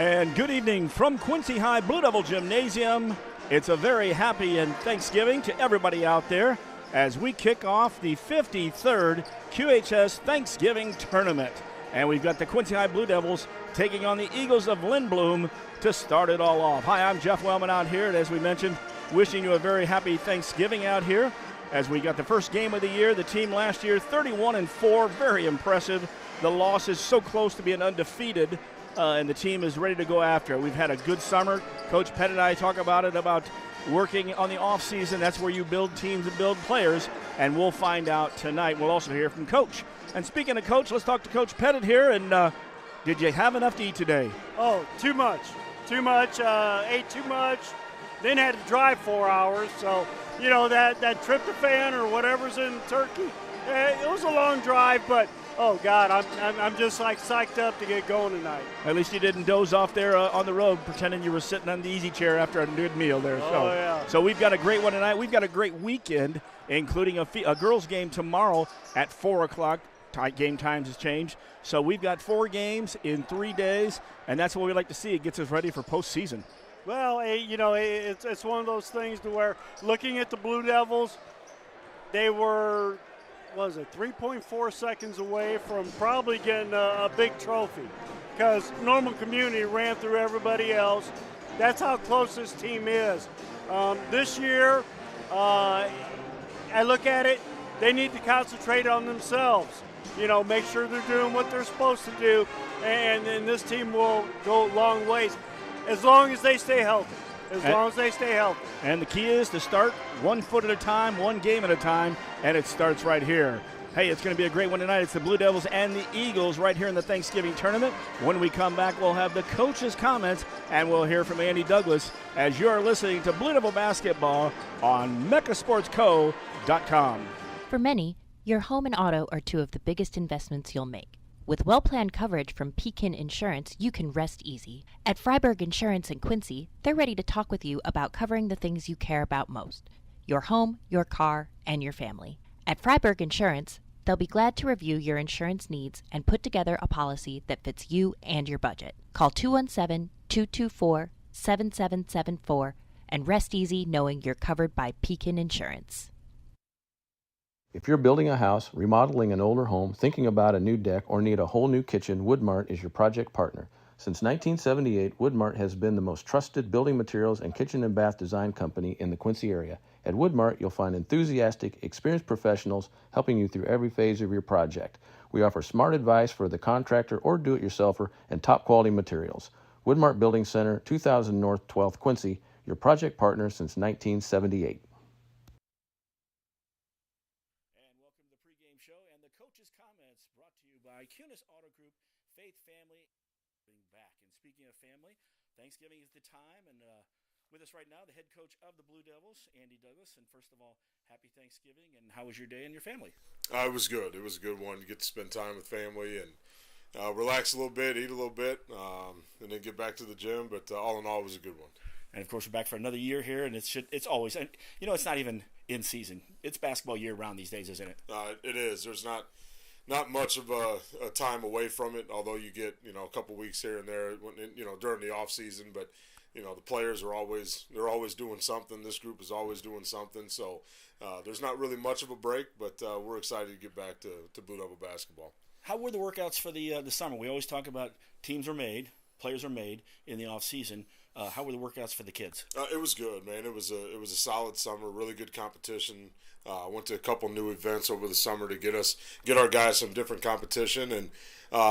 And good evening from Quincy High Blue Devil Gymnasium. It's a very happy and Thanksgiving to everybody out there as we kick off the 53rd QHS Thanksgiving Tournament. And we've got the Quincy High Blue Devils taking on the Eagles of Lindblom to start it all off. Hi, I'm Jeff Wellman out here, and as we mentioned, wishing you a very happy Thanksgiving out here as we got the first game of the year. The team last year, 31-4, very impressive. The loss is so close to being undefeated, and the team is ready to go after it. We've had a good summer. Coach Pettit and I talk about it, about working on the offseason. That's where you build teams and build players, and we'll find out tonight. We'll also hear from Coach. And speaking of Coach, let's talk to Coach Pettit here. And did you have enough to eat today? Oh, too much. Ate too much. Then had to drive 4 hours. So, you know, that tryptophan or whatever's in turkey, it was a long drive, but oh, God, I'm just like psyched up to get going tonight. At least you didn't doze off there on the road pretending you were sitting on the easy chair after a good meal there. Yeah. So we've got a great one tonight. We've got a great weekend, including a girls' game tomorrow at 4 o'clock. Game times has changed. So we've got 4 games in 3 days, and that's what we like to see. It gets us ready for postseason. Well, you know, it's one of those things to where looking at the Blue Devils, they were, 3.4 seconds away from probably getting a big trophy because Normal Community ran through everybody else. That's how close this team is. This year, I look at it, they need to concentrate on themselves. You know, make sure they're doing what they're supposed to do, and then this team will go long ways as long as they stay healthy. And the key is to start 1 foot at a time, 1 game at a time, and it starts right here. Hey, it's going to be a great one tonight. It's the Blue Devils and the Eagles right here in the Thanksgiving tournament. When we come back, we'll have the coach's comments, and we'll hear from Andy Douglas as you're listening to Blue Devil Basketball on MeccaSportsCo.com. For many, your home and auto are 2 of the biggest investments you'll make. With well-planned coverage from Pekin Insurance, you can rest easy. At Freiburg Insurance in Quincy, they're ready to talk with you about covering the things you care about most: your home, your car, and your family. At Freiburg Insurance, they'll be glad to review your insurance needs and put together a policy that fits you and your budget. Call 217-224-7774 and rest easy knowing you're covered by Pekin Insurance. If you're building a house, remodeling an older home, thinking about a new deck, or need a whole new kitchen, Woodmart is your project partner. Since 1978, Woodmart has been the most trusted building materials and kitchen and bath design company in the Quincy area. At Woodmart, you'll find enthusiastic, experienced professionals helping you through every phase of your project. We offer smart advice for the contractor or do-it-yourselfer and top-quality materials. Woodmart Building Center, 2000 North 12th Quincy, your project partner since 1978. Pregame show and the coach's comments brought to you by QHS Auto Group, Faith Family, being back. And speaking of family, Thanksgiving is the time, and with us right now, the head coach of the Blue Devils, Andy Douglas. And first of all, happy Thanksgiving, and how was your day and your family? It was good. It was a good one to get to spend time with family and relax a little bit, eat a little bit, and then get back to the gym. But all in all, it was a good one. And, of course, we're back for another year here, and it's always – and you know, it's not even in season. It's basketball year-round these days, isn't it? It is. There's not much of a time away from it, although you get, you know, a couple weeks here and there, you know, during the off season. But, you know, the players are always doing something. This group is always doing something. So there's not really much of a break, but we're excited to get back to Blue Devil basketball. How were the workouts for the summer? We always talk about teams are made, players are made in the off season. How were the workouts for the kids? It was good, man. It was a solid summer, really good competition. Went to a couple new events over the summer to get our guys some different competition, and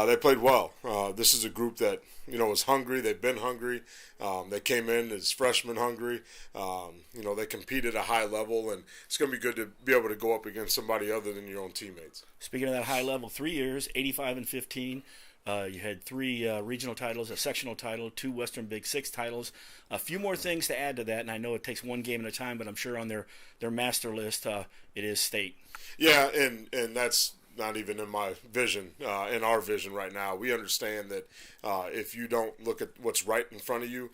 they played well. This is a group that, you know, was hungry. They've been hungry. They came in as freshmen hungry. You know, they compete at a high level, and it's going to be good to be able to go up against somebody other than your own teammates. Speaking of that high level, 3 years, 85-15. You had 3 regional titles, a sectional title, 2 Western Big Six titles. A few more things to add to that, and I know it takes 1 game at a time, but I'm sure on their master list it is state. Yeah, and that's not even in my vision, in our vision right now. We understand that if you don't look at what's right in front of you,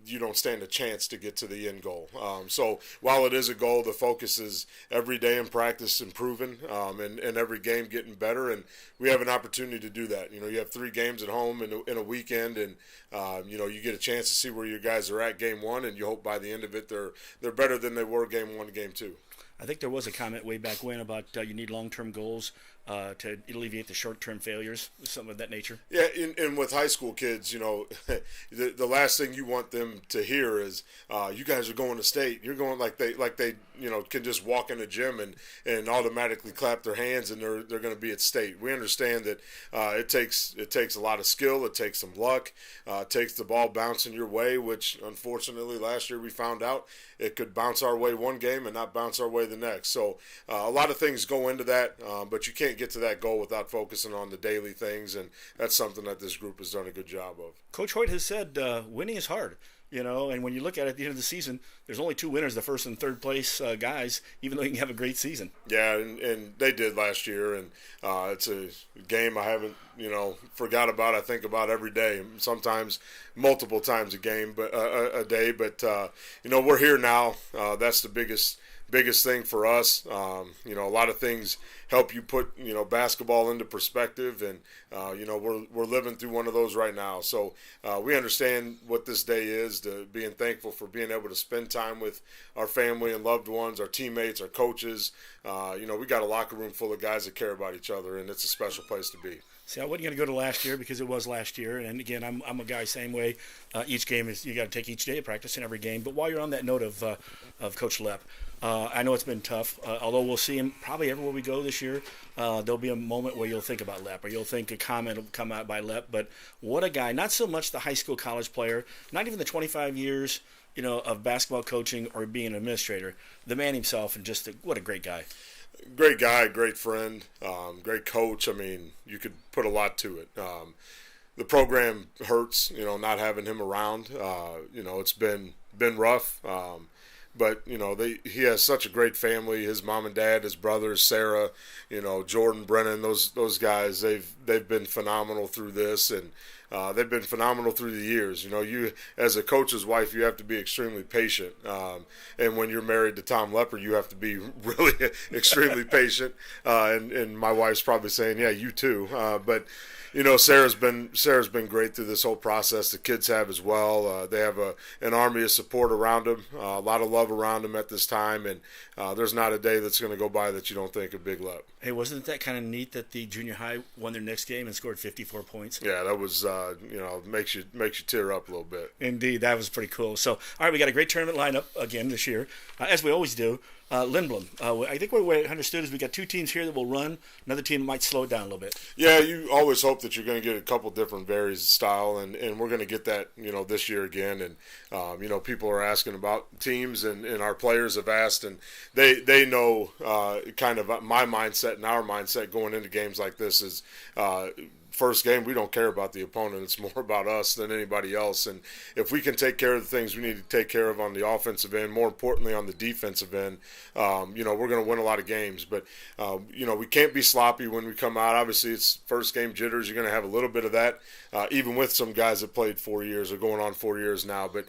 you don't stand a chance to get to the end goal. So while it is a goal, the focus is every day in practice improving, and every game getting better, and we have an opportunity to do that. You have 3 games at home in a weekend, and you get a chance to see where your guys are at game 1, and you hope by the end of it they're better than they were game 1 to game 2. I think there was a comment way back when about you need long-term goals to alleviate the short-term failures, something of that nature. Yeah, and with high school kids, the last thing you want them to hear is, you guys are going to state. You're going like they can just walk in the gym and automatically clap their hands and they're going to be at state. We understand that it takes a lot of skill. It takes some luck. It takes the ball bouncing your way, which unfortunately last year we found out it could bounce our way one game and not bounce our way the next. So a lot of things go into that, but you can't get to that goal without focusing on the daily things, and that's something that this group has done a good job of. Coach Hoyt has said winning is hard. And when you look at it at the end of the season, there's only 2 winners, the first and third place guys, even though you can have a great season. Yeah, and they did last year, and it's a game I haven't, forgot about. I think about every day, sometimes multiple times a day. But we're here now. That's the biggest thing for us. A lot of things help you put basketball into perspective, and we're living through one of those right now. So we understand what this day is, to being thankful for being able to spend time with our family and loved ones, our teammates, our coaches. We got a locker room full of guys that care about each other, and it's a special place to be. See, I wasn't going to go to last year because it was last year, and again, I'm a guy same way. Each game is, you got to take each day of practice in every game. But while you're on that note of Coach Lepp, I know it's been tough. Although we'll see him probably everywhere we go this year, there'll be a moment where you'll think about Lepp, or you'll think a comment will come out by Lepp. But what a guy! Not so much the high school, college player, not even the 25 years, of basketball coaching or being an administrator. The man himself, and just what a great guy. Great guy, great friend, great coach. I mean, you could put a lot to it. The program hurts, not having him around. It's been rough. But he has such a great family. His mom and dad, his brothers, Sarah, Jordan, Brennan, those guys. They've been phenomenal through this, and they've been phenomenal through the years. You as a coach's wife, you have to be extremely patient. And when you're married to Tom Lepper, you have to be really extremely patient. And my wife's probably saying, yeah, you too. But Sarah's been great through this whole process. The kids have as well. They have an army of support around them, a lot of love around them at this time, and there's not a day that's going to go by that you don't think of Big Lep. Hey, wasn't that kind of neat that the junior high won their next game and scored 54 points? Yeah, that was makes you tear up a little bit. Indeed, that was pretty cool. So, all right, we got a great tournament lineup again this year, as we always do. Lindblom, I think what we understood is we got 2 teams here that will run. Another team might slow it down a little bit. Yeah, you always hope that you're going to get a couple different varies of style, and we're going to get that, this year again. And, people are asking about teams, and our players have asked, and they know kind of my mindset and our mindset going into games like this is first game, we don't care about the opponent. It's more about us than anybody else. And if we can take care of the things we need to take care of on the offensive end, more importantly on the defensive end, we're going to win a lot of games. But, we can't be sloppy when we come out. Obviously, it's first game jitters. You're going to have a little bit of that, even with some guys that played 4 years or going on 4 years now. But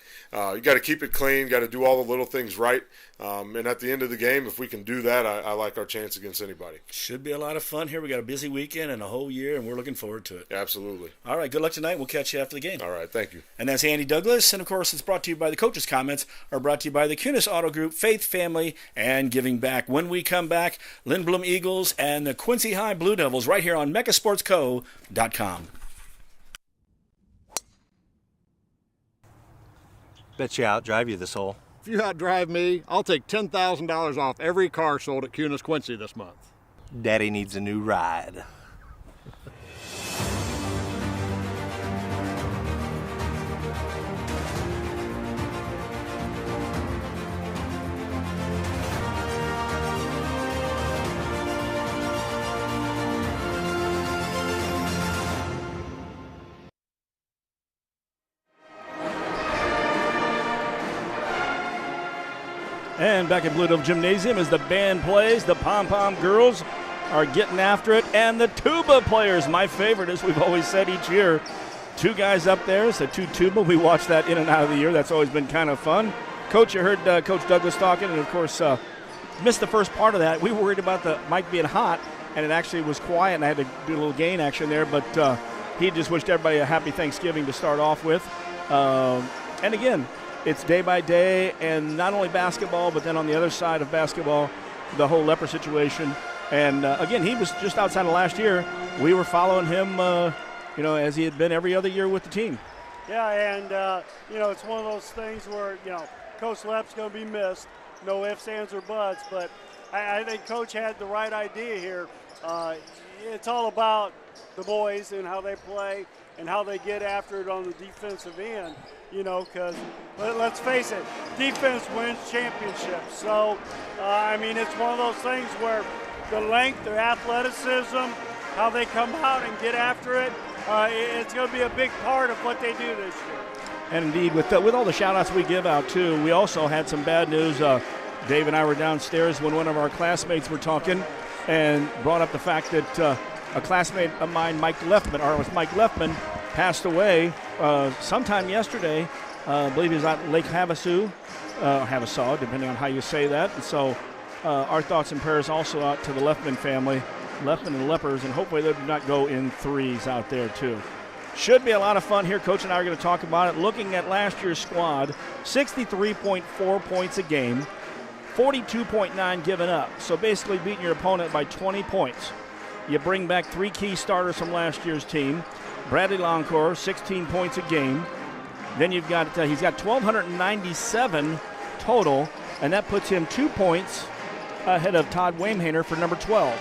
you got to keep it clean, got to do all the little things right. And at the end of the game, if we can do that, I like our chance against anybody. Should be a lot of fun here. We got a busy weekend and a whole year, and we're looking forward to it. Absolutely. All right, good luck tonight. We'll catch you after the game. All right, thank you. And that's Andy Douglas. And, of course, it's brought to you by the coaches' comments are brought to you by the Kunis Auto Group, Faith, Family, and Giving Back. When we come back, Lindblom Eagles and the Quincy High Blue Devils right here on megasportsco.com. Bet you outdrive you this hole. If you outdrive me, I'll take $10,000 off every car sold at Kunis Quincy this month. Daddy needs a new ride. And back at Blue Devil Gymnasium as the band plays, the Pom Pom Girls are getting after it. And the tuba players, my favorite, as we've always said each year. 2 guys up there, so 2 tuba. We watch that in and out of the year. That's always been kind of fun. Coach, you heard Coach Douglas talking, and, of course, missed the first part of that. We were worried about the mic being hot, and it actually was quiet, and I had to do a little gain action there. But he just wished everybody a happy Thanksgiving to start off with. And, again, it's day by day, and not only basketball, but then on the other side of basketball, the whole leper situation. And, again, he was just outside of last year. We were following him, as he had been every other year with the team. Yeah, and, it's one of those things where, Coach Lepp's going to be missed. No ifs, ands, or buts, but I think Coach had the right idea here. It's all about the boys and how they play and how they get after it on the defensive end, because let's face it, defense wins championships. So, it's one of those things where the length, the athleticism, how they come out and get after it, it's going to be a big part of what they do this year. And indeed, with all the shout-outs we give out, too, we also had some bad news. Dave and I were downstairs when one of our classmates were talking and brought up the fact that a classmate of mine, Mike Leffman, passed away sometime yesterday. I believe he was at Lake Havasu, Havasaw, depending on how you say that. And so our thoughts and prayers also out to the Leffman family, Leffman and Lepers, and hopefully they do not go in threes out there, too. Should be a lot of fun here. Coach and I are going to talk about it. Looking at last year's squad, 63.4 points a game, 42.9 given up. So basically beating your opponent by 20 points. You bring back 3 key starters from last year's team. Bradley Longcore, 16 points a game. Then you've got he's got 1,297 total, and that puts him 2 points ahead of Todd Wamehaner for number 12.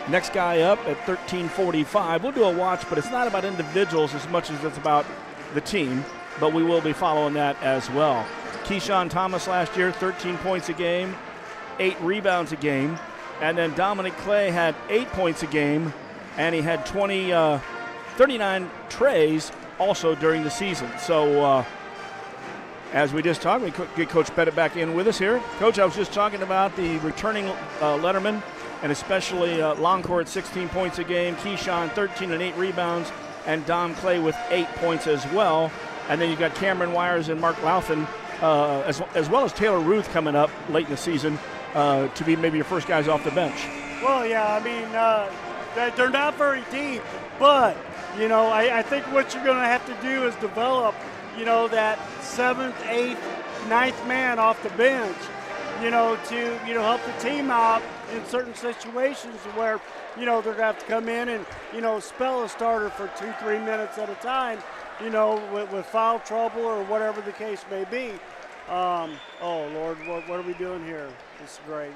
Next guy up at 1345. We'll do a watch, but it's not about individuals as much as it's about the team, but we will be following that as well. Keyshawn Thomas last year, 13 points a game, 8 rebounds a game. And then Dominic Clay had 8 points a game, and he had 39 trays also during the season. So as we just talked, we could get Coach Pettit back in with us here. Coach, I was just talking about the returning letterman, and especially Longcore at 16 points a game, Keyshawn 13 and 8 rebounds, and Dom Clay with 8 points as well. And then you've got Cameron Wires and Mark Lauthan, as well as Taylor Ruth coming up late in the season to be maybe your first guys off the bench. Well, yeah, they're not very deep, but, I think what you're going to have to do is develop, that 7th, 8th, 9th man off the bench, to, help the team out in certain situations where, they're going to have to come in and, spell a starter for 2-3 minutes at a time, with foul trouble or whatever the case may be. Oh, Lord, what are we doing here? This is great.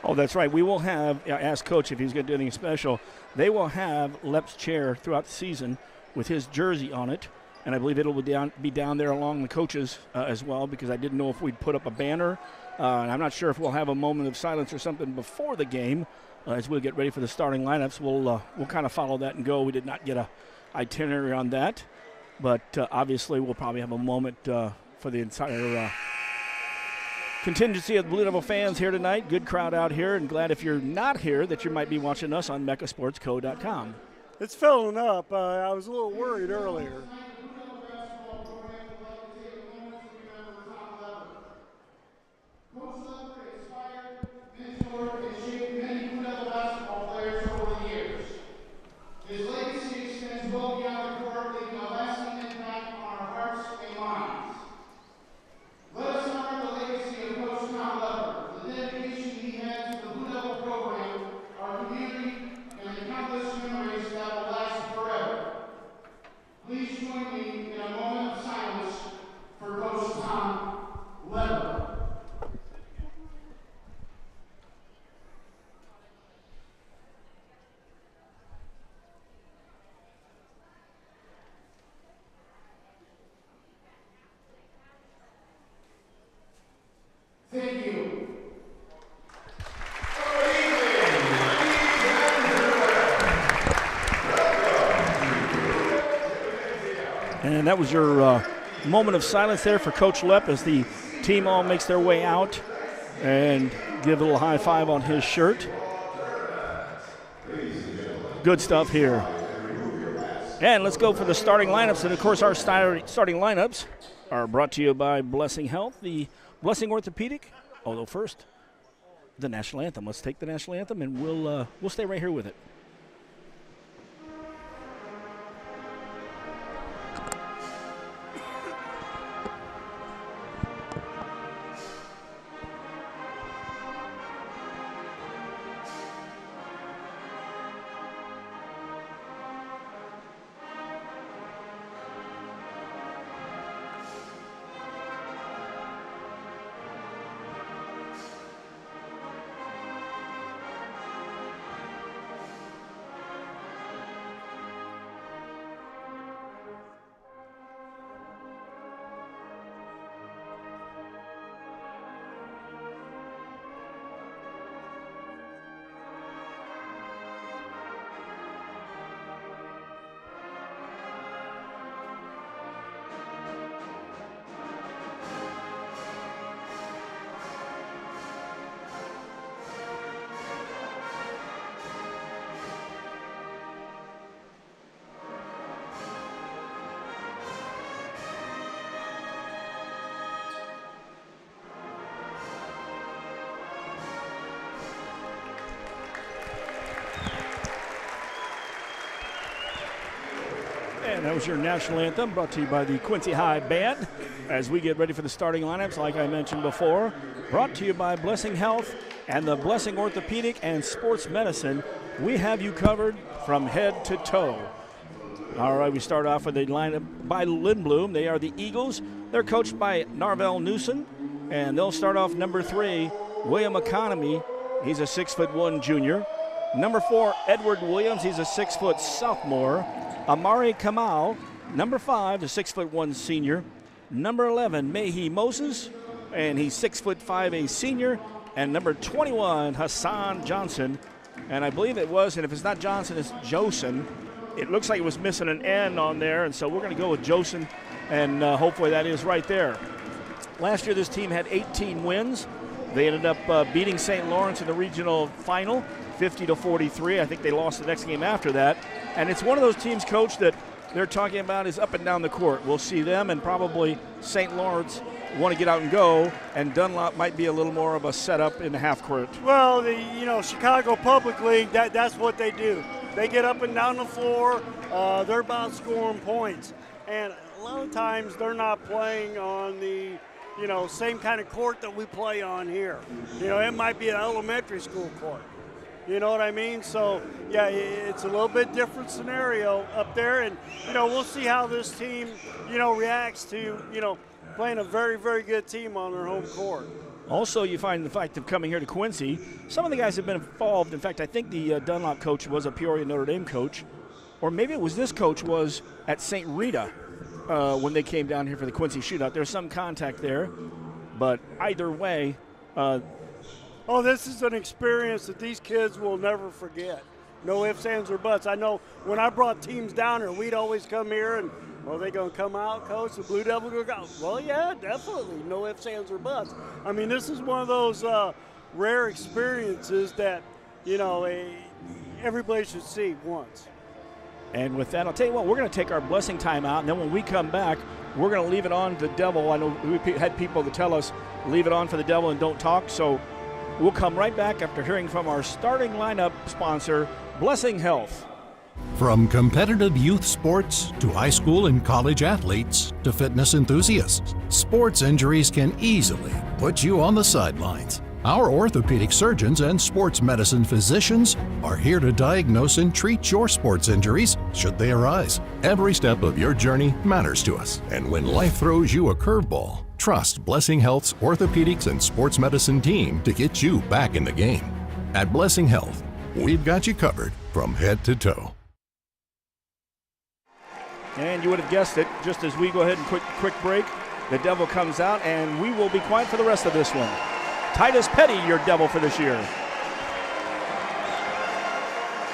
Oh, that's right. We will have, ask Coach if he's going to do anything special. They will have Lep's chair throughout the season with his jersey on it, and I believe it will be down there along the coaches as well, because I didn't know if we'd put up a banner. And I'm not sure if we'll have a moment of silence or something before the game as we'll get ready for the starting lineups. We'll kind of follow that and go. We did not get a itinerary on that, but obviously we'll probably have a moment for the entire contingency of the Blue Devil fans here tonight. Good crowd out here, and glad if you're not here that you might be watching us on mechasportsco.com. It's filling up. I was a little worried earlier. His legacy extends well beyond the court, leaving a lasting impact on our hearts and minds. Let us honor the legacy of Coach Tom Lepper, the dedication he had to the Blue Devil program, our community, and the countless memories that will last forever. Please join me in a moment of silence for Coach Tom Lepper. Thank you. And that was your moment of silence there for Coach Lepp as the team all makes their way out and give a little high five on his shirt. Good stuff here. And let's go for the starting lineups. And, of course, our starting lineups are brought to you by Blessing Health, the Blessing Orthopedic. Although first, the national anthem. Let's take the national anthem, and we'll stay right here with it. And that was your national anthem, brought to you by the Quincy High Band. As we get ready for the starting lineups, like I mentioned before, brought to you by Blessing Health and the Blessing Orthopedic and Sports Medicine. We have you covered from head to toe. All right, we start off with a lineup by Lindblom. They are the Eagles. They're coached by Narvel Newsom, and they'll start off number 3, William Economy. He's a 6'1" junior. Number 4, Edward Williams. He's a 6' sophomore. Amari Kamal, number 5, the 6'1" senior. Number 11, Mehi Moses, and he's 6'5", a senior. And number 21, Hassan Johnson. And I believe it was, and if it's not Johnson, it's Josen. It looks like it was missing an N on there, and so we're going to go with Josen, and hopefully that is right there. Last year, this team had 18 wins. They ended up beating St. Lawrence in the regional final, 50-43. I think they lost the next game after that. And it's one of those teams, Coach, that they're talking about is up and down the court. We'll see them, and probably St. Lawrence want to get out and go, and Dunlop might be a little more of a setup in the half court. Well, the Chicago Public League, that's what they do. They get up and down the floor. They're about scoring points. And a lot of times they're not playing on the same kind of court that we play on here. It might be an elementary school court. You know what I mean? So, yeah, it's a little bit different scenario up there. And, we'll see how this team, reacts to, playing a very, very good team on their home court. Also, you find the fact of coming here to Quincy, some of the guys have been involved. In fact, I think the Dunlop coach was a Peoria Notre Dame coach, or maybe it was this coach was at St. Rita when they came down here for the Quincy shootout. There's some contact there, but either way. This is an experience that these kids will never forget. No ifs, ands, or buts. I know when I brought teams down here, we'd always come here and, they going to come out, Coach? The Blue Devil going to go? Well, yeah, definitely. No ifs, ands, or buts. I mean, this is one of those rare experiences that, everybody should see once. And with that, I'll tell you what, we're going to take our blessing time out, and then when we come back, we're going to leave it on the Devil. I know we had people that tell us, leave it on for the Devil and don't talk, so we'll come right back after hearing from our starting lineup sponsor, Blessing Health. From competitive youth sports to high school and college athletes to fitness enthusiasts, sports injuries can easily put you on the sidelines. Our orthopedic surgeons and sports medicine physicians are here to diagnose and treat your sports injuries should they arise. Every step of your journey matters to us, and when life throws you a curveball, trust Blessing Health's orthopedics and sports medicine team to get you back in the game. At Blessing Health, we've got you covered from head to toe. And you would have guessed it, just as we go ahead and quick break, the Devil comes out, and we will be quiet for the rest of this one. Titus Petty, your Devil for this year.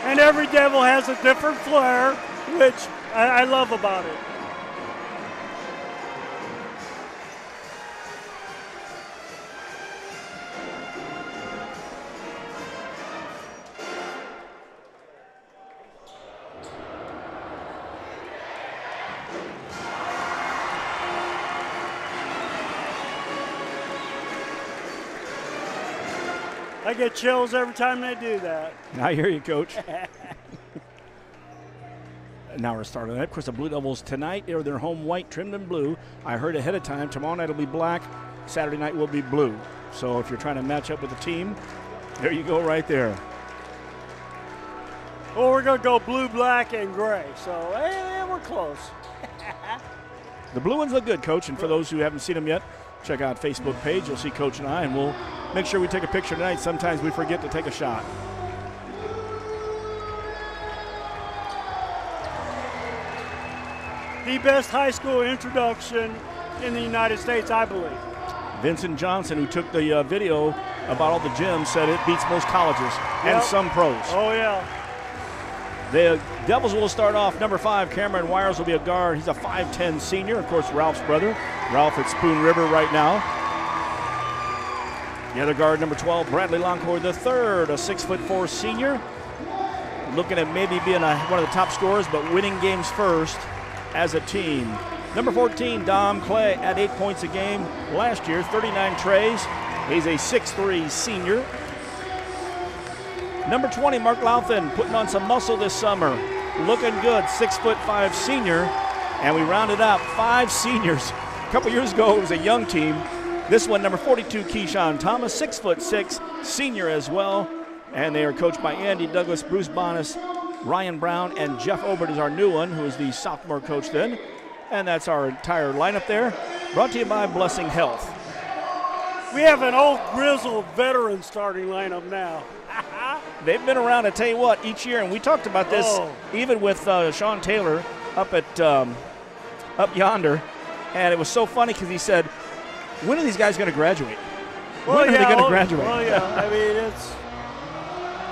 And every Devil has a different flair, which I love about it. I get chills every time they do that. I hear you, Coach. Now we're starting that. Of course, the Blue Devils tonight are their home white, trimmed in blue. I heard ahead of time, tomorrow night will be black. Saturday night will be blue. So if you're trying to match up with the team, there you go right there. Well, we're going to go blue, black, and gray. So, we're close. The blue ones look good, Coach. And for those who haven't seen them yet, check out Facebook page. You'll see Coach and I, and we'll make sure we take a picture tonight. Sometimes we forget to take a shot. The best high school introduction in the United States, I believe. Vincent Johnson, who took the video about all the gyms, said it beats most colleges and some pros. Oh, yeah. The Devils will start off. Number 5, Cameron Wires will be a guard. He's a 5'10 senior. Of course, Ralph's brother. Ralph at Spoon River right now. The other guard, number 12, Bradley Longcore III, a 6'4 senior. Looking at maybe being one of the top scorers, but winning games first as a team. Number 14, Dom Clay at 8 points a game last year, 39 trays. He's a 6'3 senior. Number 20, Mark Louthan, putting on some muscle this summer. Looking good, 6'5 senior. And we rounded out 5 seniors. A couple years ago, it was a young team. This one, number 42, Keyshawn Thomas, 6'6 senior as well. And they are coached by Andy Douglas, Bruce Bonas, Ryan Brown, and Jeff Obert is our new one, who is the sophomore coach then. And that's our entire lineup there. Brought to you by Blessing Health. We have an old grizzled veteran starting lineup now. They've been around, I tell you what, each year, and we talked about this even with Sean Taylor up at up yonder, and it was so funny because he said, when are these guys going to graduate? When are they going to graduate? Well, yeah, I mean,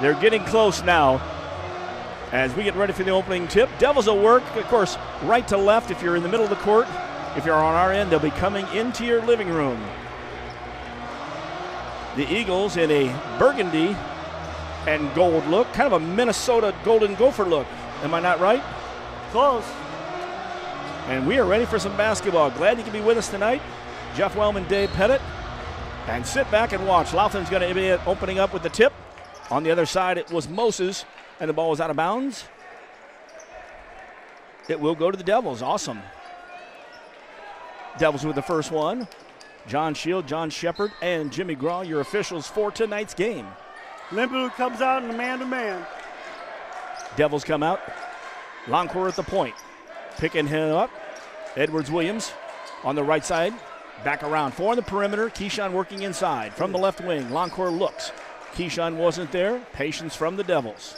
They're getting close now. As we get ready for the opening tip, Devils will work, of course, right to left if you're in the middle of the court. If you're on our end, they'll be coming into your living room. The Eagles in a burgundy and gold look, kind of a Minnesota Golden Gopher look. Am I not right? Close. And we are ready for some basketball. Glad you can be with us tonight. Jeff Wellman, Dave Pettit. And sit back and watch. Louthan's going to be opening up with the tip. On the other side, it was Moses, and the ball was out of bounds. It will go to the Devils. Awesome. Devils with the first one. John Shield, John Shepard, and Jimmy Graw, your officials for tonight's game. Lindblom comes out in a man-to-man. Devils come out. Longcore at the point. Picking him up. Edwards-Williams on the right side. Back around. 4 on the perimeter. Keyshawn working inside. From the left wing, Longcore looks. Keyshawn wasn't there. Patience from the Devils.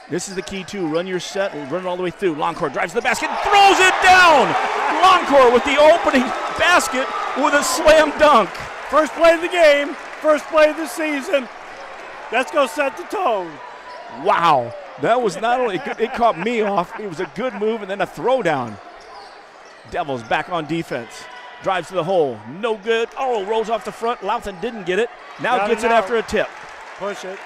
This is the key, too. Run your set and run it all the way through. Longcore drives to the basket and throws it down. Longcore with the opening basket with a slam dunk. First play of the game. First play of the season. That's going to set the tone. Wow. That was not only, it caught me off, it was a good move and then a throwdown. Devils back on defense. Drives to the hole. No good. Oh, rolls off the front. Louthan didn't get it. Now gets it after a tip. Push it.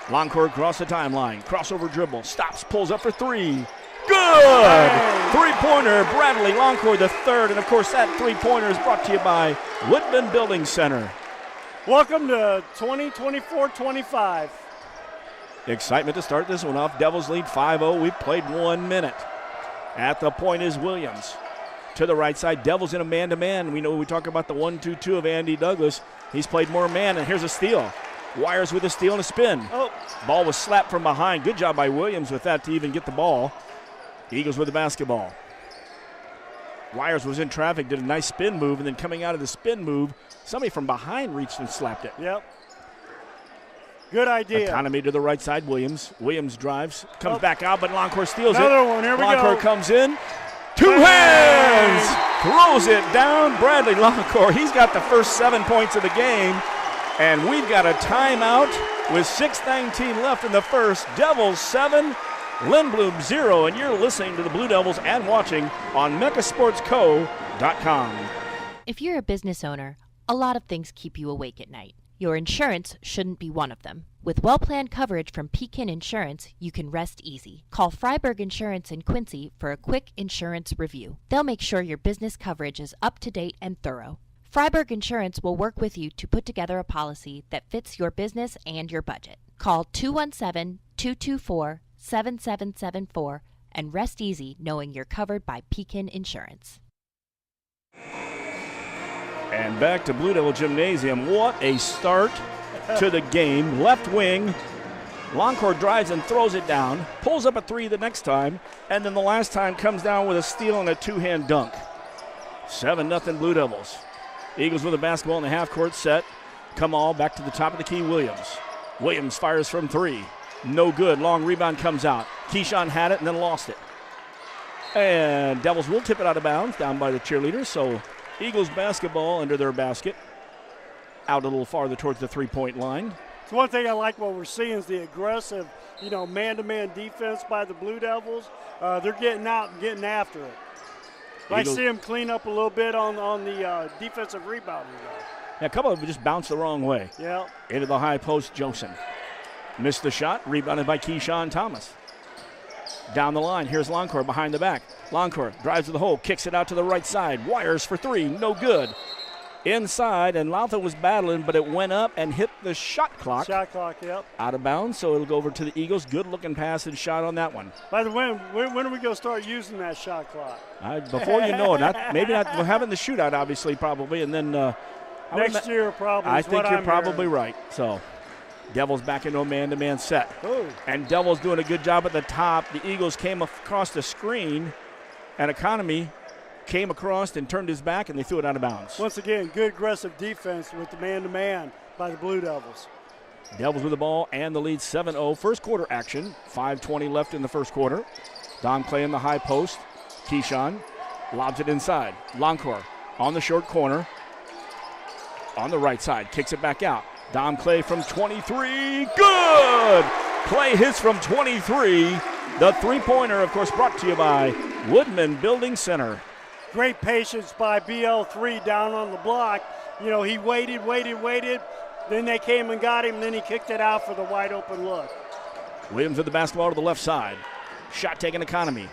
Longcore across the timeline. Crossover dribble. Stops. Pulls up for 3. Good! Three-pointer. Bradley Longcore the third. And, of course, that three-pointer is brought to you by Woodman Building Center. Welcome to 2024-25. Excitement to start this one off. Devils lead 5-0. We've played 1 minute. At the point is Williams. To the right side, Devils in a man-to-man. We know we talk about the 1-2-2 of Andy Douglas. He's played more man, and here's a steal. Wires with a steal and a spin. Ball was slapped from behind. Good job by Williams with that to even get the ball. Eagles with the basketball. Wires was in traffic, did a nice spin move, and then coming out of the spin move, somebody from behind reached and slapped it. Yep. Good idea. Economy to the right side, Williams. Williams drives, comes back out, but Longcore steals Another one, here we go. Longcore comes in. 2 hands! Throws it down. Bradley Longcore, he's got the first 7 points of the game. And we've got a timeout with 6:19 left in the first. Devils 7, Lindblom 0. And you're listening to the Blue Devils and watching on mechasportsco.com. If you're a business owner, a lot of things keep you awake at night. Your insurance shouldn't be one of them. With well-planned coverage from Pekin Insurance, you can rest easy. Call Freiberg Insurance in Quincy for a quick insurance review. They'll make sure your business coverage is up to date and thorough. Freiberg Insurance will work with you to put together a policy that fits your business and your budget. Call 217-224-7774 and rest easy knowing you're covered by Pekin Insurance. And back to Blue Devil Gymnasium. What a start to the game. Left wing. Longcourt drives and throws it down. Pulls up a three the next time. And then the last time comes down with a steal and a two-hand dunk. 7-0 Blue Devils. Eagles with the basketball in the half-court set. Kamal back to the top of the key. Williams fires from three. No good. Long rebound comes out. Keyshawn had it and then lost it. And Devils will tip it out of bounds down by the cheerleaders. So Eagles basketball under their basket. Out a little farther towards the three-point line. So one thing I like what we're seeing is the aggressive, man-to-man defense by the Blue Devils. They're getting out and getting after it. I see them clean up a little bit on the defensive rebounding. Yeah, a couple of them just bounced the wrong way. Yeah. Into the high post, Josen. Missed the shot, rebounded by Keyshawn Thomas. Down the line, here's Longcourt behind the back. Longcourt drives to the hole, kicks it out to the right side. Wires for three, no good. Inside, and Lautha was battling, but it went up and hit the shot clock. Shot clock, yep. Out of bounds, so it'll go over to the Eagles. Good-looking pass and shot on that one. By the way, when are we going to start using that shot clock? Before you know it. Maybe not. We're having the shootout, obviously, probably, and then next year probably. I think you're probably right. So Devils back into a man-to-man set. Ooh. And Devils doing a good job at the top. The Eagles came across the screen, and Economy came across and turned his back, and they threw it out of bounds. Once again, good aggressive defense with the man-to-man by the Blue Devils. Devils with the ball and the lead 7-0. First quarter action. 5:20 left in the first quarter. Dom Clay in the high post. Keyshawn lobs it inside. Longcourt on the short corner. On the right side. Kicks it back out. Dom Clay from 23. Good! Clay hits from 23. The three-pointer, of course, brought to you by Woodman Building Center. Great patience by BL3 down on the block. He waited. Then they came and got him, and then he kicked it out for the wide-open look. Williams with the basketball to the left side. Shot taking Economy.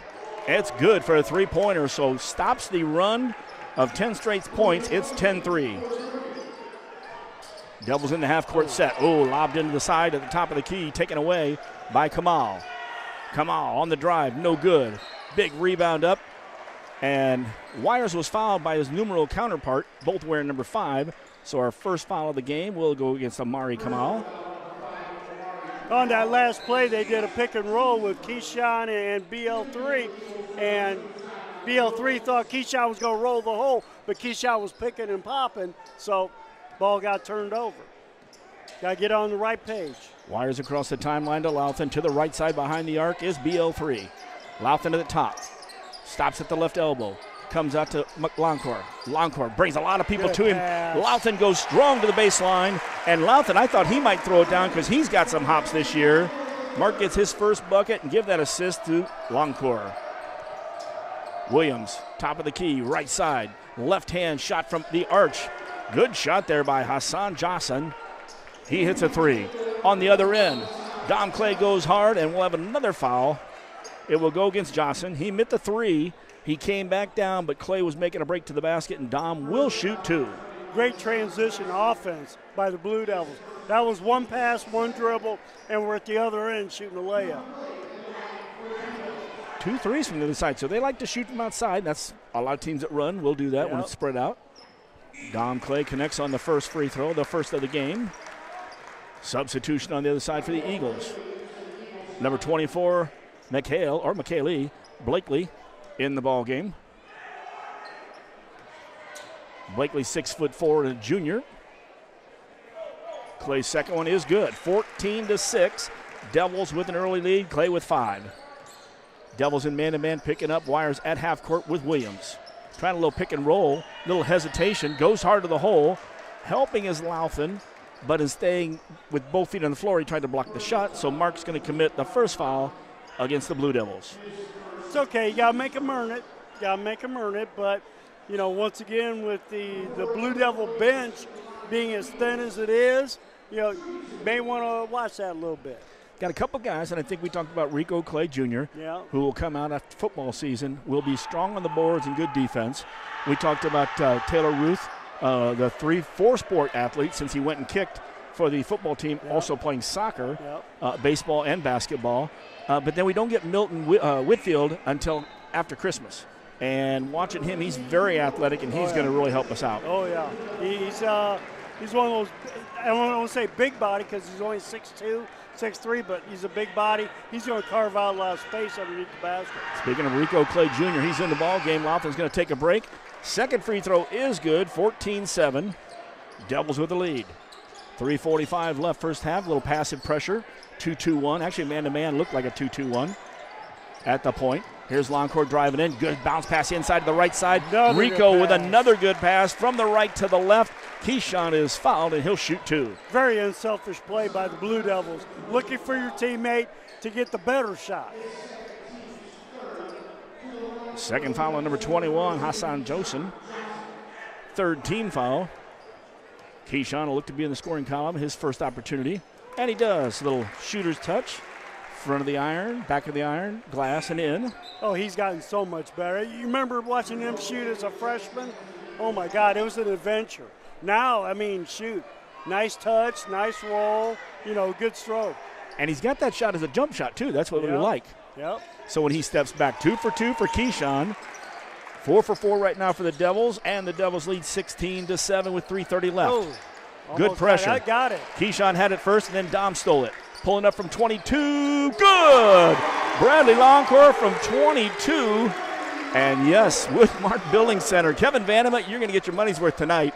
It's good for a three-pointer, so stops the run of 10 straight points. It's 10-3. Devils in the half-court set. Oh, lobbed into the side at the top of the key, taken away by Kamal. Kamal on the drive, no good. Big rebound up. And Wires was fouled by his numeral counterpart, both wearing number 5. So our first foul of the game will go against Amari Kamal. On that last play, they did a pick and roll with Keyshawn and BL3. And BL3 thought Keyshawn was going to roll the hole, but Keyshawn was picking and popping, so ball got turned over. Got to get on the right page. Wires across the timeline to Louthan. To the right side behind the arc is BL3. Louthan to the top. Stops at the left elbow. Comes out to Longcourt. Longcourt brings a lot of people to him. Louthan goes strong to the baseline. And Louthan, I thought he might throw it down because he's got some hops this year. Mark gets his first bucket and give that assist to Longcourt. Williams, top of the key, right side. Left hand shot from the arch. Good shot there by Hassan Johnson. He hits a three. On the other end, Dom Clay goes hard, and we'll have another foul. It will go against Johnson. He missed the three. He came back down, but Clay was making a break to the basket, and Dom will shoot two. Great transition offense by the Blue Devils. That was one pass, one dribble, and we're at the other end shooting a layup. 2 threes from the other side, so they like to shoot from outside. That's a lot of teams that run will do that when it's spread out. Dom Clay connects on the first free throw, the first of the game. Substitution on the other side for the Eagles. Number 24, McKaylee Blakely in the ball game. Blakely 6'4" and a junior. Clay's second one is good. 14-6. Devils with an early lead. Clay with 5. Devils in man-to-man picking up. Wires at half court with Williams. Trying a little pick and roll. Little hesitation. Goes hard to the hole. Helping is Louthan, but is staying with both feet on the floor. He tried to block the shot, so Mark's going to commit the first foul against the Blue Devils. It's okay. You got to make them earn it. But, once again, with the Blue Devil bench being as thin as it is, you may want to watch that a little bit. Got a couple guys, and I think we talked about Rico Clay Jr., who will come out after football season, will be strong on the boards and good defense. We talked about Taylor Ruth, the 3-4-sport athlete, since he went and kicked for the football team, also playing soccer, baseball, and basketball. But then we don't get Milton Whitfield until after Christmas. And watching him, he's very athletic, and he's going to really help us out. Oh, yeah. He's one of those, I don't want to say big body because he's only 6'2", 6'3", but he's a big body. He's going to carve out a lot of space underneath the basket. Speaking of Rico Clay Jr., he's in the ball game. Lauthan's going to take a break. Second free throw is good, 14-7. Devils with the lead. 3:45 left first half, a little passive pressure, 2-2-1. Actually, man-to-man looked like a 2-2-1 at the point. Here's Longcourt driving in. Good bounce pass inside to the right side. Rico with another good pass from the right to the left. Keyshawn is fouled, and he'll shoot 2. Very unselfish play by the Blue Devils, looking for your teammate to get the better shot. Second foul on number 21, Hassan Josen. Third team foul. Keyshawn will look to be in the scoring column, his first opportunity. And he does. Little shooter's touch. Front of the iron, back of the iron, glass, and in. Oh, he's gotten so much better. You remember watching him shoot as a freshman? Oh, my God, it was an adventure. Now, I mean, shoot. Nice touch, nice roll, good stroke. And he's got that shot as a jump shot, too. That's what we like. Yep. So when he steps back, 2 for 2 for Keyshawn. 4 for 4 right now for the Devils, and the Devils lead 16-7 with 3:30 left. Oh, good pressure. Got it. Keyshawn had it first, and then Dom stole it. Pulling up from 22, good! Bradley Longcourt from 22. And yes, Woodmark Building Center. Kevin Vandeman, you're going to get your money's worth tonight.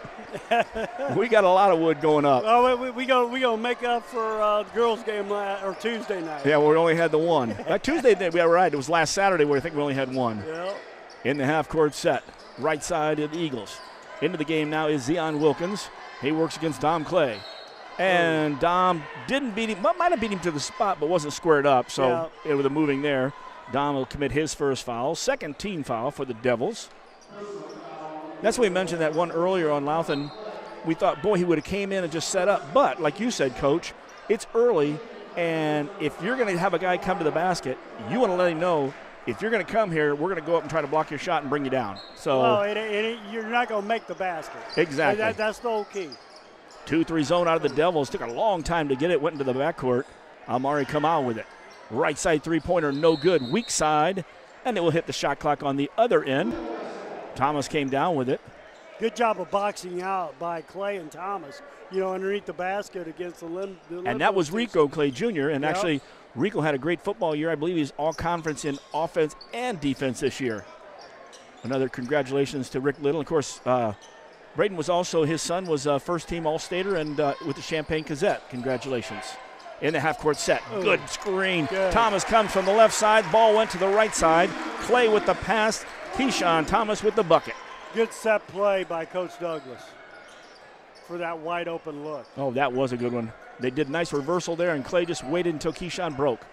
We got a lot of wood going up. Oh, we go make up for the girls' game or Tuesday night. Yeah, we only had the one. Tuesday, we were right. It was last Saturday where I think we only had one. Yep. In the half-court set, right side of the Eagles. Into the game now is Zion Wilkins. He works against Dom Clay. And Dom didn't beat him, might have beat him to the spot, but wasn't squared up. So with a moving there, Dom will commit his first foul. Second team foul for the Devils. That's why we mentioned that one earlier on Lauthan. We thought, boy, he would have came in and just set up. But like you said, Coach, it's early, and if you're going to have a guy come to the basket, you want to let him know, if you're going to come here, we're going to go up and try to block your shot and bring you down. So you're not going to make the basket. Exactly. That's the whole key. 2-3 zone out of the Devils. Took a long time to get it. Went into the backcourt. Amari Kamal with it. Right side three-pointer, no good. Weak side, and it will hit the shot clock on the other end. Thomas came down with it. Good job of boxing out by Clay and Thomas, underneath the basket against the Lindblom. And that was Rico Clay Jr. And actually, Rico had a great football year. I believe he's all-conference in offense and defense this year. Another congratulations to Rick Little. Of course, Braden was also, his son was first-team All-Stater and with the Champaign Gazette. Congratulations. In the half-court set. Good screen. Good. Thomas comes from the left side. Ball went to the right side. Clay with the pass. Keyshawn Thomas with the bucket. Good set play by Coach Douglas for that wide-open look. Oh, that was a good one. They did nice reversal there, and Clay just waited until Keyshawn broke.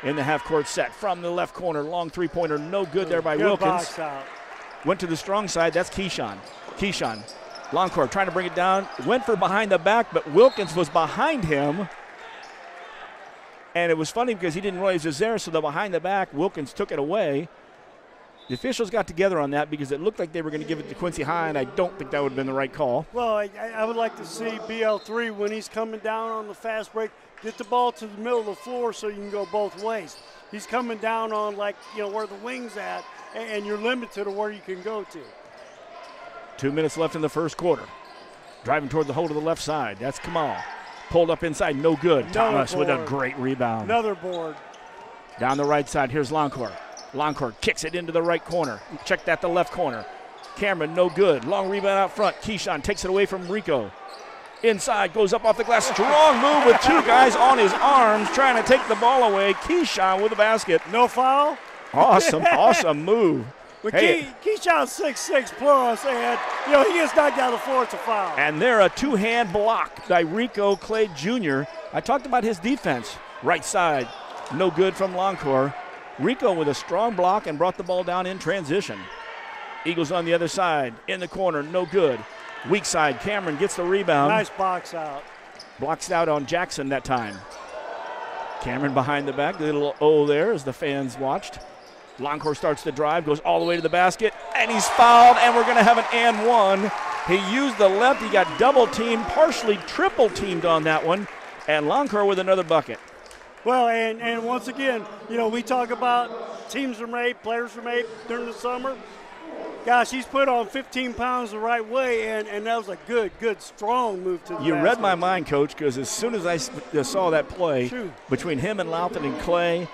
In the half-court set from the left corner. Long three-pointer. No good there by Wilkins. Box out. Went to the strong side. That's Keyshawn. Longcourt trying to bring it down. Went for behind the back, but Wilkins was behind him. And it was funny because he didn't realize it was there, so the behind the back, Wilkins took it away. The officials got together on that because it looked like they were going to give it to Quincy High, and I don't think that would have been the right call. Well, I would like to see BL3 when he's coming down on the fast break, get the ball to the middle of the floor so you can go both ways. He's coming down on, where the wing's at, and you're limited to where you can go to. 2 minutes left in the first quarter. Driving toward the hole to the left side. That's Kamal. Pulled up inside, no good. Thomas with a great rebound. Another board. Down the right side, here's Longcourt. Longcourt kicks it into the right corner. Check that the left corner. Cameron, no good. Long rebound out front. Keyshawn takes it away from Rico. Inside, goes up off the glass. Strong move with two guys on his arms trying to take the ball away. Keyshawn with the basket. No foul? Awesome move. But Keyshawn's 6'6 plus, and he gets knocked down the floor. It's a foul. And there a two-hand block by Rico Clay Jr. I talked about his defense. Right side, no good from Longcourt. Rico with a strong block and brought the ball down in transition. Eagles on the other side, in the corner, no good. Weak side, Cameron gets the rebound. Nice box out. Blocks out on Jackson that time. Cameron behind the back, little O there as the fans watched. Longcourt starts to drive, goes all the way to the basket, and he's fouled, and we're going to have an and one. He used the left. He got double teamed, partially triple teamed on that one. And Longcore with another bucket. Well, and once again, we talk about teams are made, players are made during the summer. Gosh, he's put on 15 pounds the right way, and that was a good, strong move to the basket. You read my mind, Coach, because as soon as I saw that play, between him and Louthan and Clay,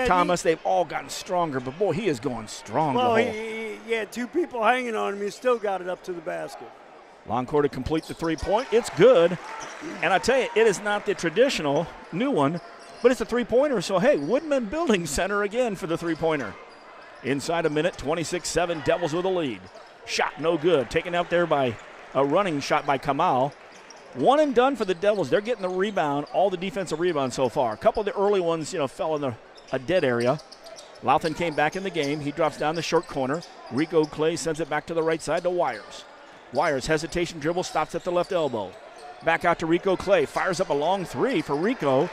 Thomas, they've all gotten stronger. But, boy, he is going strong. Well, he had two people hanging on him. He still got it up to the basket. Longcore to complete the three-point. It's good. And I tell you, it is not the traditional new one, but it's a three-pointer. So, hey, Woodman Building Center again for the three-pointer. Inside a minute, 26-7, Devils with a lead. Shot no good. Taken out there by a running shot by Kamal. One and done for the Devils. They're getting the rebound, all the defensive rebounds so far. A couple of the early ones, fell in a dead area. Louthan came back in the game. He drops down the short corner. Rico Clay sends it back to the right side to Wires. Wires, hesitation dribble, stops at the left elbow. Back out to Rico Clay. Fires up a long three for Rico,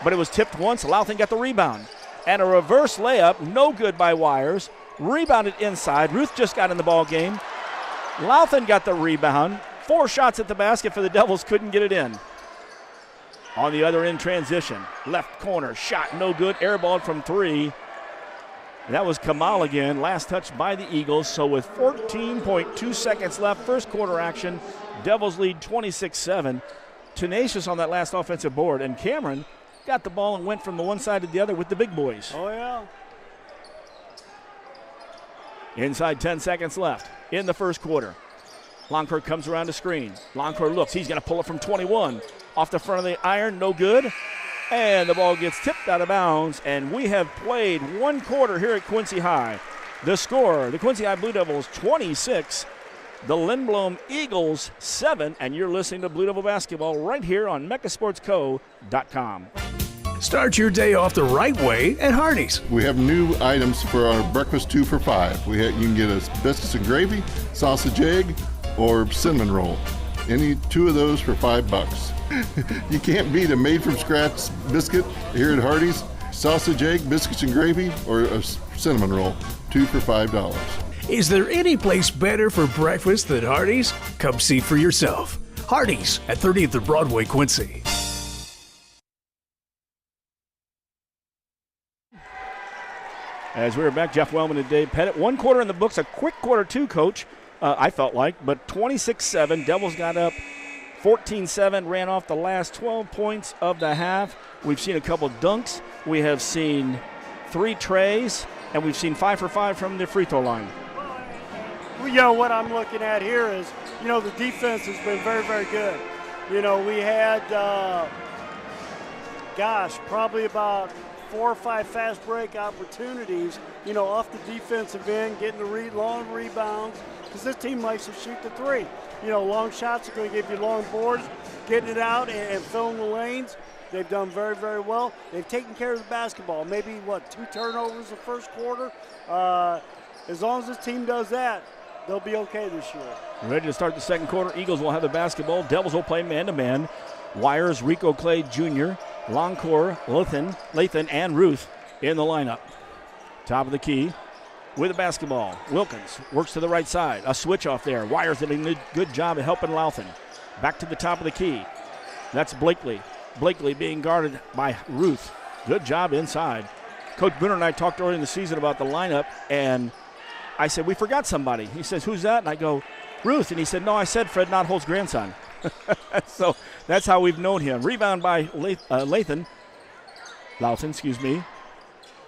but it was tipped once. Louthan got the rebound. And a reverse layup, no good by Wires. Rebounded inside. Ruth just got in the ball game. Louthan got the rebound. 4 shots at the basket for the Devils, couldn't get it in. On the other end transition, left corner, shot no good, airballed from 3. That was Kamal again, last touch by the Eagles. So with 14.2 seconds left, first quarter action, Devils lead 26-7. Tenacious on that last offensive board, and Cameron got the ball and went from the one side to the other with the big boys. Oh, yeah. Inside 10 seconds left in the first quarter. Longcore comes around the screen. Longcore looks. He's going to pull it from 21. Off the front of the iron, no good. And the ball gets tipped out of bounds, and we have played one quarter here at Quincy High. The score, the Quincy High Blue Devils 26, the Lindblom Eagles 7, and you're listening to Blue Devil Basketball right here on mechasportsco.com. Start your day off the right way at Hardee's. We have new items for our breakfast 2 for $5. You can get a biscuits and gravy, sausage egg, or cinnamon roll. Any 2 of those for $5. You can't beat a made-from-scratch biscuit here at Hardee's. Sausage egg, biscuits and gravy, or a cinnamon roll. 2 for $5. Is there any place better for breakfast than Hardee's? Come see for yourself. Hardee's at 30th and Broadway, Quincy. As we were back, Jeff Wellman and Dave Pettit. One quarter in the books, a quick quarter two, Coach, I felt like, but 26-7. Devils got up 14-7, ran off the last 12 points of the half. We've seen a couple dunks. We have seen 3 trays, and we've seen 5 for 5 from the free throw line. Well, what I'm looking at here is, the defense has been very, very good. We had, probably about 4 or 5 fast break opportunities, off the defensive end, getting the long rebounds, because this team likes to shoot the 3. Long shots are going to give you long boards, getting it out and filling the lanes. They've done very, very well. They've taken care of the basketball. Maybe, 2 turnovers the first quarter. As long as this team does that, they'll be okay this year. Ready to start the second quarter. Eagles will have the basketball. Devils will play man-to-man. Wires, Rico Clay Jr., Longcore, Lathan, and Ruth in the lineup. Top of the key with the basketball. Wilkins works to the right side. A switch off there. Wires did a good job of helping Louthan. Back to the top of the key. That's Blakely. Blakely being guarded by Ruth. Good job inside. Coach Bruner and I talked earlier in the season about the lineup, and I said, we forgot somebody. He says, who's that? And I go, Ruth. And he said, no, I said Fred Notholz's grandson. So that's how we've known him. Rebound by Louthan,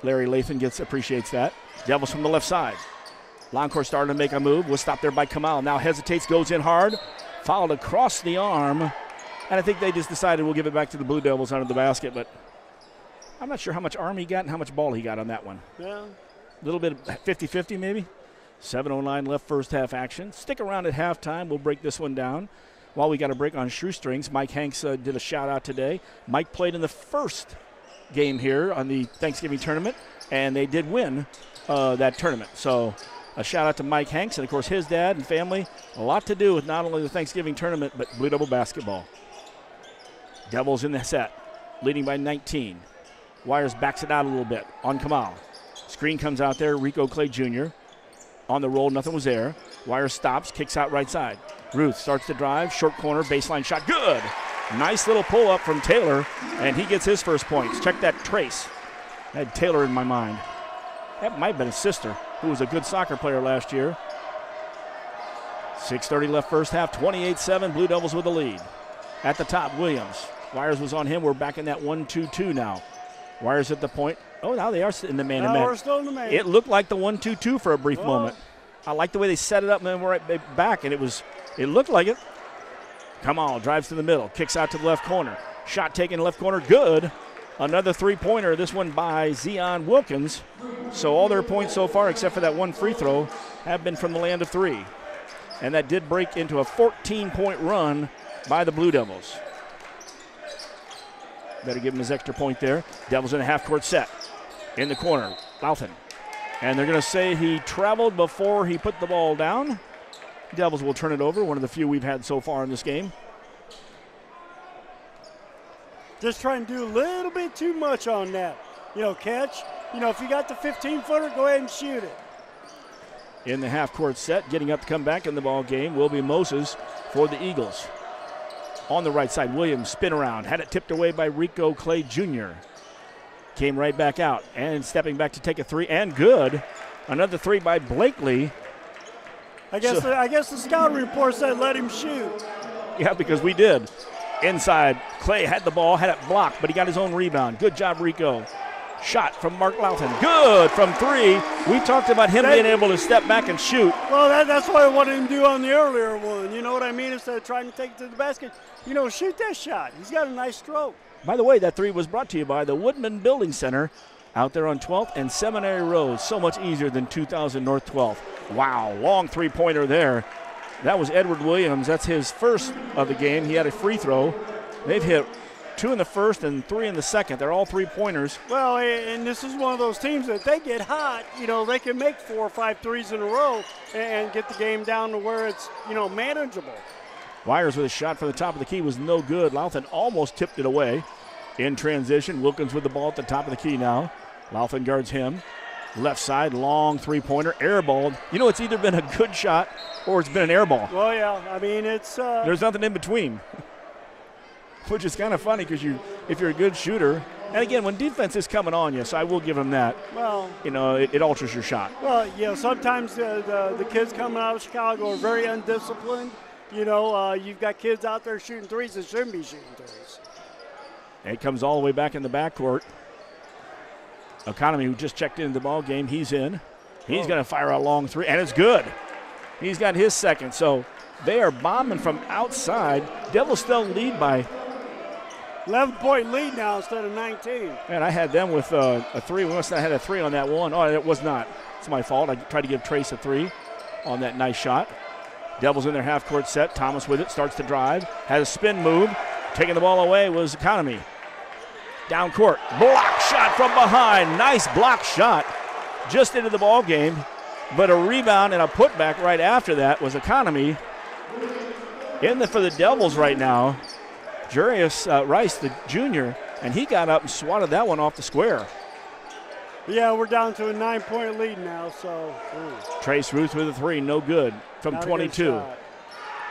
Larry Lathan appreciates that. Devils from the left side. Longcore starting to make a move. Was stopped there by Kamal. Now hesitates, goes in hard. Fouled across the arm. And I think they just decided we'll give it back to the Blue Devils under the basket. But I'm not sure how much arm he got and how much ball he got on that one. Yeah. A little bit of 50-50 maybe. 7:09 left first half action. Stick around at halftime. We'll break this one down. While we got a break on shoestrings, Mike Hanks did a shout-out today. Mike played in the first game here on the Thanksgiving tournament, and they did win that tournament. So a shout-out to Mike Hanks, and, of course, his dad and family. A lot to do with not only the Thanksgiving tournament, but Blue Devil basketball. Devils in the set, leading by 19. Wires backs it out a little bit on Kamal. Screen comes out there, Rico Clay Jr. On the roll, nothing was there. Wires stops, kicks out right side. Ruth starts to drive, short corner, baseline shot, good. Nice little pull up from Taylor, and he gets his first points. Check that trace. I had Taylor in my mind. That might have been his sister, who was a good soccer player last year. 6:30 left first half, 28-7, Blue Devils with the lead. At the top, Williams. Wires was on him. We're back in that 1-2-2 now. Wires at the point. Oh, now they are in the man-to-man. We're still in the man. It looked like the 1-2-2 for a brief moment. I like the way they set it up and then we're right back, and it looked like it. Come on, drives to the middle, kicks out to the left corner. Shot taken left corner, good. Another three-pointer, this one by Zion Wilkins. So all their points so far, except for that one free throw, have been from the land of three. And that did break into a 14-point run by the Blue Devils. Better give him his extra point there. Devils in a half-court set. In the corner, Louthan. And they're going to say he traveled before he put the ball down. Devils will turn it over, one of the few we've had so far in this game. Just trying to do a little bit too much on that. Catch. If you got the 15-footer, go ahead and shoot it. In the half-court set, getting up to come back in the ball game will be Moses for the Eagles. On the right side, Williams spin around, had it tipped away by Rico Clay Jr. Came right back out and stepping back to take a three, and good. Another three by Blakely. I guess the scouting report said let him shoot. Yeah, because we did. Inside, Clay had the ball, had it blocked, but he got his own rebound. Good job, Rico. Shot from Mark Louthan. Good from three. We talked about him being able to step back and shoot. Well, that's what I wanted him to do on the earlier one. You know what I mean? Instead of trying to take it to the basket, shoot that shot. He's got a nice stroke. By the way, that three was brought to you by the Woodman Building Center out there on 12th and Seminary Road. So much easier than 2000 North 12th. Wow, long three-pointer there. That was Edward Williams. That's his first of the game. He had a free throw. They've hit 2 in the first and 3 in the second. They're all three-pointers. Well, and this is one of those teams that they get hot. They can make 4 or 5 threes in a row and get the game down to where it's, manageable. Wires with a shot from the top of the key was no good. Louthan almost tipped it away. In transition, Wilkins with the ball at the top of the key now. Louthan guards him. Left side, long three-pointer, airballed. It's either been a good shot or it's been an airball. Well, yeah, I mean, it's... There's nothing in between, which is kind of funny because if you're a good shooter, and again, when defense is coming on you, so I will give them that. Well, it alters your shot. Well, sometimes the kids coming out of Chicago are very undisciplined. You've got kids out there shooting threes that shouldn't be shooting threes. And it comes all the way back in the backcourt. Economy, who just checked into the ball game, he's in. He's going to fire a long three, and it's good. He's got his second. So they are bombing from outside. Devils still lead by 11-point lead now instead of 19. And I had them with a three. We must have had a three on that one. Oh, it was not. It's my fault. I tried to give Trace a three on that nice shot. Devils in their half-court set. Thomas with it, starts to drive. Has a spin move. Taking the ball away was Economy. Down court. Block shot from behind. Nice block shot. Just into the ball game. But a rebound and a putback right after that was Economy. For the Devils right now, Jarius Rice, the junior, and he got up and swatted that one off the square. Yeah, we're down to a 9-point lead now, so. Trace Ruth with a three, no good from 22.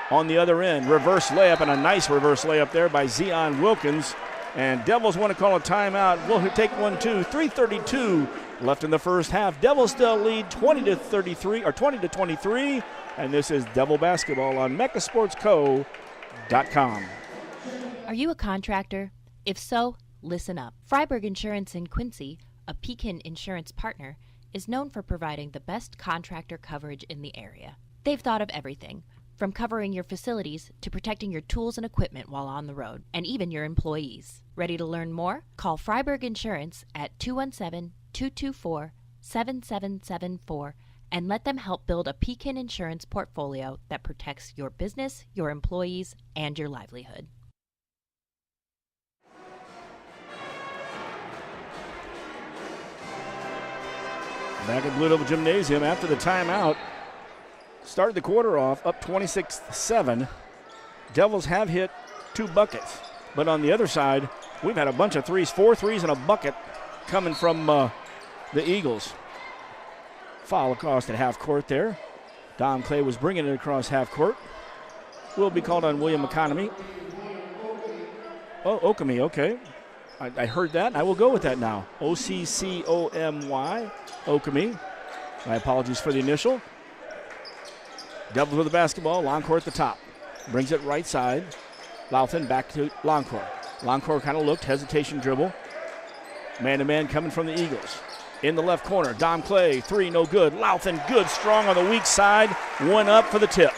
On the other end, reverse layup, and a nice reverse layup there by Zion Wilkins. And Devils want to call a timeout. We'll take 1-2, 3:32 left in the first half. Devils still lead 20-33 or 20-23. And this is Devil Basketball on MeccaSportsCo.com. Are you a contractor? If so, listen up. Freiberg Insurance in Quincy, a Pekin insurance partner, is known for providing the best contractor coverage in the area. They've thought of everything, from covering your facilities to protecting your tools and equipment while on the road, and even your employees. Ready to learn more? Call Freiberg Insurance at 217-224-7774 and let them help build a Pekin insurance portfolio that protects your business, your employees, and your livelihood. Back at Blue Devil Gymnasium after the timeout. Started the quarter off up 26-7. Devils have hit 2 buckets. But on the other side, we've had a bunch of threes, 4 threes and a bucket coming from the Eagles. Foul across at half court there. Dom Clay was bringing it across half court. will be called on William Economy. Oh, Okomy, okay. I heard that, and I will go with that now. Occomy, Okomy. My apologies for the initial. Devils with the basketball, Longcore at the top. Brings it right side. Louthan back to Longcore. Longcore kind of looked, hesitation dribble. Man-to-man coming from the Eagles. In the left corner, Dom Clay, three, no good. Louthan good, strong on the weak side. One up for the tip.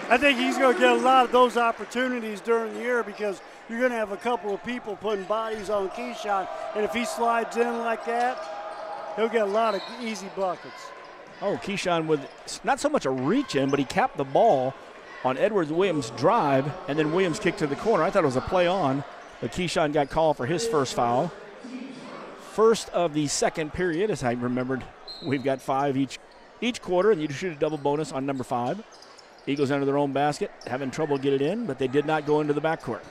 I think he's going to get a lot of those opportunities during the year because you're going to have a couple of people putting bodies on Keyshawn, and if he slides in like that, he'll get a lot of easy buckets. Oh, Keyshawn with not so much a reach in, but he capped the ball on Edwards Williams' drive, and then Williams kicked to the corner. I thought it was a play on, but Keyshawn got called for his first foul. First of the second period, as I remembered, we've got 5 each quarter, and you shoot a double bonus on number 5. Eagles enter their own basket, having trouble get it in, but they did not go into the backcourt.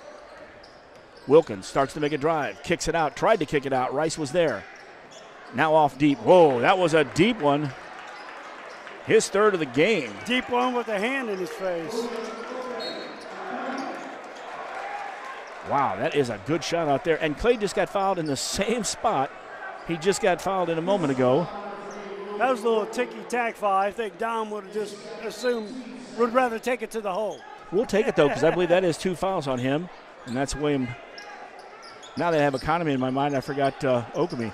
Wilkins starts to make a drive, kicks it out, tried to kick it out. Rice was there. Now off deep. Whoa, that was a deep one. His third of the game. Deep one with a hand in his face. Wow, that is a good shot out there. And Clay just got fouled in the same spot he just got fouled in a moment ago. That was a little ticky-tack foul. I think Dom would have just assumed, would rather take it to the hole. We'll take it, though, because I believe that is 2 fouls on him. And that's William. Now they have Economy in my mind. I forgot Okomy.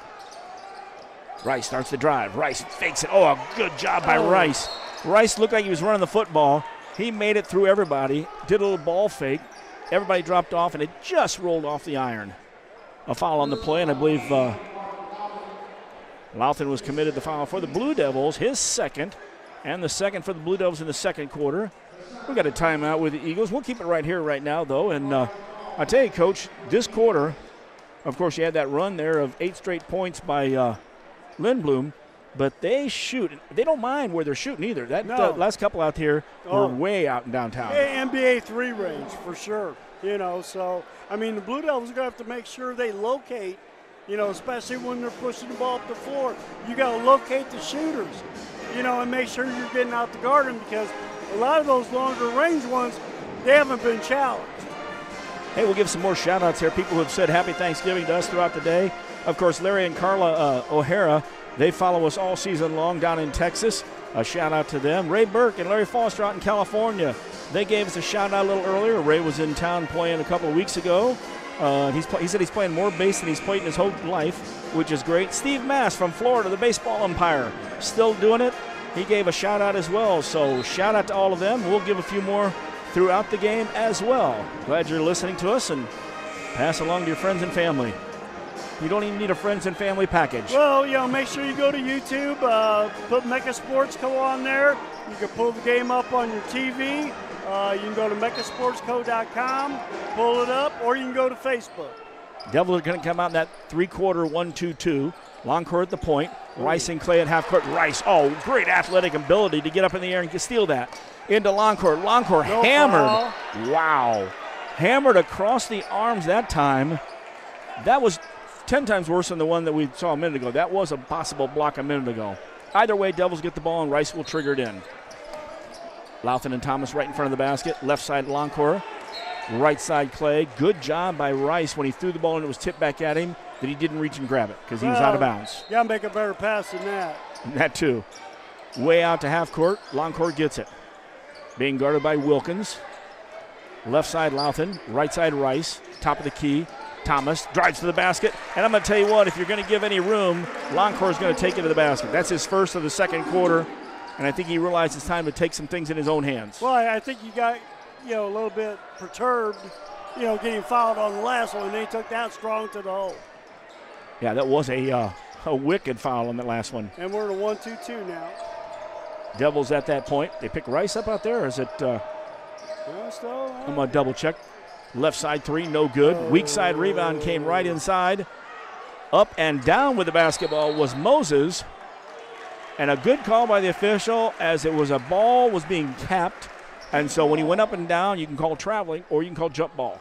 Rice starts the drive. Rice fakes it. Oh, a good job by Rice. Rice looked like he was running the football. He made it through everybody, did a little ball fake. Everybody dropped off, and it just rolled off the iron. A foul on the play, and I believe Louthan was committed the foul for the Blue Devils, his second, and the second for the Blue Devils in the second quarter. We got a timeout with the Eagles. We'll keep it right here right now, though. And I tell you, Coach, this quarter, of course, you had that run there of 8 straight points by Lindblom, but they shoot. They don't mind where they're shooting either. That last couple out here were way out in downtown. NBA 3 range for sure. You know, so I mean the Blue Devils are gonna have to make sure they locate. You know, especially when they're pushing the ball up the floor, you got to locate the shooters. You know, and make sure you're getting out the garden because a lot of those longer range ones, they haven't been challenged. Hey, we'll give some more shout-outs here. People who have said Happy Thanksgiving to us throughout the day. Of course, Larry and Carla O'Hara, they follow us all season long down in Texas. A shout-out to them. Ray Burke and Larry Foster out in California. They gave us a shout-out a little earlier. Ray was in town playing a couple of weeks ago. He said he's playing more bass than he's played in his whole life, which is great. Steve Mass from Florida, the baseball umpire, still doing it. He gave a shout-out as well. So shout-out to all of them. We'll give a few more throughout the game as well. Glad you're listening to us, and pass along to your friends and family. You don't even need a friends and family package. Well, you know, make sure you go to YouTube, put Mecca Sports Co. on there. You can pull the game up on your TV. You can go to meccasportsco.com, pull it up, or you can go to Facebook. Devils are going to come out in that 3-quarter 1-2-2. Longcore at the point. Rice and Clay at half court. Rice, great athletic ability to get up in the air and steal that. Into Longcore. Longcore hammered. Foul. Wow. Hammered across the arms that time. That was 10 times worse than the one that we saw a minute ago. That was a possible block a minute ago. Either way, Devils get the ball, and Rice will trigger it in. Louthan and Thomas right in front of the basket. Left side, Longcore. Right side, Clay. Good job by Rice when he threw the ball and it was tipped back at him that he didn't reach and grab it because he was out of bounds. You got to make a better pass than that. That too. Way out to half court. Longcore gets it. Being guarded by Wilkins. Left side, Louthan. Right side, Rice. Top of the key. Thomas drives to the basket. And I'm going to tell you what, if you're going to give any room, Longcore is going to take it to the basket. That's his first of the second quarter. And I think he realized it's time to take some things in his own hands. Well, I think you got, a little bit perturbed, getting fouled on the last one, and they took that strong to the hole. Yeah, that was a wicked foul on that last one. And we're in a 1-2-2 now. Devils at that point. They pick Rice up out there, or is it? I'm going to double check. Left side 3, no good. Weak side rebound came right inside. Up and down with the basketball was Moses. And a good call by the official as it was a ball was being tapped. And so when he went up and down, you can call traveling or you can call jump ball.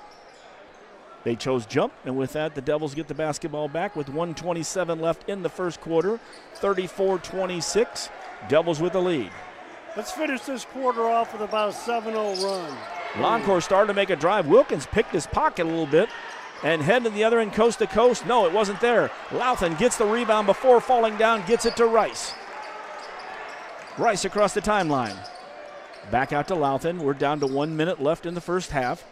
They chose jump, and with that, the Devils get the basketball back with 1:27 left in the first quarter. 34-26, Devils with the lead. Let's finish this quarter off with about a 7-0 run. Loncourt started to make a drive. Wilkins picked his pocket a little bit and headed to the other end, coast to coast. No, it wasn't there. Louthan gets the rebound before falling down, gets it to Rice. Rice across the timeline. Back out to Louthan. We're down to 1 minute left in the first half.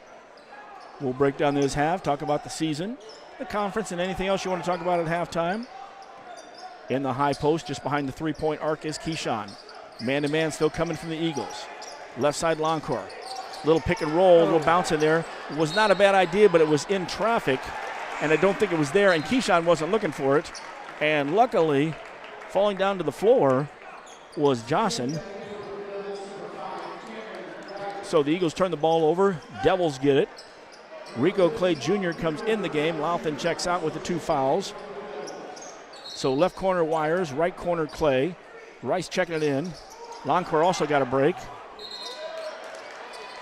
We'll break down this half, talk about the season, the conference, and anything else you want to talk about at halftime. In the high post, just behind the three-point arc, is Keyshawn. Man-to-man still coming from the Eagles. Left side, Loncourt. Little pick and roll, little bounce in there. It was not a bad idea, but it was in traffic, and I don't think it was there, and Keyshawn wasn't looking for it. And luckily, falling down to the floor was Johnson. So the Eagles turn the ball over. Devils get it. Rico Clay Jr. comes in the game. Louthan checks out with the 2 fouls. So left corner Wires, right corner Clay. Rice checking it in. Loncourt also got a break.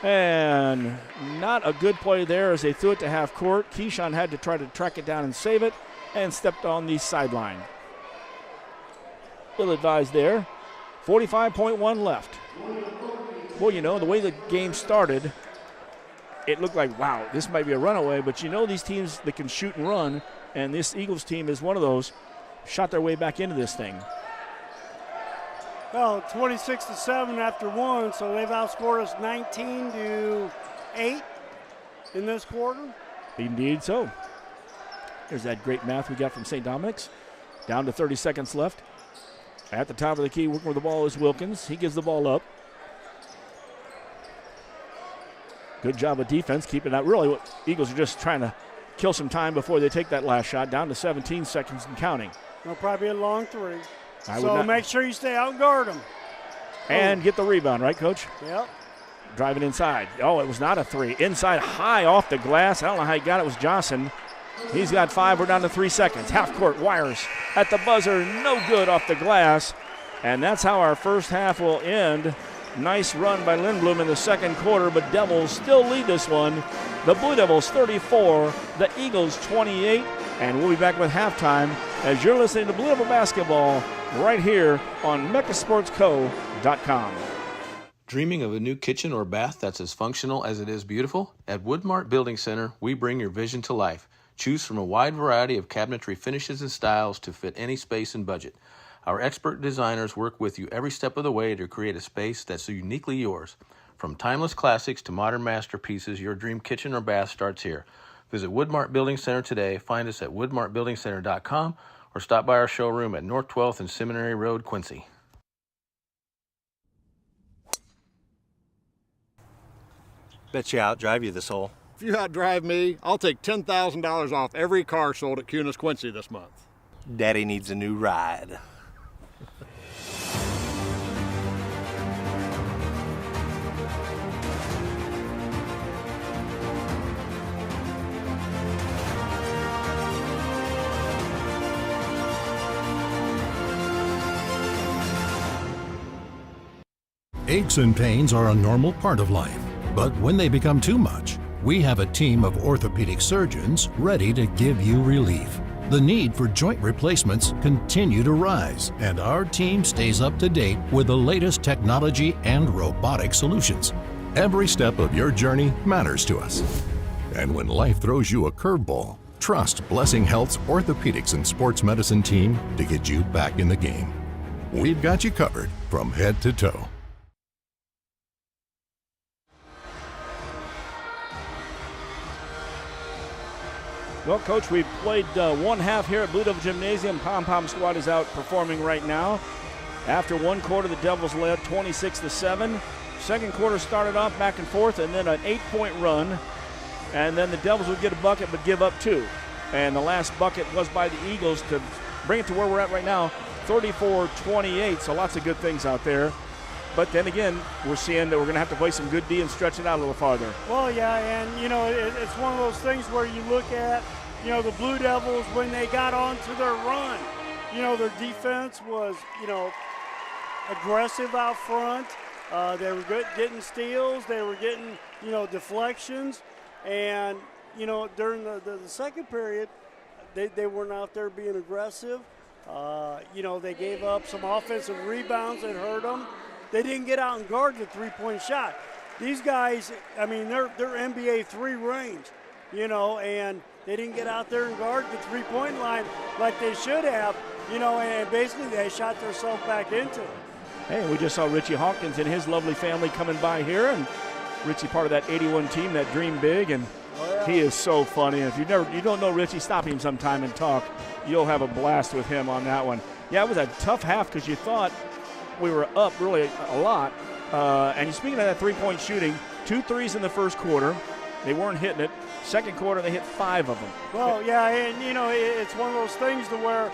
And not a good play there as they threw it to half court. Keyshawn had to try to track it down and save it and stepped on the sideline. Ill advised there. 45.1 left. Well, you know, the way the game started, it looked like, wow, this might be a runaway, but you know these teams that can shoot and run, and this Eagles team is one of those, shot their way back into this thing. Well, 26-7 after 1, so they've outscored us 19-8 in this quarter. Indeed so. There's that great math we got from St. Dominic's. Down to 30 seconds left. At the top of the key, working with the ball is Wilkins. He gives the ball up. Good job of defense, keeping that. Really, what Eagles are just trying to kill some time before they take that last shot. Down to 17 seconds and counting. It'll probably be a long 3. So make sure you stay out and guard them. And get the rebound, right, Coach? Yep. Driving inside. Oh, it was not a 3. Inside, high off the glass. I don't know how he got it. It was Johnson. He's got 5. We're down to 3 seconds. Half court, Wires at the buzzer. No good off the glass. And that's how our first half will end. Nice run by Lindblom in the second quarter, but Devils still lead this one. The Blue Devils 34, the Eagles 28. And we'll be back with halftime as you're listening to Blue Devil basketball right here on MeccaSportsCo.com. Dreaming of a new kitchen or bath that's as functional as it is beautiful? At Woodmart Building Center, we bring your vision to life. Choose from a wide variety of cabinetry finishes and styles to fit any space and budget. Our expert designers work with you every step of the way to create a space that's uniquely yours. From timeless classics to modern masterpieces, your dream kitchen or bath starts here. Visit Woodmart Building Center today. Find us at woodmartbuildingcenter.com or stop by our showroom at North 12th and Seminary Road, Quincy. Bet you outdrive you this hole. If you outdrive me, I'll take $10,000 off every car sold at QHS Quincy this month. Daddy needs a new ride. Aches and pains are a normal part of life, but when they become too much, we have a team of orthopedic surgeons ready to give you relief. The need for joint replacements continue to rise, and our team stays up to date with the latest technology and robotic solutions. Every step of your journey matters to us. And when life throws you a curveball, trust Blessing Health's orthopedics and sports medicine team to get you back in the game. We've got you covered from head to toe. Well, Coach, we've played one half here at Blue Devil Gymnasium. Pom-Pom squad is out performing right now. After one quarter, the Devils led 26-7. Second quarter started off back and forth, and then an 8-point run. And then the Devils would get a bucket but give up 2. And the last bucket was by the Eagles to bring it to where we're at right now, 34-28. So lots of good things out there. But then again, we're seeing that we're going to have to play some good D and stretch it out a little farther. Well, yeah, and, you know, it's one of those things where you look at, you know, the Blue Devils when they got onto their run. You know, their defense was, you know, aggressive out front. They were good getting steals. They were getting, you know, deflections. And, you know, during the second period, they weren't out there being aggressive. You know, they gave up some offensive rebounds that hurt them. they didn't get out and guard the three-point shot. These guys, I mean, they're NBA 3 range, you know, and they didn't get out there and guard the three-point line like they should have, you know, and basically they shot themselves back into it. Hey, we just saw Richie Hawkins and his lovely family coming by here, and Richie part of that 81 team that dreamed big, and he is so funny. If you don't know Richie, stop him sometime and talk. You'll have a blast with him on that one. Yeah, it was a tough half because you thought we were up really a lot. And speaking of that three-point shooting, 2 threes in the first quarter. They weren't hitting it. Second quarter, they hit 5 of them. Well, yeah, and, you know, it's one of those things to where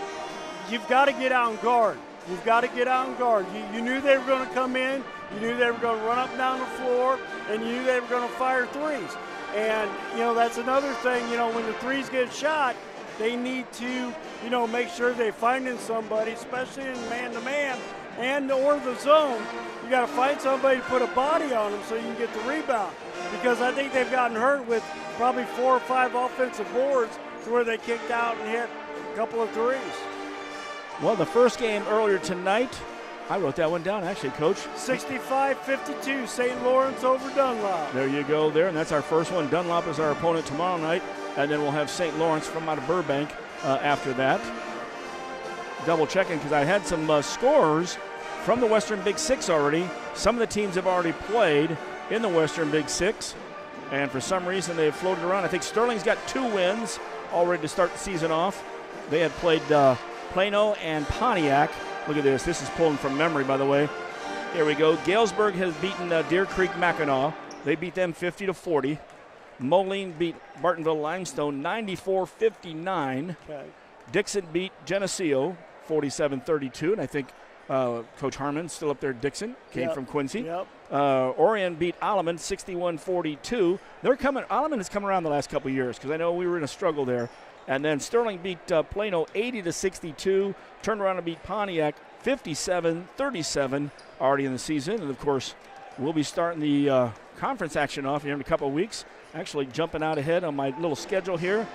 you've got to get out and guard. You've got to get out and guard. You knew they were going to come in. You knew they were going to run up and down the floor, and you knew they were going to fire threes. And, you know, that's another thing, you know, when the threes get shot, they need to, you know, make sure they're finding somebody, especially in man-to-man and or the zone. You got to find somebody to put a body on them so you can get the rebound. Because I think they've gotten hurt with probably 4 or 5 offensive boards to where they kicked out and hit a couple of threes. Well, the first game earlier tonight, I wrote that one down actually, Coach. 65-52, St. Lawrence over Dunlop. There you go there, and that's our first one. Dunlop is our opponent tomorrow night, and then we'll have St. Lawrence from out of Burbank after that. Double checking because I had some scorers from the Western Big Six already. Some of the teams have already played in the Western Big Six, and for some reason they've floated around. I think Sterling's got 2 wins already to start the season off. They had played Plano and Pontiac. Look at this. This is pulling from memory, by the way. Here we go. Galesburg has beaten Deer Creek Mackinac. They beat them 50-40. Moline beat Bartonville Limestone 94-59. Okay. Dixon beat Geneseo 47-32, and I think Coach Harmon's still up there. Dixon came from Quincy. Yep. Orion beat Alleman 61-42. Alleman has come around the last couple of years because I know we were in a struggle there. And then Sterling beat Plano 80-62. Turned around and beat Pontiac 57-37 already in the season. And of course, we'll be starting the conference action off here in a couple of weeks. Actually, jumping out ahead on my little schedule here.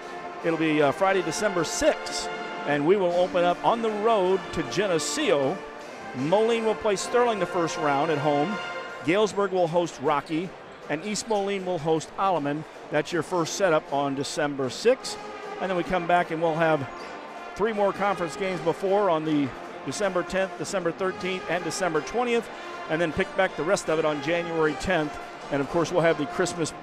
It'll be Friday, December 6th, and we will open up on the road to Geneseo. Moline will play Sterling the first round at home. Galesburg will host Rocky, and East Moline will host Alleman. That's your first setup on December 6th. And then we come back and we'll have 3 more conference games before on the December 10th, December 13th, and December 20th, and then pick back the rest of it on January 10th. And of course, we'll have the Christmas,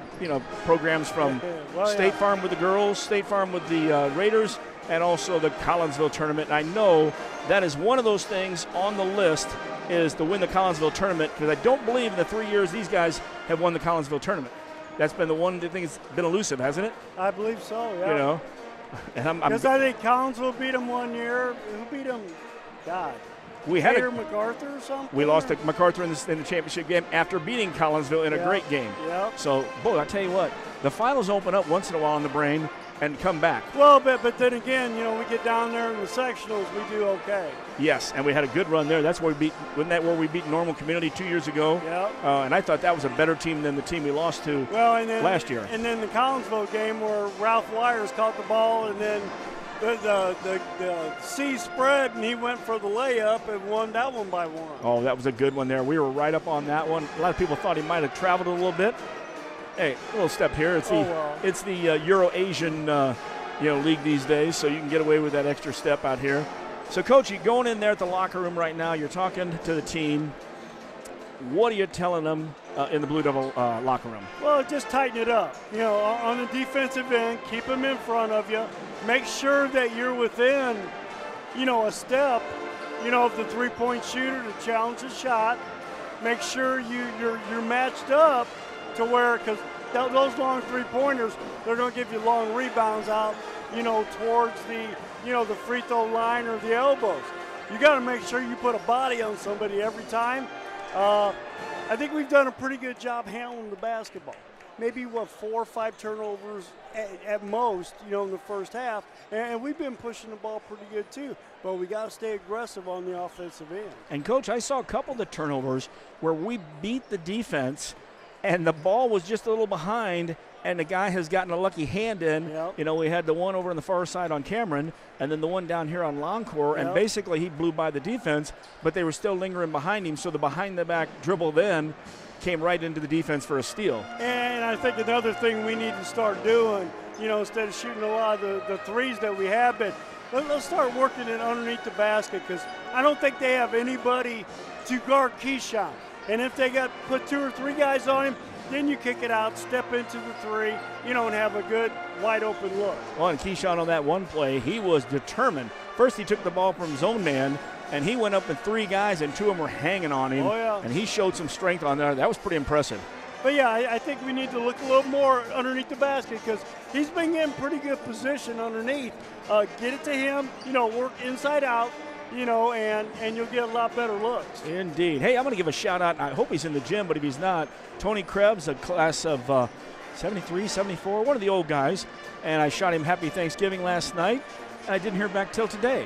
programs from State Farm with the girls, State Farm with the Raiders, and also the Collinsville tournament. And I know that is one of those things on the list is to win the Collinsville tournament, because I don't believe in the 3 years these guys have won the Collinsville tournament. That's been the one thing that's been elusive, hasn't it? I believe so, yeah. Because I think Collinsville beat them 1 year. Who beat them? God. We had MacArthur or something? We lost to MacArthur in the championship game after beating Collinsville in a great game. Yep. So, boy, I tell you what, the finals open up once in a while on the brain and come back. Well, but then again, we get down there in the sectionals, we do okay. Yes, and we had a good run there. That's where wasn't that where we beat Normal Community 2 years ago? Yep. And I thought that was a better team than the team we lost to last year. And then the Collinsville game where Ralph Wires caught the ball and then the C spread, and he went for the layup and won that one by 1. Oh, that was a good one there. We were right up on that one. A lot of people thought he might have traveled a little bit. Hey, a little step here. It's the Euro-Asian league these days, so you can get away with that extra step out here. So, Coach, you're going in there at the locker room right now. You're talking to the team. What are you telling them in the Blue Devil locker room? Well, just tighten it up. On the defensive end, keep them in front of you. Make sure that you're within, a step, of the three-point shooter to challenge the shot. Make sure you're matched up to where, because those long three-pointers, they're going to give you long rebounds out, towards the free throw line or the elbows. You got to make sure you put a body on somebody every time. I think we've done a pretty good job handling the basketball. Maybe 4 or 5 turnovers at most, in the first half, and we've been pushing the ball pretty good too. But we got to stay aggressive on the offensive end. And Coach, I saw a couple of the turnovers where we beat the defense, and the ball was just a little behind, and the guy has gotten a lucky hand in. Yep. You know, we had the one over on the far side on Cameron, and then the one down here on Longcore, and Yep. basically he blew by the defense, but they were still lingering behind him, so the behind-the-back dribble then came right into the defense for a steal. And I think another thing we need to start doing, you know, instead of shooting a lot of the threes that we have been, let's start working it underneath the basket, because I don't think they have anybody to guard Keyshawn. And if they put 2 or 3 guys on him, then you kick it out, step into the three, you know, and have a good wide open look. Well, and Keyshawn on that one play, he was determined. First he took the ball from zone man, and he went up with 3 guys, and 2 of them were hanging on him. Oh, yeah. And he showed some strength on there. That was pretty impressive. But, yeah, I think we need to look a little more underneath the basket, because he's been in pretty good position underneath. Get it to him, you know, work inside out, you know, and you'll get a lot better looks. Indeed. Hey, I'm going to give a shout-out, and I hope he's in the gym, but if he's not, Tony Krebs, a class of 73, 74, one of the old guys, and I shot him Happy Thanksgiving last night, and I didn't hear back till today.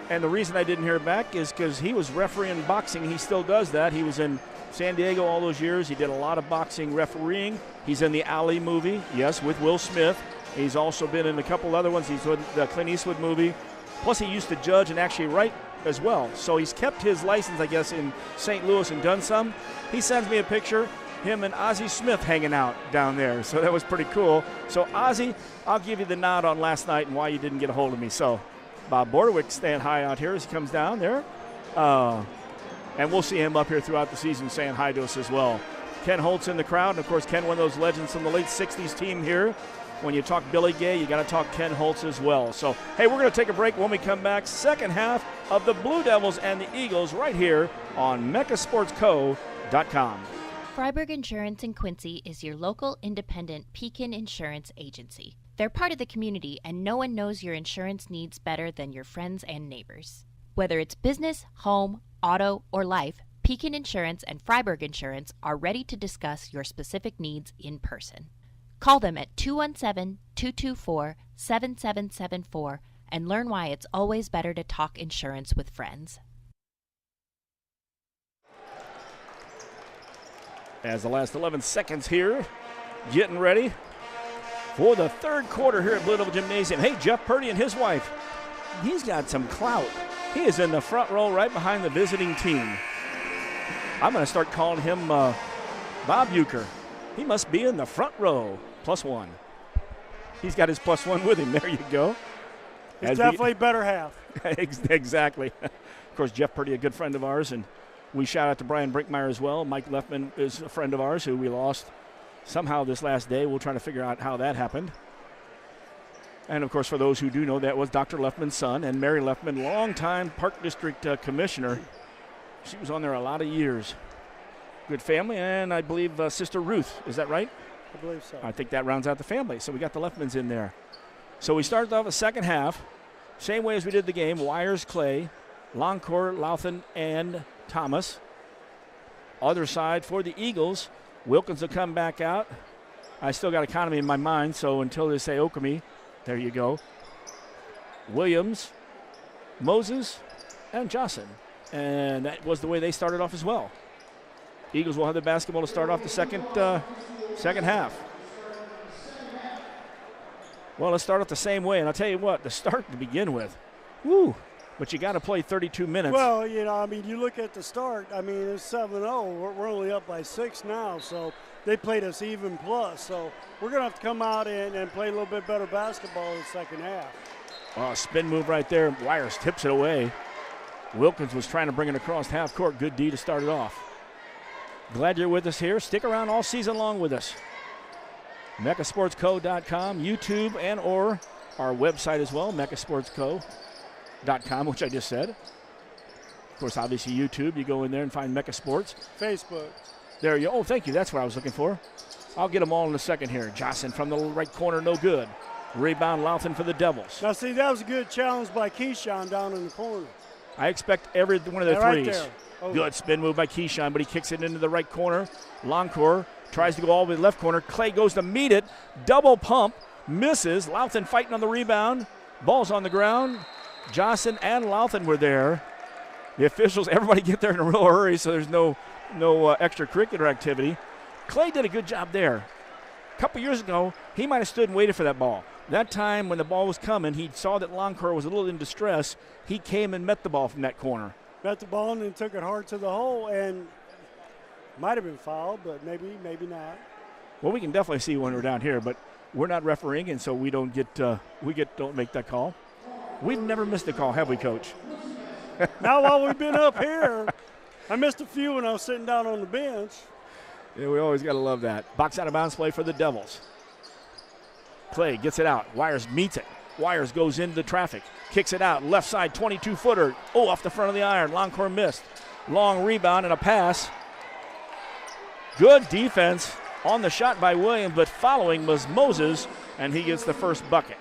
And the reason I didn't hear back is because he was refereeing boxing. He still does that. He was in San Diego all those years. He did a lot of boxing refereeing. He's in the Alley movie, yes, with Will Smith. He's also been in a couple other ones. He's in the Clint Eastwood movie. Plus, he used to judge and actually write as well. So he's kept his license, I guess, in St. Louis and done some. He sends me a picture, him and Ozzie Smith hanging out down there. So that was pretty cool. So, Ozzie, I'll give you the nod on last night and why you didn't get a hold of me. So, Bob Bordewick staying high out here as he comes down there. And we'll see him up here throughout the season saying hi to us as well. Ken Holtz in the crowd. And, of course, Ken, one of those legends from the late 60s team here. When you talk Billy Gay, you got to talk Ken Holtz as well. So, hey, we're going to take a break. When we come back, second half of the Blue Devils and the Eagles right here on MeccaSportsCo.com. Freiburg Insurance in Quincy is your local independent Pekin insurance agency. They're part of the community, and no one knows your insurance needs better than your friends and neighbors. Whether it's business, home, auto, or life, Pekin Insurance and Freiburg Insurance are ready to discuss your specific needs in person. Call them at 217-224-7774 and learn why it's always better to talk insurance with friends. As the last 11 seconds here, getting ready for the third quarter here at Blue Devil Gymnasium. Hey, Jeff Purdy and his wife, he's got some clout. He is in the front row right behind the visiting team. I'm going to start calling him Bob Euchre. He must be in the front row, +1. He's got his +1 with him. There you go. He's definitely better half. Exactly. Of course, Jeff Purdy, a good friend of ours, and we shout out to Brian Brinkmeyer as well. Mike Leffman is a friend of ours who we lost somehow this last day. We'll try to figure out how that happened. And, of course, for those who do know, that was Dr. Leffman's son, and Mary Leffman, longtime Park District commissioner. She was on there a lot of years. Good family, and I believe Sister Ruth. Is that right? I believe so. I think that rounds out the family. So we got the Leffmans in there. So we started off the second half, same way as we did the game. Wires, Clay, Longcore, Louthan, and Thomas. Other side for the Eagles, Wilkins will come back out. I still got economy in my mind, so until they say Okami, there you go. Williams, Moses, and Johnson. And that was the way they started off as well. Eagles will have the basketball to start off the second half. Well, let's start off the same way. And I'll tell you what, the start to begin with, woo, but you got to play 32 minutes. Well, you know, I mean, you look at the start, I mean, it's 7-0. We're only up by 6 now, so they played us even plus. So we're going to have to come out and play a little bit better basketball in the second half. Oh, spin move right there. Wires tips it away. Wilkins was trying to bring it across half court. Good D to start it off. Glad you're with us here. Stick around all season long with us. MeccaSportsCo.com, YouTube, and or our website as well, MeccaSportsCo.com, which I just said. Of course, obviously YouTube. You go in there and find Mecca Sports. Facebook. There you go. Oh, thank you. That's what I was looking for. I'll get them all in a second here. Johnson from the right corner, no good. Rebound, Louthan for the Devils. Now, see, that was a good challenge by Keyshawn down in the corner. I expect every one of their right threes. there. Oh. Good spin move by Keyshawn, but he kicks it into the right corner. Longcore tries to go all the way to the left corner. Clay goes to meet it. Double pump. Misses. Louthan fighting on the rebound. Ball's on the ground. Johnson and Louthan were there. The officials, everybody get there in a real hurry so there's no extracurricular activity. Clay did a good job there. A couple years ago, he might have stood and waited for that ball. That time when the ball was coming, he saw that Longcore was a little in distress. He came and met the ball from that corner. Met the ball and then took it hard to the hole, and might have been fouled, but maybe not. Well, we can definitely see when we're down here, but we're not refereeing, and so we don't make that call. We've never missed a call, have we, Coach? Not while we've been up here. I missed a few when I was sitting down on the bench. Yeah, we always got to love that. Box out of bounds play for the Devils. Clay gets it out. Wires meets it. Wires goes into the traffic. Kicks it out. Left side 22-footer. Oh, off the front of the iron. Longcore missed. Long rebound and a pass. Good defense on the shot by Williams, but following was Moses, and he gets the first bucket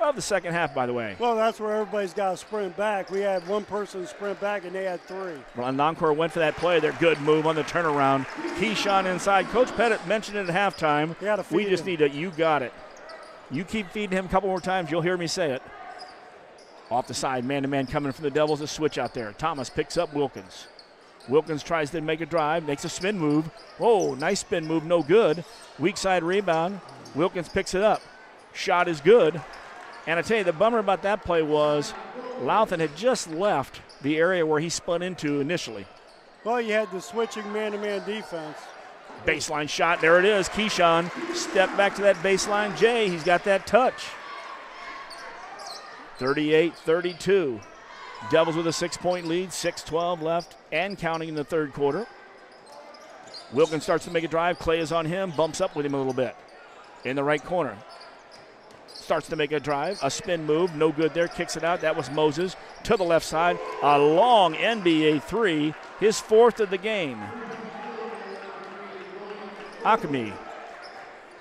of the second half, by the way. Well, that's where everybody's got to sprint back. We had one person sprint back, and they had three. Well, Longcore went for that play. Their good move on the turnaround. Keyshawn inside. Coach Pettit mentioned it at halftime. We just need to, you got it. You keep feeding him a couple more times, you'll hear me say it. Off the side, man-to-man coming from the Devils, a switch out there. Thomas picks up Wilkins. Wilkins tries to make a drive, makes a spin move. Oh, nice spin move, no good. Weak side rebound. Wilkins picks it up. Shot is good. And I tell you, the bummer about that play was Louthan had just left the area where he spun into initially. Well, you had the switching man-to-man defense. Baseline shot, there it is. Keyshawn step back to that baseline. Jay, he's got that touch. 38-32. Devils with a 6-point lead, 6:12 left and counting in the third quarter. Wilkins starts to make a drive. Clay is on him, bumps up with him a little bit. In the right corner. Starts to make a drive, a spin move, no good there, kicks it out. That was Moses to the left side. A long NBA three, his fourth of the game. Akami,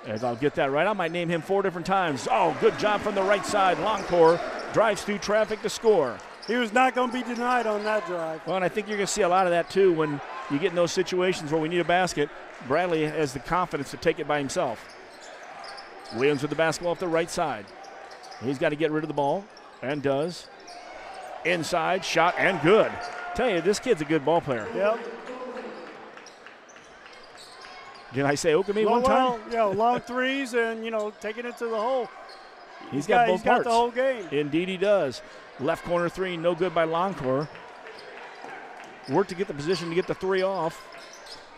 if I'll get that right, I might name him 4 different times. Oh, good job from the right side. Longcore drives through traffic to score. He was not going to be denied on that drive. Well, and I think you're going to see a lot of that, too, when you get in those situations where we need a basket. Bradley has the confidence to take it by himself. Williams with the basketball off the right side. He's got to get rid of the ball, and does. Inside, shot, and good. Tell you, this kid's a good ball player. Yep. Did I say Okami one time? Well, long threes and, taking it to the hole. He's got both parts. He's got the whole game. Indeed he does. Left corner three, no good by Longcore. Worked to get the position to get the three off.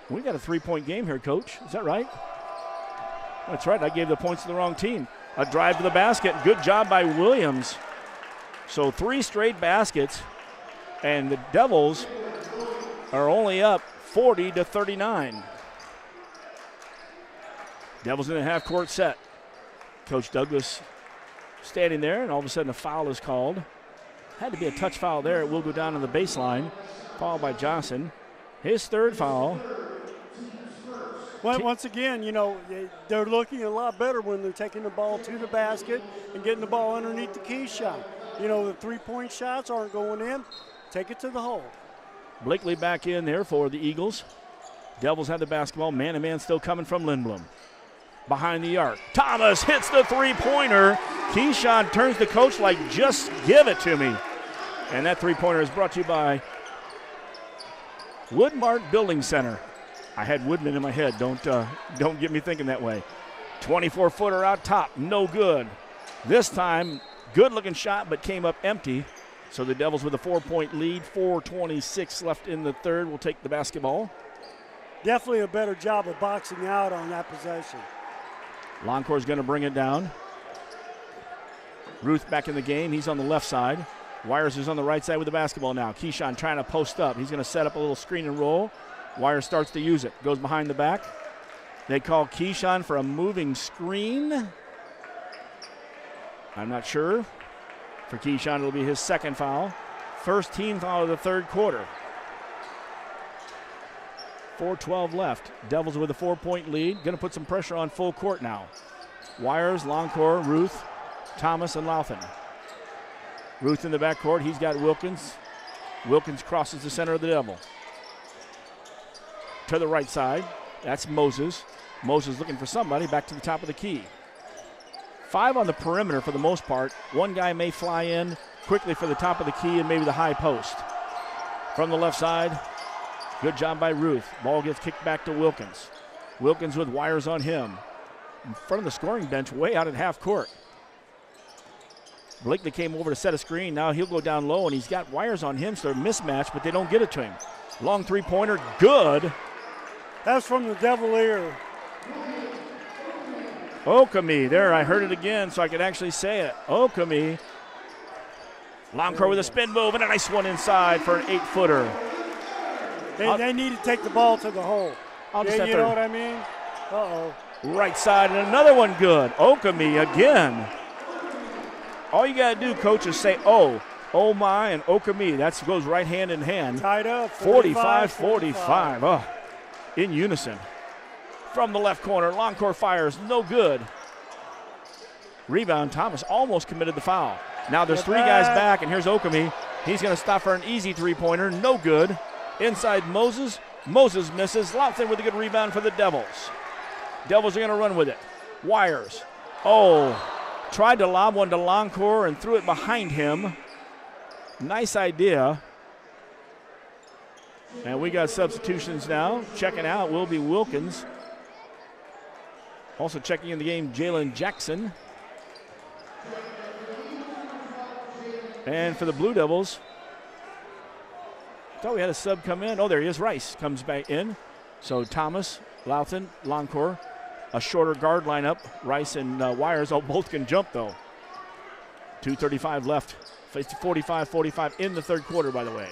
We got a 3-point game here, Coach. Is that right? That's right. I gave the points to the wrong team. A drive to the basket. Good job by Williams. So 3 straight baskets, and the Devils are only up 40-39. Devils in a half-court set. Coach Douglas standing there, and all of a sudden a foul is called. Had to be a touch foul there. It will go down on the baseline. Fouled by Johnson. His third foul. Well, once again, they're looking a lot better when they're taking the ball to the basket and getting the ball underneath the key shot. The 3-point shots aren't going in. Take it to the hole. Blakely back in there for the Eagles. Devils have the basketball. Man-to-man still coming from Lindblom. Behind the arc. Thomas hits the three-pointer. Keyshawn turns to coach like, just give it to me. And that three-pointer is brought to you by Woodmart Building Center. I had Woodman in my head. Don't get me thinking that way. 24-footer out top. No good. This time, good-looking shot, but came up empty. So the Devils with a 4-point lead. 4:26 left in the third will take the basketball. Definitely a better job of boxing out on that possession. Longcore's going to bring it down. Ruth back in the game. He's on the left side. Wires is on the right side with the basketball now. Keyshawn trying to post up. He's going to set up a little screen and roll. Wires starts to use it. Goes behind the back. They call Keyshawn for a moving screen. I'm not sure. For Keyshawn, it'll be his second foul. First team foul of the third quarter. 4:12 left. Devils with a 4-point lead. Going to put some pressure on full court now. Wires, Longcore, Ruth, Thomas, and Louthan. Ruth in the backcourt. He's got Wilkins. Wilkins crosses the center of the Devil. To the right side. That's Moses. Moses looking for somebody back to the top of the key. 5 on the perimeter for the most part. One guy may fly in quickly for the top of the key and maybe the high post. From the left side, good job by Ruth. Ball gets kicked back to Wilkins. Wilkins with Wires on him. in front of the scoring bench, way out at half court. Blakely came over to set a screen. Now he'll go down low, and he's got Wires on him, so they're mismatched, but they don't get it to him. Long three-pointer, good. That's from the Devilier. Okami, there, I heard it again, so I could actually say it. Okami. Long court with a spin move, and a nice one inside for an 8-footer. They need to take the ball to the hole. You know what I mean? Uh-oh. Right side, and another one good. Okami again. All you got to do, coach, is say, oh my, and Okami. That goes right hand in hand. Tied up. 45-45. Oh, in unison. From the left corner, long court fires, no good. Rebound, Thomas almost committed the foul. Now there's three guys back, and here's Okami. He's going to stop for an easy three-pointer, no good. Inside Moses. Moses misses. Louthan with a good rebound for the Devils. Devils are going to run with it. Wires. Tried to lob one to Longcore and threw it behind him. Nice idea. And we got substitutions now. Checking out will be Wilkins. Also checking in the game, Jalen Jackson. And for the Blue Devils, thought we had a sub come in. Oh, there he is. Rice comes back in. So Thomas, Louthan, Longcore, a shorter guard lineup. Rice and Wires, both can jump, though. 2:35 left. 45-45 in the third quarter, by the way.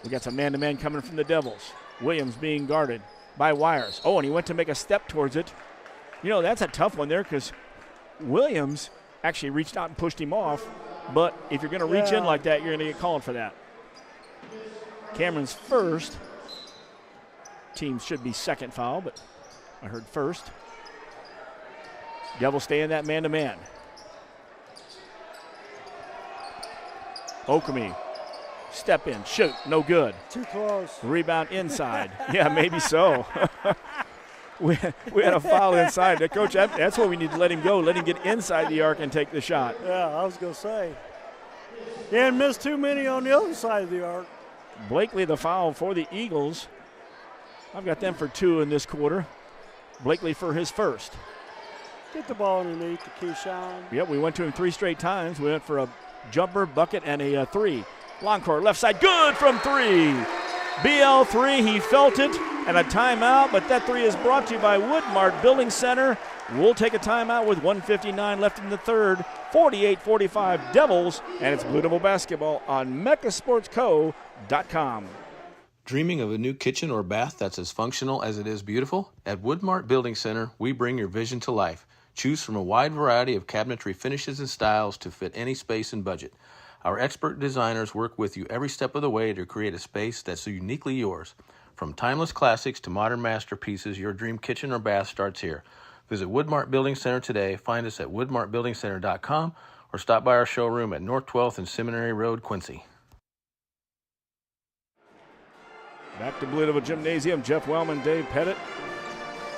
We got some man-to-man coming from the Devils. Williams being guarded by Wires. And he went to make a step towards it. You know, that's a tough one there because Williams actually reached out and pushed him off. But if you're going to reach in like that, you're going to get called for that. Cameron's first. Team should be second foul, but I heard first. Devils stay in that man-to-man. Okami, step in, shoot, no good. Too close. Rebound inside. Yeah, maybe so. we had a foul inside. Coach, that's why we need to let him go. Let him get inside the arc and take the shot. Yeah, I was going to say. He hadn't missed too many on the other side of the arc. Blakely the foul for the Eagles. I've got them for 2 in this quarter. Blakely for his first. Get the ball underneath the Keyshawn. Yep, we went to him 3 straight times. We went for a jumper, bucket, and a 3. Longcore left side, good from 3. BL3, he felt it, and a timeout, but that 3 is brought to you by Woodmart Building Center. We'll take a timeout with 1:59 left in the third. 48-45 Devils, and it's Blue Devil basketball on MeccaSportsCo.com. Dreaming of a new kitchen or bath that's as functional as it is beautiful? At Woodmart Building Center, we bring your vision to life. Choose from a wide variety of cabinetry finishes and styles to fit any space and budget. Our expert designers work with you every step of the way to create a space that's uniquely yours. From timeless classics to modern masterpieces, your dream kitchen or bath starts here. Visit Woodmart Building Center today. Find us at woodmartbuildingcenter.com or stop by our showroom at North 12th and Seminary Road, Quincy. Back to Blue Devil Gymnasium, Jeff Wellman, Dave Pettit.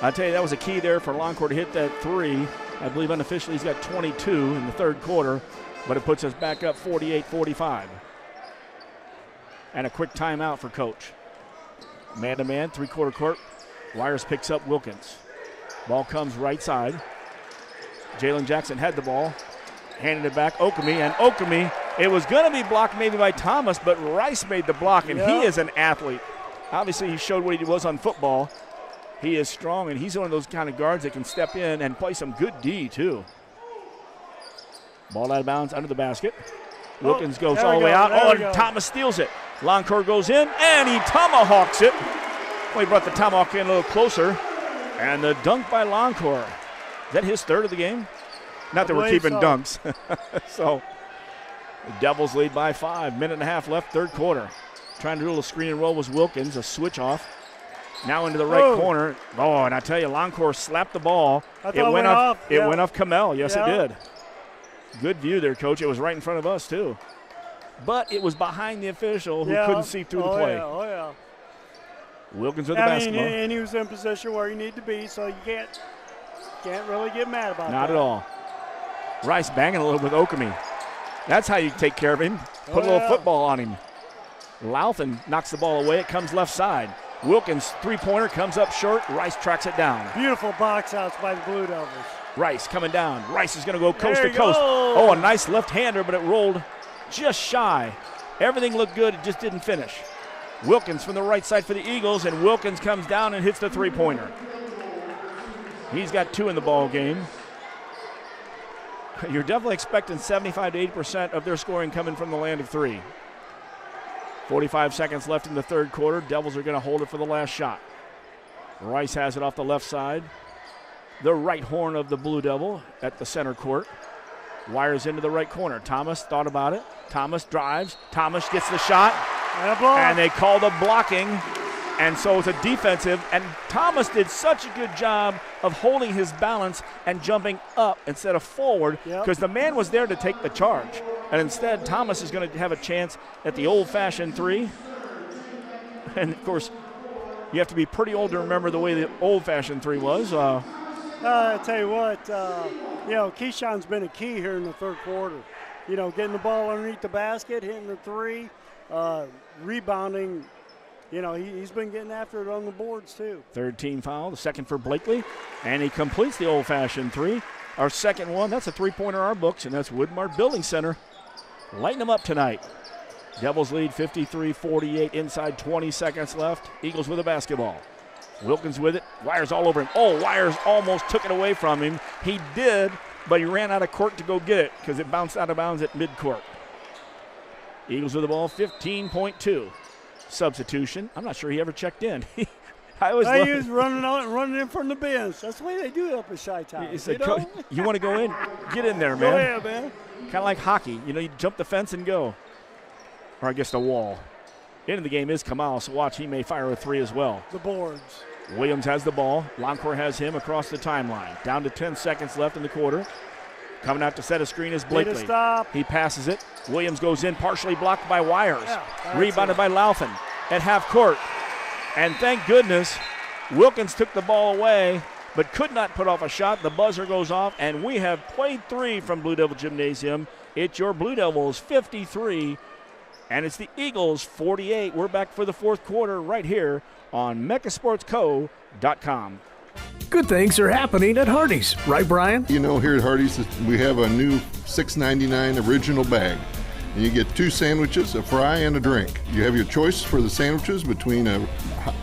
I tell you, that was a key there for Longcore to hit that 3. I believe unofficially he's got 22 in the third quarter, but it puts us back up 48-45. And a quick timeout for Coach. Man-to-man, three-quarter court. Wires picks up Wilkins. Ball comes right side. Jalen Jackson had the ball. Handed it back, Okami, and Okami, it was going to be blocked maybe by Thomas, but Rice made the block, and he is an athlete. Obviously, he showed what he was on football. He is strong, and he's one of those kind of guards that can step in and play some good D, too. Ball out of bounds under the basket. Wilkins goes all the way out. And Thomas steals it. Longcore goes in, and he tomahawks it. Well, he brought the tomahawk in a little closer. And the dunk by Longcore. Is that his third of the game? Not that we're keeping dunks. So the Devils lead by 5. Minute and a half left, third quarter. Trying to do a little screen and roll was Wilkins, a switch off. Now into the right corner. And I tell you, Longcore slapped the ball. It went off. It went off Kamel. Yes, it did. Good view there, Coach. It was right in front of us, too. But it was behind the official who couldn't see through the play. Wilkins with the basketball. And he was in position where he needed to be, so you can't really get mad about that. Not at all. Rice banging a little with Okami. That's how you take care of him. Put a little football on him. Louthan knocks the ball away. It comes left side. Wilkins three-pointer comes up short. Rice tracks it down. Beautiful box outs by the Blue Devils. Rice coming down. Rice is going to go coast There to you coast. go. Oh, a nice left-hander, but it rolled just shy. Everything looked good. It just didn't finish. Wilkins from the right side for the Eagles, and Wilkins comes down and hits the three-pointer. He's got 2 in the ball game. You're definitely expecting 75 to 80% of their scoring coming from the land of 3. 45 seconds left in the third quarter. Devils are going to hold it for the last shot. Rice has it off the left side. The right horn of the Blue Devil at the center court. Wires into the right corner. Thomas thought about it. Thomas drives. Thomas gets the shot. And they call the blocking. And so it's a defensive. And Thomas did such a good job of holding his balance and jumping up instead of forward because the man was there to take the charge. And instead, Thomas is going to have a chance at the old-fashioned 3. And, of course, you have to be pretty old to remember the way the old-fashioned 3 was. I tell you what, Keyshawn's been a key here in the third quarter. Getting the ball underneath the basket, hitting the 3, rebounding. He's been getting after it on the boards, too. Third team foul, the second for Blakely. And he completes the old-fashioned 3. Our second one, that's a three-pointer in our books, and that's Woodmart Building Center. Lighting them up tonight. Devils lead 53-48, inside 20 seconds left. Eagles with the basketball. Wilkins with it. Wires all over him. Oh, Wires almost took it away from him. He did, but he ran out of court to go get it because it bounced out of bounds at midcourt. Eagles with the ball, 15.2. Substitution. I'm not sure he ever checked in. He was running out and running in from the bench. That's the way they do it up in Chi-Town. He said, you want to go in? Get in there, man. Go ahead, man. Kind of like hockey. You jump the fence and go. Or I guess the wall. End of the game is Kamal, so watch, he may fire a 3 as well. The boards. Williams has the ball. Loncourt has him across the timeline. Down to 10 seconds left in the quarter. Coming out to set a screen is Blakely. He passes it. Williams goes in, partially blocked by Wires. Rebounded by Lauthen at half court. And thank goodness, Wilkins took the ball away, but could not put off a shot. The buzzer goes off, and we have played 3 from Blue Devil Gymnasium. It's your Blue Devils 53, and it's the Eagles 48. We're back for the fourth quarter right here on mechasportsco.com. Good things are happening at Hardee's, right, Brian? Here at Hardee's, we have a new $6.99 original bag. And you get 2 sandwiches, a fry, and a drink. You have your choice for the sandwiches between a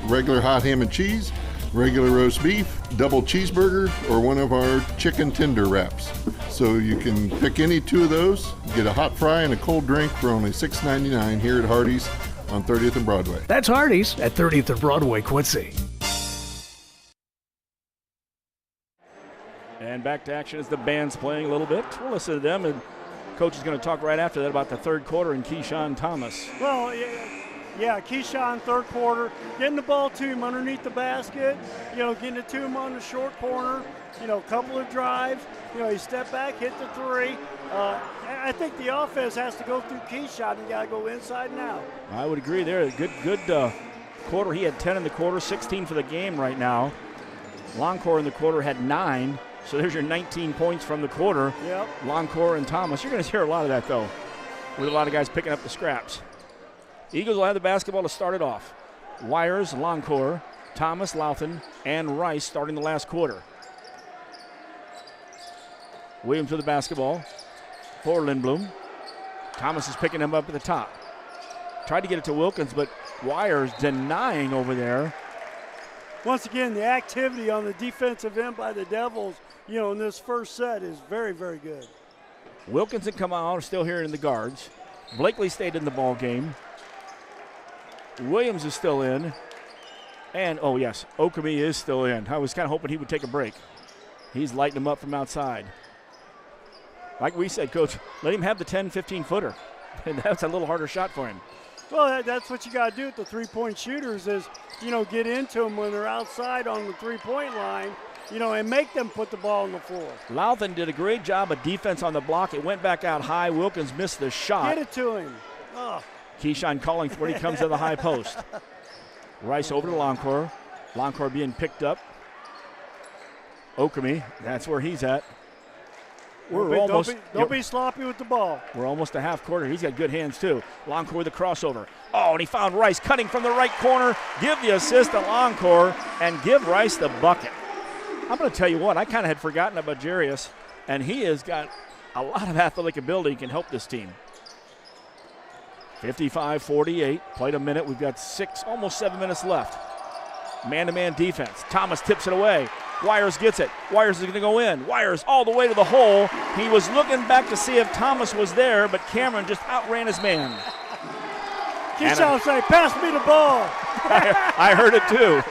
regular hot ham and cheese, regular roast beef, double cheeseburger, or one of our chicken tender wraps. So you can pick any 2 of those, get a hot fry and a cold drink for only $6.99 here at Hardee's on 30th and Broadway. That's Hardee's at 30th and Broadway, Quincy. And back to action as the band's playing a little bit. We'll listen to them, and Coach is going to talk right after that about the third quarter and Keyshawn Thomas. Well, yeah, Keyshawn, third quarter, getting the ball to him underneath the basket, getting it to him on the short corner, a couple of drives, he stepped back, hit the 3. I think the offense has to go through Keyshawn. You got to go inside and out. I would agree there. Good quarter. He had 10 in the quarter, 16 for the game right now. Loncourt in the quarter had 9. So there's your 19 points from the quarter. Yep. Loncourt and Thomas. You're going to hear a lot of that, though, with a lot of guys picking up the scraps. Eagles will have the basketball to start it off. Wires, Loncourt, Thomas, Lauthen, and Rice starting the last quarter. Williams with the basketball for Lindblom. Thomas is picking him up at the top. Tried to get it to Wilkins, but Wires denying over there. Once again, the activity on the defensive end by the Devils, in this first set is very, very good. Wilkins and Kamal are still here in the guards. Blakely stayed in the ball game. Williams is still in. And, oh, yes, Okami is still in. I was kind of hoping he would take a break. He's lighting him up from outside. Like we said, Coach, let him have the 10, 15-footer. And that's a little harder shot for him. Well, that's what you got to do with the three-point shooters is, get into them when they're outside on the three-point line, and make them put the ball on the floor. Lauthen did a great job of defense on the block. It went back out high. Wilkins missed the shot. Get it to him. Oh. Keyshawn calling for it. He comes to the high post. Rice over to Loncourt. Loncourt being picked up. Okami, that's where he's at. Don't be sloppy with the ball. We're almost a half quarter. He's got good hands too. Longcore with the crossover. Oh, and he found Rice cutting from the right corner. Give the assist to Longcore and give Rice the bucket. I'm going to tell you what, I kind of had forgotten about Jarius, and he has got a lot of athletic ability, can help this team. 55-48, played a minute. We've got almost 7 minutes left. Man-to-man defense. Thomas tips it away. Wires gets it. Wires is going to go in. Wires all the way to the hole. He was looking back to see if Thomas was there, but Cameron just outran his man. Keyshawn say, pass me the ball. I heard it too.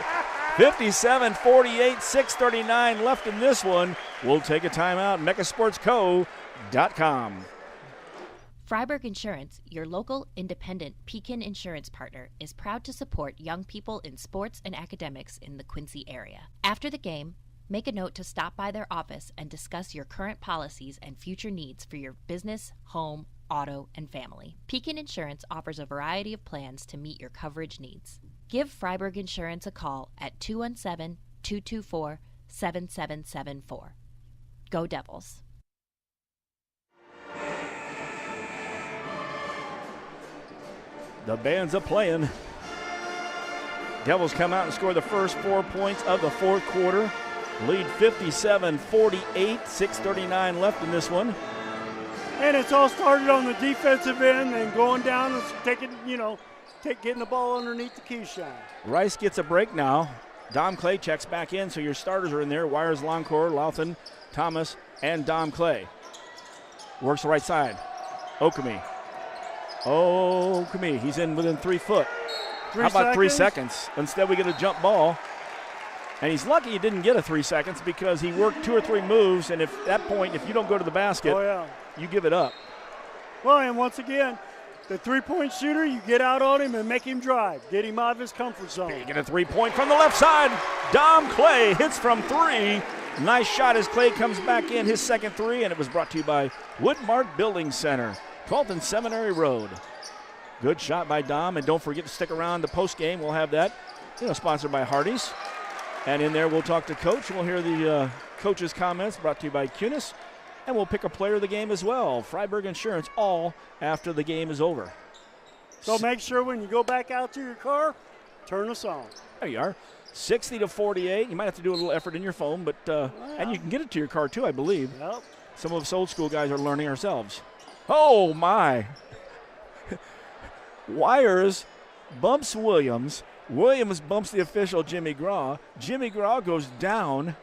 57-48, 6:39 left in this one. We'll take a timeout. MechaSportsCo.com. Freiburg Insurance, your local independent Pekin insurance partner, is proud to support young people in sports and academics in the Quincy area. After the game, make a note to stop by their office and discuss your current policies and future needs for your business, home, auto, and family. Pekin Insurance offers a variety of plans to meet your coverage needs. Give Freiburg Insurance a call at 217-224-7774. Go Devils. The band's a-playing. Devils come out and score the first 4 points of the fourth quarter. Lead 57-48, 6:39 left in this one. And it's all started on the defensive end and going down and getting the ball underneath the Keyshawn. Rice gets a break now. Dom Clay checks back in, so your starters are in there. Wires, Longcore, Louthan, Thomas, and Dom Clay. Works the right side. Okami, he's in within 3 foot. How about 3 seconds? Instead, we get a jump ball. And he's lucky he didn't get a 3 seconds because he worked 2 or 3 moves, and if you don't go to the basket, you give it up. Well, and once again, the three-point shooter, you get out on him and make him drive. Get him out of his comfort zone. You get a 3-point from the left side. Dom Clay hits from 3. Nice shot as Clay comes back in, his second 3, and it was brought to you by Woodmark Building Center, 12th and Seminary Road. Good shot by Dom, and don't forget to stick around the post game. We'll have that, sponsored by Hardee's. And in there, we'll talk to Coach. We'll hear the coach's comments brought to you by Kunis. And we'll pick a player of the game as well. Freiburg Insurance, all after the game is over. So make sure when you go back out to your car, turn us on. There you are. 60-48. You might have to do a little effort in your phone, but and you can get it to your car too, I believe. Yep. Some of us old school guys are learning ourselves. Oh, my. Wires bumps Williams. Williams bumps the official, Jimmy Graw. Jimmy Graw goes down,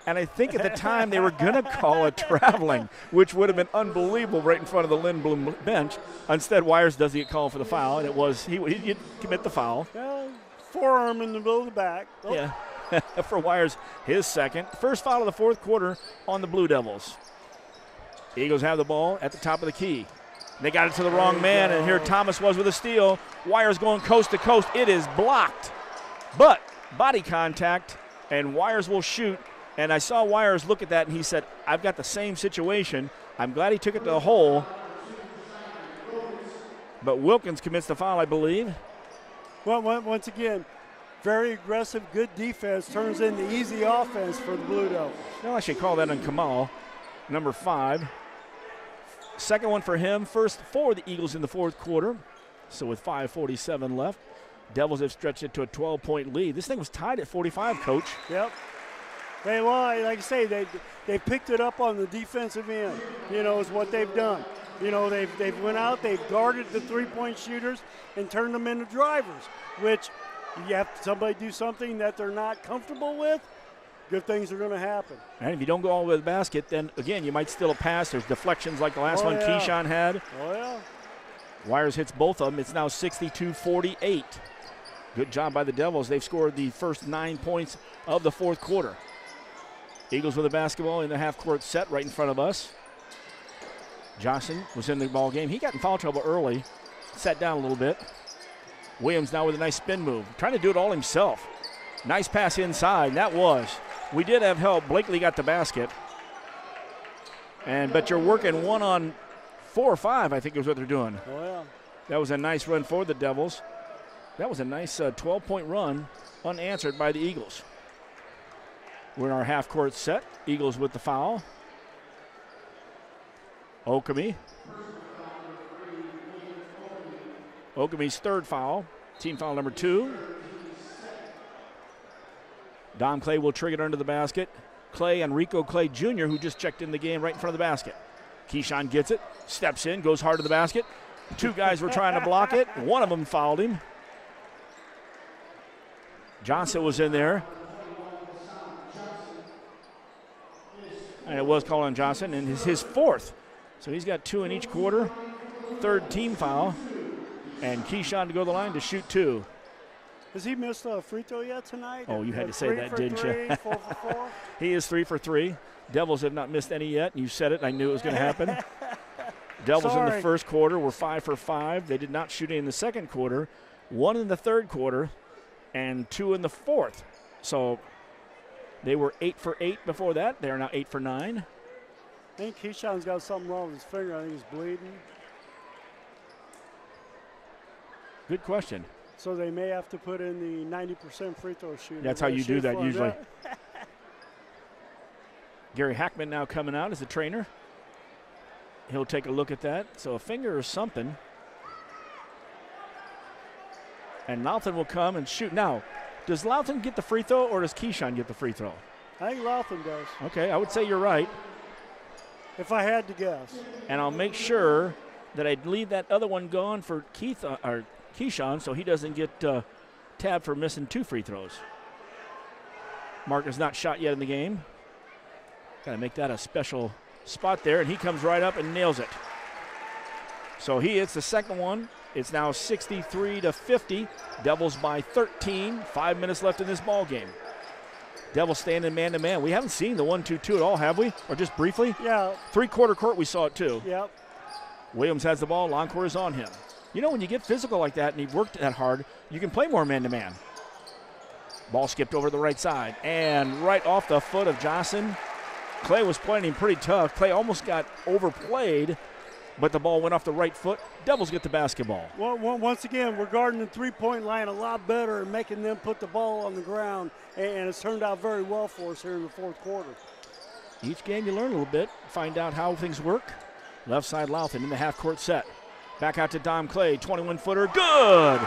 and I think at the time they were going to call it traveling, which would have been unbelievable right in front of the Lindblom bench. Instead, Wires doesn't get called for the foul, and it was he did commit the foul. Forearm in the middle of the back. Oh. Yeah, for Wires, his second. First foul of the fourth quarter on the Blue Devils. Eagles have the ball at the top of the key. They got it to the wrong man, and here Thomas was with a steal. Wires going coast to coast. It is blocked, but body contact, and Wires will shoot. And I saw Wires look at that, and he said, I've got the same situation. I'm glad he took it to the hole. But Wilkins commits the foul, I believe. Well, once again, very aggressive, good defense turns into easy offense for the Blue Devils. They'll actually call that on Kamal, number 5. Second one for him, first for the Eagles in the fourth quarter. So with 5:47 left, Devils have stretched it to a 12-point lead. This thing was tied at 45, Coach. Yep. Well, like I say, they picked it up on the defensive end, is what they've done. They've went out, they've guarded the three-point shooters and turned them into drivers, which you have somebody do something that they're not comfortable with, good things are going to happen. And if you don't go all the way to the basket, then, again, you might steal a pass. There's deflections like the last one Keyshawn had. Oh, yeah. Wires hits both of them. It's now 62-48. Good job by the Devils. They've scored the first 9 points of the fourth quarter. Eagles with the basketball in the half-court set right in front of us. Johnson was in the ball game. He got in foul trouble early. Sat down a little bit. Williams now with a nice spin move. Trying to do it all himself. Nice pass inside. That was. We did have help. Blakely got the basket. But you're working 1 on 4 or 5, I think is what they're doing. Oh, yeah. That was a nice run for the Devils. That was a nice 12-point run unanswered by the Eagles. We're in our half-court set. Eagles with the foul. Okami. Okami's third foul, team foul number 2. Dom Clay will trigger it under the basket. Clay and Rico Clay Jr., who just checked in the game, right in front of the basket. Keyshawn gets it, steps in, goes hard to the basket. 2 guys were trying to block it. One of them fouled him. Johnson was in there. And it was called on Johnson, and his 4th. So he's got 2 in each quarter. 3rd team foul. And Keyshawn to go to the line to shoot 2. Has he missed a free throw yet tonight? Oh, you had to say that, didn't you? 4 for 4? He is 3 for 3. Devils have not missed any yet. You said it, and I knew it was going to happen. Devils in the first quarter were 5 for 5. They did not shoot any in the second quarter. 1 in the third quarter and 2 in the fourth. So they were 8 for 8 before that. They are now 8 for 9. I think Keyshawn's got something wrong with his finger. I think he's bleeding. Good question. So they may have to put in the 90% free throw shooter. That's how you do that usually. Gary Hackman now coming out as the trainer. He'll take a look at that. So a finger or something. And Louthan will come and shoot. Now, does Louthan get the free throw or does Keyshawn get the free throw? I think Louthan does. Okay, I would say you're right. If I had to guess. And I'll make sure that I'd leave that other one gone for Keyshawn so he doesn't get tabbed for missing 2 free throws. Mark has not shot yet in the game. Got to make that a special spot there, and he comes right up and nails it. So he hits the second one. It's now 63-50. Devils by 13. 5 minutes left in this ball game. Devils standing man-to-man. We haven't seen the 1-2-2 at all, have we? Or just briefly? Yeah. 3-quarter court, we saw it too. Yep. Williams has the ball. Loncourt is on him. You know, when you get physical like that and you've worked that hard, you can play more man-to-man. Ball skipped over the right side. And right off the foot of Johnson. Clay was playing him pretty tough. Clay almost got overplayed, but the ball went off the right foot. Devils get the basketball. Well, once again, we're guarding the three-point line a lot better and making them put the ball on the ground, and it's turned out very well for us here in the fourth quarter. Each game you learn a little bit, find out how things work. Left side Louthan in the half-court set. Back out to Dom Clay, 21-footer, good!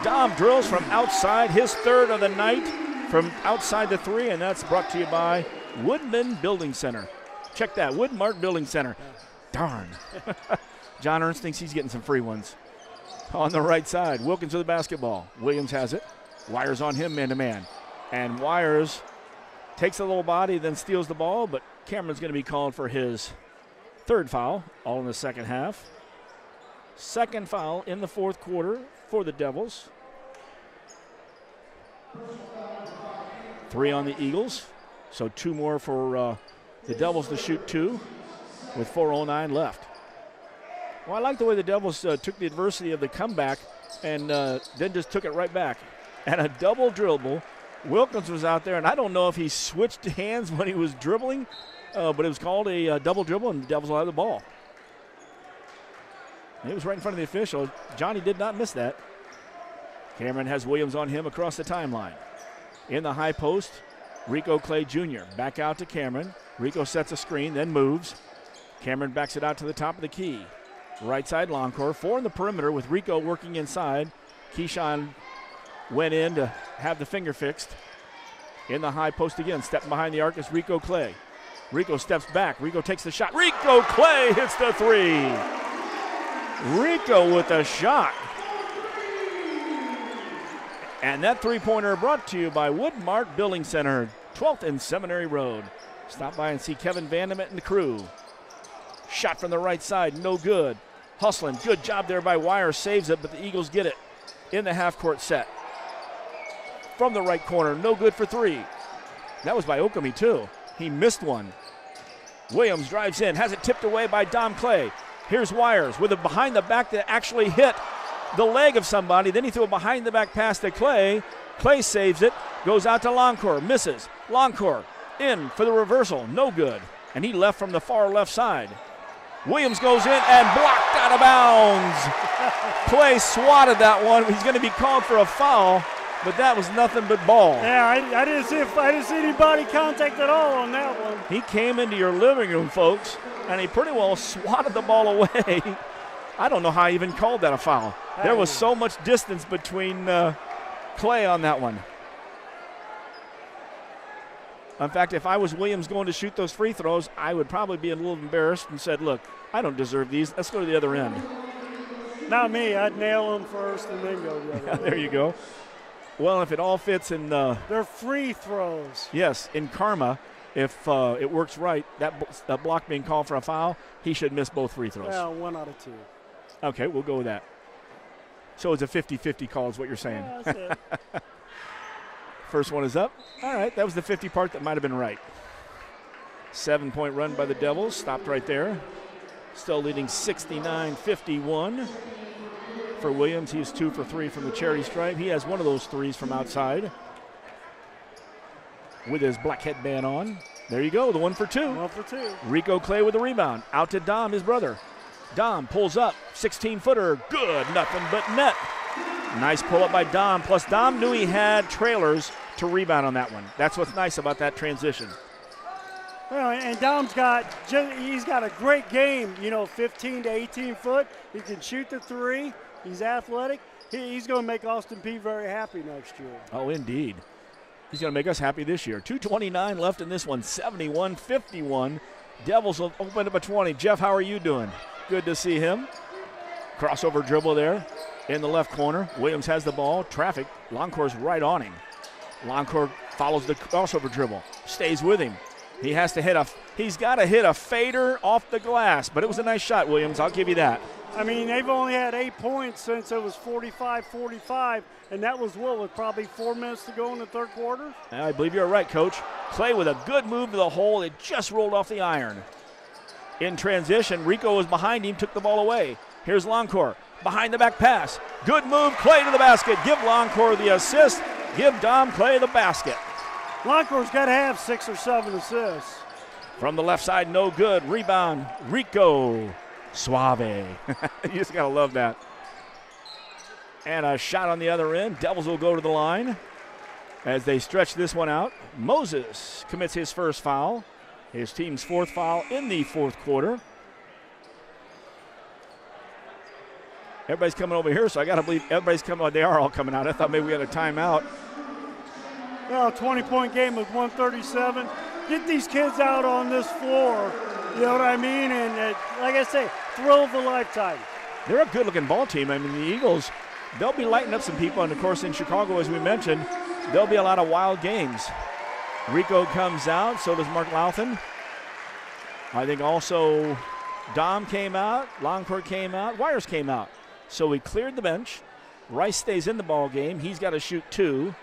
Dom drills from outside, his 3rd of the night from outside the 3, and that's brought to you by Woodman Building Center. Check that, Woodmark Building Center. Darn. John Ernst thinks he's getting some free ones. On the right side, Wilkins with the basketball. Williams has it. Wires on him man-to-man. And Wires takes a little body, then steals the ball, but Cameron's going to be called for his 3rd foul, all in the second half. 2nd foul in the fourth quarter for the Devils. 3 on the Eagles. So 2 more for the Devils to shoot 2 with 4:09 left. Well, I like the way the Devils took the adversity of the comeback and then just took it right back. And a double dribble. Wilkins was out there, and I don't know if he switched hands when he was dribbling, but it was called a double dribble, and the Devils will have the ball. It was right in front of the official. Johnny did not miss that. Cameron has Williams on him across the timeline. In the high post, Rico Clay Jr. Back out to Cameron. Rico sets a screen, then moves. Cameron backs it out to the top of the key. Right side Loncourt. 4 in the perimeter with Rico working inside. Keyshawn went in to have the finger fixed. In the high post again. Stepping behind the arc is Rico Clay. Rico steps back. Rico takes the shot. Rico Clay hits the 3. Rico with a shot. And that three-pointer brought to you by Woodmark Building Center, 12th and Seminary Road. Stop by and see Kevin Vandemet and the crew. Shot from the right side, no good. Hustling, good job there by Wire, saves it, but the Eagles get it in the half-court set. From the right corner, no good for 3. That was by Okami, too. He missed one. Williams drives in, has it tipped away by Dom Clay. Here's Wires with a behind the back that actually hit the leg of somebody. Then he threw a behind the back pass to Clay. Clay saves it, goes out to Loncourt, misses. Loncourt in for the reversal, no good. And he left from the far left side. Williams goes in and blocked out of bounds. Clay swatted that one. He's going to be called for a foul, but that was nothing but ball. Yeah, I didn't see any body contact at all on that one. He came into your living room, folks, and he pretty well swatted the ball away. I don't know how he even called that a foul. There was so much distance between Clay on that one. In fact, if I was Williams going to shoot those free throws, I would probably be a little embarrassed and said, look, I don't deserve these. Let's go to the other end. Not me. I'd nail them first and then go to the other end. There you go. Well, if it all fits in they're free throws. Yes, in karma, if it works right, that block being called for a foul, he should miss both free throws. Well, 1 out of 2. Okay, we'll go with that. So it's a 50-50 call is what you're saying. Yeah, that's it. First one is up. All right, that was the 50 part that might have been right. 7-point run by the Devils. Stopped right there. Still leading 69-51 for Williams. He's 2 for 3 from the charity stripe. He has one of those threes from outside with his black headband on. There you go, the 1 for 2. 1 for 2. Rico Clay with the rebound. Out to Dom, his brother. Dom pulls up. 16-footer. Good. Nothing but net. Nice pull up by Dom. Plus, Dom knew he had trailers to rebound on that one. That's what's nice about that transition. Well, and Dom's he's got a great game, 15 to 18 foot. He can shoot the three. He's athletic. He's going to make Austin Peay very happy next year. Oh, indeed. He's going to make us happy this year. 2:29 left in this one, 71-51. Devils will open up a 20. Jeff, how are you doing? Good to see him. Crossover dribble there in the left corner. Williams has the ball. Traffic. Loncourt's right on him. Loncourt follows the crossover dribble. Stays with him. He's got to hit a fader off the glass, but it was a nice shot, Williams. I'll give you that. I mean, they've only had 8 points since it was 45-45, and that was with probably 4 minutes to go in the third quarter? I believe you're right, Coach. Clay with a good move to the hole. It just rolled off the iron. In transition, Rico was behind him, took the ball away. Here's Loncourt. Behind the back pass. Good move, Clay to the basket. Give Loncourt the assist. Give Dom Clay the basket. Loncourt's got to have 6 or 7 assists. From the left side, no good. Rebound, Rico. Suave. You just got to love that. And a shot on the other end. Devils will go to the line as they stretch this one out. Moses commits his first foul. His team's 4th foul in the 4th quarter. Everybody's coming over here, so I got to believe everybody's coming out. They are all coming out. I thought maybe we had a timeout. Well, 20-point game with 137. Get these kids out on this floor, you know what I mean? And like I say, thrill of a lifetime. They're a good-looking ball team. I mean, the Eagles, they'll be lighting up some people. And, of course, in Chicago, as we mentioned, there'll be a lot of wild games. Rico comes out, so does Mark Louthan. I think also Dom came out, Loncourt came out, Wires came out. So we cleared the bench. Rice stays in the ball game. He's got to shoot 2.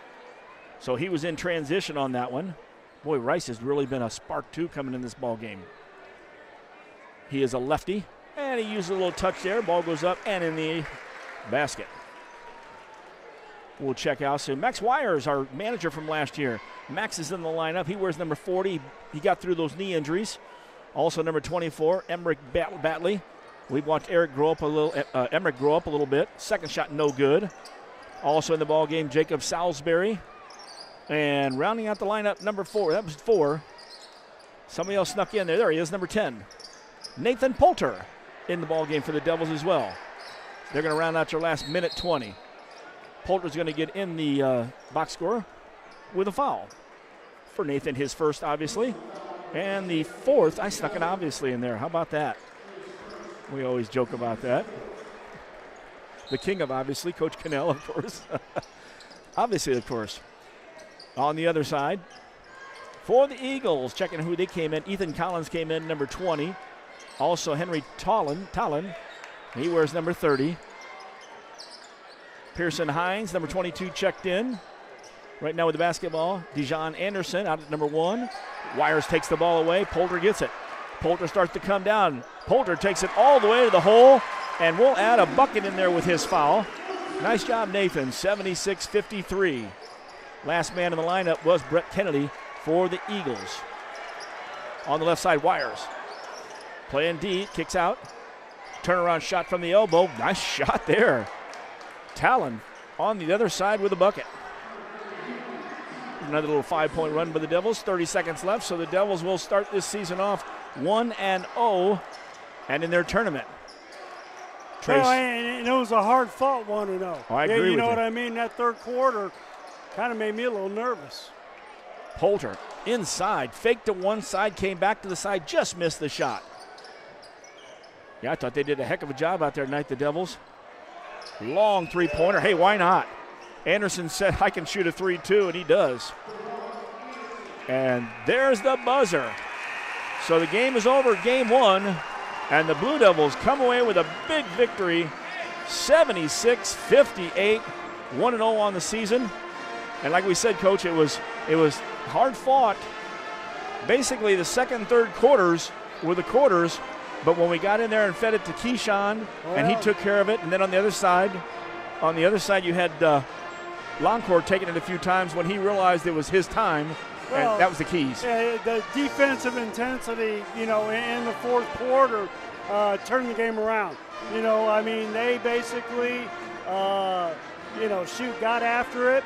So he was in transition on that one. Boy, Rice has really been a spark, too, coming in this ball game. He is a lefty, and he used a little touch there. Ball goes up and in the basket. We'll check out soon. Max Wires, our manager from last year. Max is in the lineup. He wears number 40. He got through those knee injuries. Also number 24, Emmerich Batley. We've watched Emmerich grow up a little bit. Second shot, no good. Also in the ball game, Jacob Salisbury. And rounding out the lineup, number 4. That was 4. Somebody else snuck in there. There he is, number 10. Nathan Poulter in the ball game for the Devils as well. They're going to round out your last minute 20. Poulter's going to get in the box score with a foul. For Nathan, his first, obviously. And the 4th, I snuck an obviously in there. How about that? We always joke about that. The king of obviously, Coach Cannell, of course. Obviously, of course. On the other side, for the Eagles, checking who they came in. Ethan Collins came in, number 20. Also Henry Talon. He wears number 30. Pearson Hines, number 22, checked in. Right now with the basketball, Dijon Anderson out at number 1. Wires takes the ball away. Poulter gets it. Poulter starts to come down. Poulter takes it all the way to the hole, and we'll add a bucket in there with his foul. Nice job, Nathan. 76-53. Last man in the lineup was Brett Kennedy for the Eagles. On the left side, Wires. Playing D, kicks out. Turnaround shot from the elbow. Nice shot there. Talon on the other side with a bucket. Another little 5-point run by the Devils. 30 seconds left, so the Devils will start this season off 1-0 and in their tournament. Trace. Well, and it was a hard-fought 1-0. Oh, I agree with you know you. what I mean? That third quarter kind of made me a little nervous. Poulter inside, faked to one side, came back to the side, just missed the shot. Yeah, I thought they did a heck of a job out there tonight, the Devils. Long three-pointer. Hey, why not? Anderson said, I can shoot a 3-2, and he does. And there's the buzzer. So the game is over, game one, and the Blue Devils come away with a big victory, 76-58, 1-0 on the season. And like we said, Coach, it was hard fought. Basically, the second and third quarters were the quarters, but when we got in there and fed it to Keyshawn, and he took care of it, and then on the other side you had Loncourt taking it a few times when he realized it was his time, and that was the keys. Yeah, the defensive intensity, in the fourth quarter turned the game around. They basically, got after it,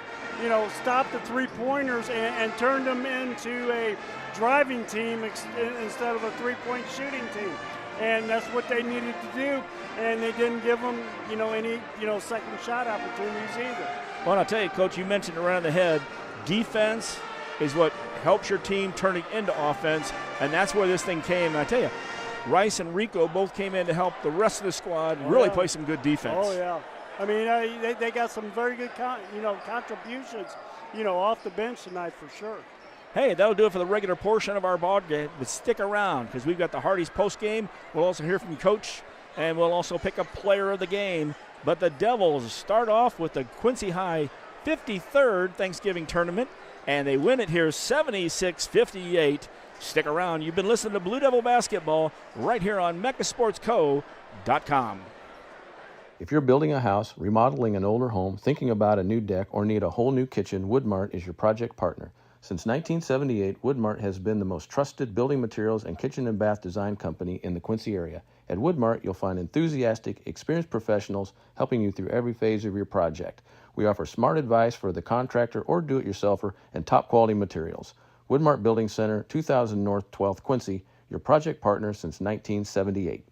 stopped the three-pointers and turned them into a driving team instead of a three-point shooting team. And that's what they needed to do, and they didn't give them, any, second shot opportunities either. Well, and I'll tell you, Coach, you mentioned it right on the head. Defense is what helps your team turning into offense, and that's where this thing came. And I tell you, Rice and Rico both came in to help the rest of the squad really play some good defense. Oh, yeah. They got some very good, contributions, off the bench tonight for sure. Hey, that'll do it for the regular portion of our ball game. But stick around because we've got the Hardy's postgame. We'll also hear from Coach, and we'll also pick a player of the game. But the Devils start off with the Quincy High 53rd Thanksgiving tournament, and they win it here 76-58. Stick around. You've been listening to Blue Devil Basketball right here on MechaSportsCo.com. If you're building a house, remodeling an older home, thinking about a new deck, or need a whole new kitchen, Woodmart is your project partner. Since 1978, Woodmart has been the most trusted building materials and kitchen and bath design company in the Quincy area. At Woodmart, you'll find enthusiastic, experienced professionals helping you through every phase of your project. We offer smart advice for the contractor or do-it-yourselfer and top-quality materials. Woodmart Building Center, 2000 North 12th, Quincy, your project partner since 1978.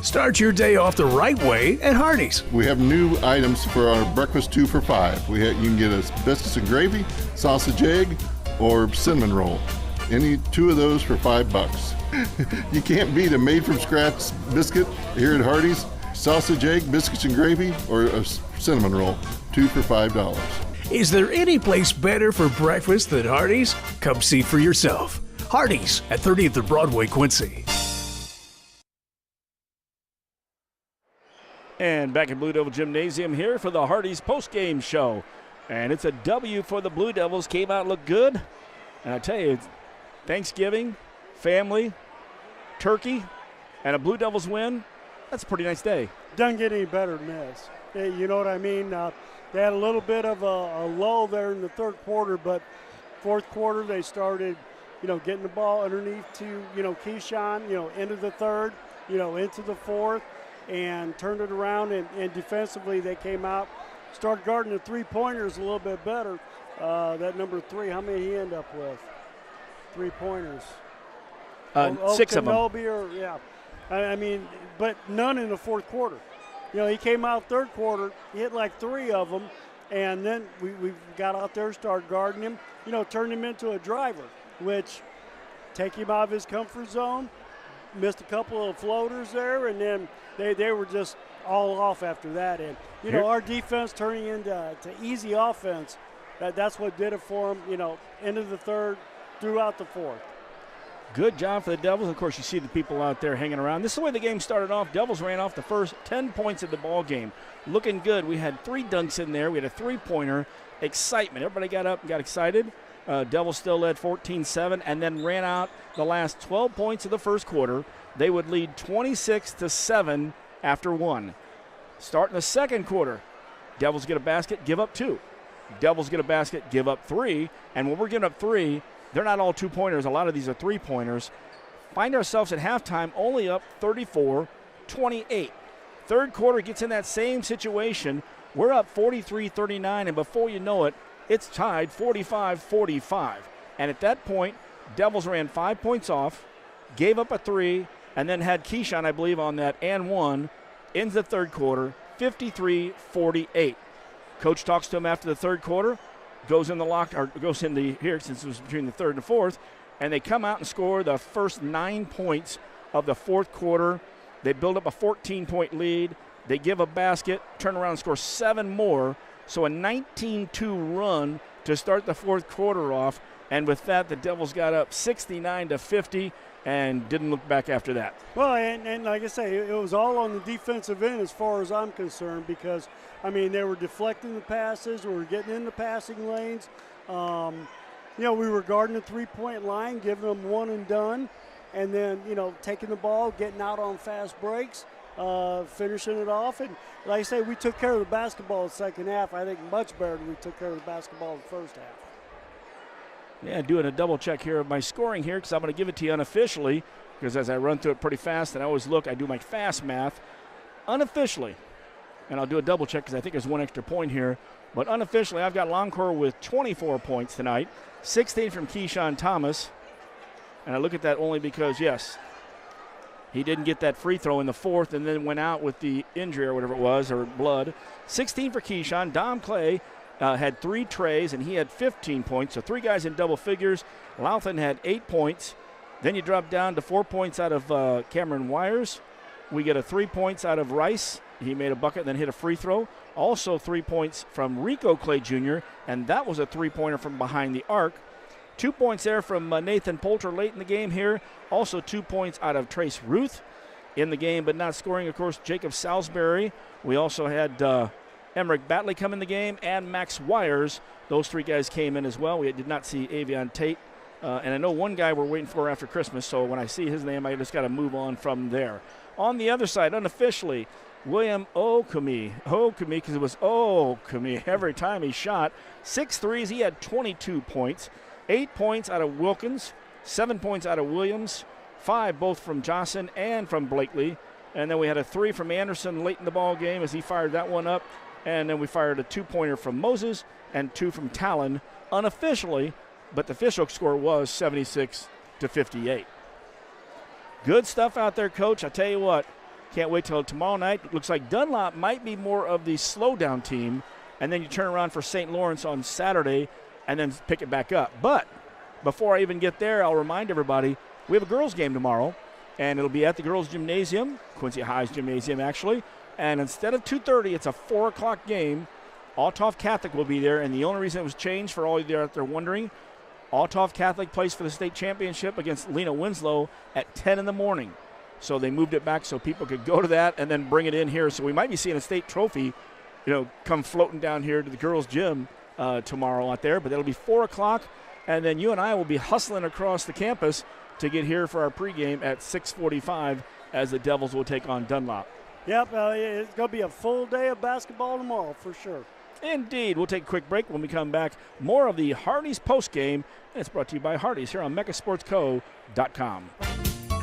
Start your day off the right way at Hardee's. We have new items for our breakfast 2 for $5. You can get a biscuits and gravy, sausage egg, or cinnamon roll. Any two of those for $5. You can't beat a made-from-scratch biscuit here at Hardee's. Sausage egg, biscuits and gravy, or a cinnamon roll. 2 for $5. Is there any place better for breakfast than Hardee's? Come see for yourself. Hardee's at 30th and Broadway, Quincy. And back at Blue Devil Gymnasium here for the Hardy's postgame show. And it's a W for the Blue Devils. Came out, looked good. And I tell you, Thanksgiving, family, turkey, and a Blue Devils win, that's a pretty nice day. Doesn't get any better than this. You know what I mean? They had a little bit of a lull there in the third quarter, but fourth quarter they started, getting the ball underneath to, Keyshawn, into the third, into the fourth, and turned it around, and defensively they came out, started guarding the three-pointers a little bit better. That number 3, how many he end up with? 3-pointers. 6 of them. But none in the fourth quarter. He came out third quarter, hit like 3 of them, and then we got out there, started guarding him, turned him into a driver, which take him out of his comfort zone, missed a couple of floaters there, and then they were just all off after that. And, our defense turning into easy offense, that's what did it for them, into the third, throughout the fourth. Good job for the Devils. Of course, you see the people out there hanging around. This is the way the game started off. Devils ran off the first 10 points of the ball game. Looking good. We had 3 dunks in there. We had a 3-pointer. Excitement. Everybody got up and got excited. Devils still led 14-7 and then ran out the last 12 points of the first quarter. They would lead 26-7 after 1. Start in the second quarter. Devils get a basket, give up 2. Devils get a basket, give up 3. And when we're giving up 3, they're not all 2-pointers. A lot of these are 3-pointers. Find ourselves at halftime only up 34-28. Third quarter gets in that same situation. We're up 43-39, and before you know it, It's tied 45-45. And at that point, Devils ran 5 points off, gave up a 3, and then had Keyshawn, I believe, on that and 1. Ends the third quarter, 53-48. Coach talks to him after the third quarter, goes in the here since it was between the third and fourth, and they come out and score the first 9 points of the fourth quarter. They build up a 14-point lead. They give a basket, turn around and score 7 more. So a 19-2 run to start the fourth quarter off. And with that, the Devils got up 69-50 and didn't look back after that. Well, and like I say, it was all on the defensive end as far as I'm concerned because, I mean, they were deflecting the passes. We were getting in the passing lanes. We were guarding the three-point line, giving them one and done, and then, taking the ball, getting out on fast breaks, finishing it off. And like I say, we took care of the basketball in the second half. I think much better than we took care of the basketball in the first half. Yeah, doing a double check here of my scoring here because I'm going to give it to you unofficially because as I run through it pretty fast and I always look, I do my fast math. Unofficially, and I'll do a double check because I think there's one extra point here, but unofficially I've got Longcore with 24 points tonight, 16 from Keyshawn Thomas, and I look at that only because, yes, he didn't get that free throw in the fourth and then went out with the injury or whatever it was, or blood. 16 for Keyshawn. Dom Clay had 3 trays, and he had 15 points. So 3 guys in double figures. Louthan had 8 points. Then you drop down to 4 points out of Cameron Wires. We get a 3 points out of Rice. He made a bucket and then hit a free throw. Also 3 points from Rico Clay Jr., and that was a three-pointer from behind the arc. 2 points there from Nathan Poulter late in the game here. Also 2 points out of Trace Ruth in the game, but not scoring, of course, Jacob Salisbury. We also had Emmerich Batley come in the game and Max Wires. Those 3 guys came in as well. We did not see Avion Tate. And I know one guy we're waiting for after Christmas, so when I see his name, I just got to move on from there. On the other side, unofficially, William Okumi, because it was Okumi every time he shot. 6 threes, he had 22 points. 8 points out of Wilkins, 7 points out of Williams, 5 both from Johnson and from Blakely. And then we had a 3 from Anderson late in the ball game as he fired that one up. And then we fired a 2-pointer from Moses and 2 from Talon unofficially, but the official score was 76-58. Good stuff out there, Coach. I tell you what, can't wait till tomorrow night. It looks like Dunlop might be more of the slow-down team, and then you turn around for St. Lawrence on Saturday and then pick it back up. But before I even get there, I'll remind everybody, we have a girls' game tomorrow, and it'll be at the girls' gymnasium, Quincy High's gymnasium actually, and instead of 2:30, it's a 4 o'clock game. Althoff Catholic will be there, and the only reason it was changed for all of you out there wondering, Althoff Catholic plays for the state championship against Lena Winslow at 10 in the morning. So they moved it back so people could go to that and then bring it in here. So we might be seeing a state trophy, come floating down here to the girls' gym tomorrow out there. But that'll be 4 o'clock, and then you and I will be hustling across the campus to get here for our pregame at 6:45 as the Devils will take on Dunlop. Yep, it's going to be a full day of basketball tomorrow for sure. Indeed. We'll take a quick break. When we come back, more of the Hardee's postgame. And it's brought to you by Hardee's here on megasportsco.com.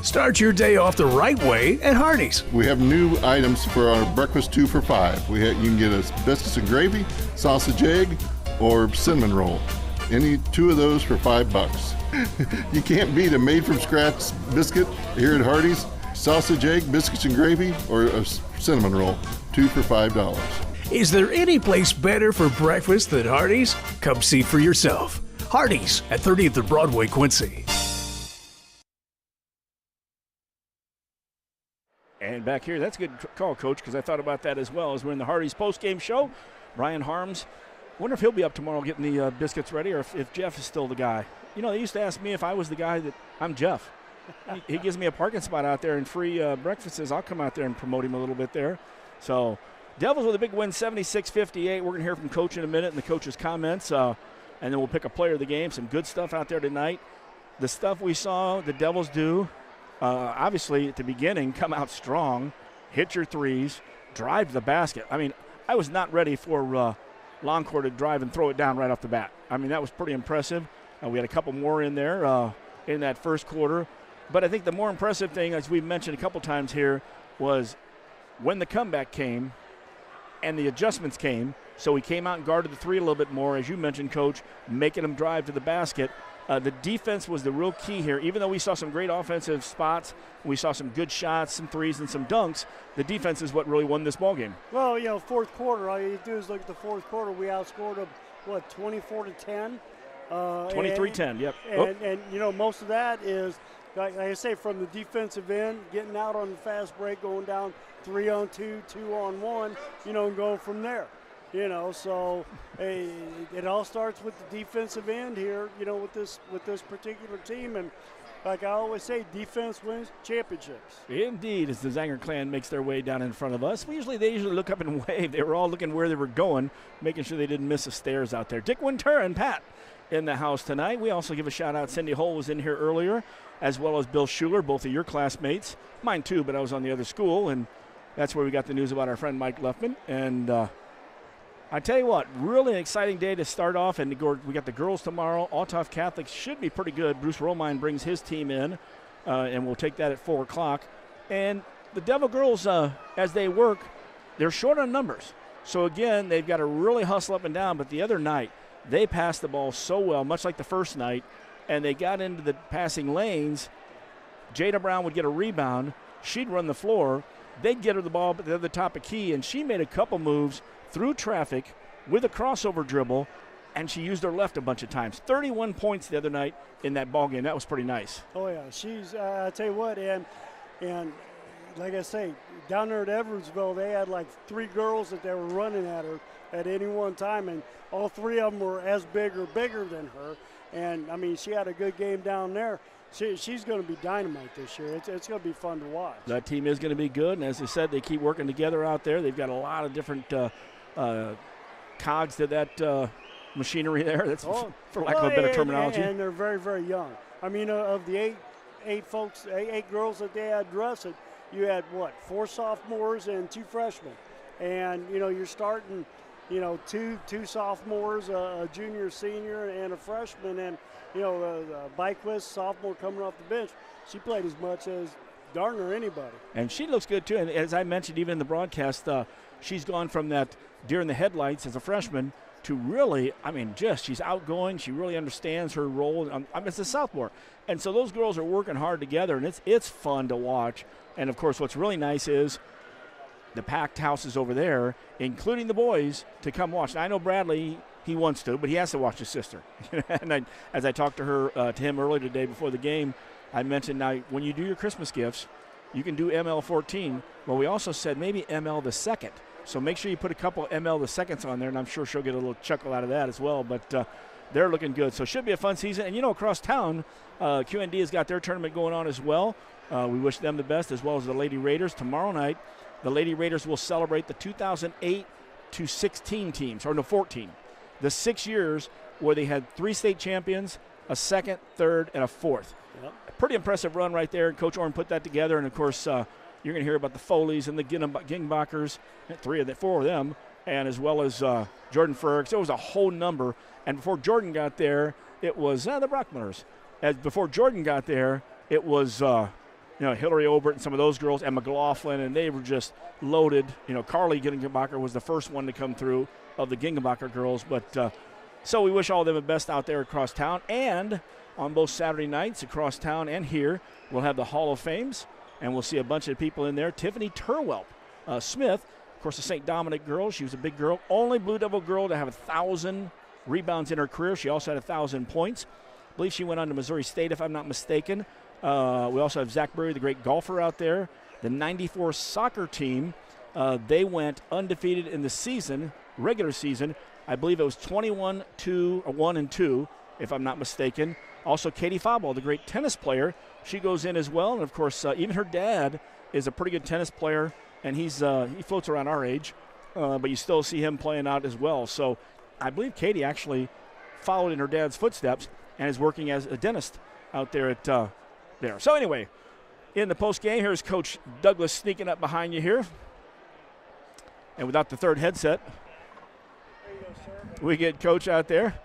Start your day off the right way at Hardee's. We have new items for our breakfast 2 for $5. You can get a biscuits and gravy, sausage egg, or cinnamon roll. Any 2 of those for $5. You can't beat a made-from-scratch biscuit here at Hardee's. Sausage egg, biscuits and gravy, or a cinnamon roll. 2 for $5. Is there any place better for breakfast than Hardee's? Come see for yourself. Hardee's at 30th and Broadway, Quincy. And back here, that's a good call, Coach, because I thought about that as well as we're in the Hardee's postgame show. Brian Harms, wonder if he'll be up tomorrow getting the biscuits ready or if Jeff is still the guy. They used to ask me if I was the guy that I'm Jeff. He gives me a parking spot out there and free breakfasts. I'll come out there and promote him a little bit there. So Devils with a big win, 76-58. We're going to hear from Coach in a minute and the coach's comments, and then we'll pick a player of the game. Some good stuff out there tonight. The stuff we saw the Devils do, obviously at the beginning, come out strong, hit your threes, drive to the basket. I mean, I was not ready for Longcore to drive and throw it down right off the bat. I mean, that was pretty impressive. We had a couple more in there in that first quarter. But I think the more impressive thing, as we've mentioned a couple times here, was when the comeback came and the adjustments came, So we came out and guarded the three a little bit more, as you mentioned, Coach, making them drive to the basket. The defense was the real key here. Even though we saw some great offensive spots, we saw some good shots, some threes, and some dunks, the defense is what really won this ballgame. Well, fourth quarter, all you do is look at the fourth quarter. We outscored them, 24-10? 23-10, yep. And most of that is, like I say, from the defensive end, getting out on the fast break, going down 3-on-2, 2-on-1, and go from there. So it all starts with the defensive end here, with this particular team. And like I always say, defense wins championships. Indeed, as the Zanger clan makes their way down in front of us. They usually look up and wave. They were all looking where they were going, making sure they didn't miss the stairs out there. Dick Winter and Pat in the house tonight. We also give a shout-out. Cindy Hull was in here earlier, as well as Bill Schuler, both of your classmates. Mine too, but I was on the other school, and that's where we got the news about our friend Mike Leffman. And I tell you what, really an exciting day to start off, and we got the girls tomorrow. Althoff Catholic should be pretty good. Bruce Romine brings his team in, and we'll take that at 4 o'clock. And the Devil girls, as they work, they're short on numbers. So, again, they've got to really hustle up and down. But the other night, they passed the ball so well, much like the first night, and they got into the passing lanes. Jada Brown would get a rebound. She'd run the floor. They'd get her the ball at the other top of key, and she made a couple moves through traffic with a crossover dribble, and she used her left a bunch of times. 31 points the other night in that ball game. That was pretty nice. Oh, yeah. She's, I tell you what, and like I say, down there at Edwardsville, they had like 3 girls that they were running at her at any one time, and all 3 of them were as big or bigger than her. And, I mean, she had a good game down there. She's going to be dynamite this year. It's going to be fun to watch. That team is going to be good, and as I said, they keep working together out there. They've got a lot of different cogs to that machinery there. That's for lack of a better terminology. And they're very, very young. I mean, of the eight girls that they had dressed, you had 4 sophomores and 2 freshmen, and you're starting, 2 sophomores, a junior, senior, and a freshman, and Byquist, sophomore coming off the bench. She played as much as darn near anybody. And she looks good, too. And as I mentioned, even in the broadcast, she's gone from that deer in the headlights as a freshman to really, she's outgoing. She really understands her role. It's a sophomore. And so those girls are working hard together, and it's fun to watch. And, of course, what's really nice is the packed houses over there, including the boys, to come watch. And I know Bradley, he wants to, but he has to watch his sister. And as I talked to him earlier today before the game, I mentioned now when you do your Christmas gifts, you can do ML14. Well, we also said maybe ML the second. So make sure you put a couple ML the seconds on there, and I'm sure she'll get a little chuckle out of that as well. But they're looking good. So it should be a fun season. And, across town, QND has got their tournament going on as well. We wish them the best, as well as the Lady Raiders. Tomorrow night, the Lady Raiders will celebrate the 2008 to 16 teams, or no, 14. The 6 years where they had 3 state champions, a second, third, and a fourth. Yep. A pretty impressive run right there. Coach Orn put that together, and, of course, you're going to hear about the Foleys and the Gingbachers, 4 of them, and as well as Jordan Ferks. It was a whole number. And before Jordan got there, it was the Brockmillers. Before Jordan got there, it was Hillary Obert and some of those girls, and McLaughlin, and they were just loaded. Carly Gingenbacher was the first one to come through of the Gingenbacher girls. But so we wish all of them the best out there across town. And on both Saturday nights across town and here, we'll have the Hall of Fames, and we'll see a bunch of people in there. Tiffany Turwelp Smith, of course, the St. Dominic girl. She was a big girl. Only Blue Devil girl to have 1,000 rebounds in her career. She also had 1,000 points. I believe she went on to Missouri State, if I'm not mistaken. We also have Zach Berry, the great golfer out there. The 94 soccer team, they went undefeated in the season, regular season. I believe it was 21-1-2, if I'm not mistaken. Also, Katie Fabel, the great tennis player, she goes in as well. And, of course, even her dad is a pretty good tennis player, and he floats around our age, but you still see him playing out as well. So I believe Katie actually followed in her dad's footsteps and is working as a dentist out there at there. So anyway, in the post game, here's Coach Douglas sneaking up behind you here. And without the third headset, we get Coach out there.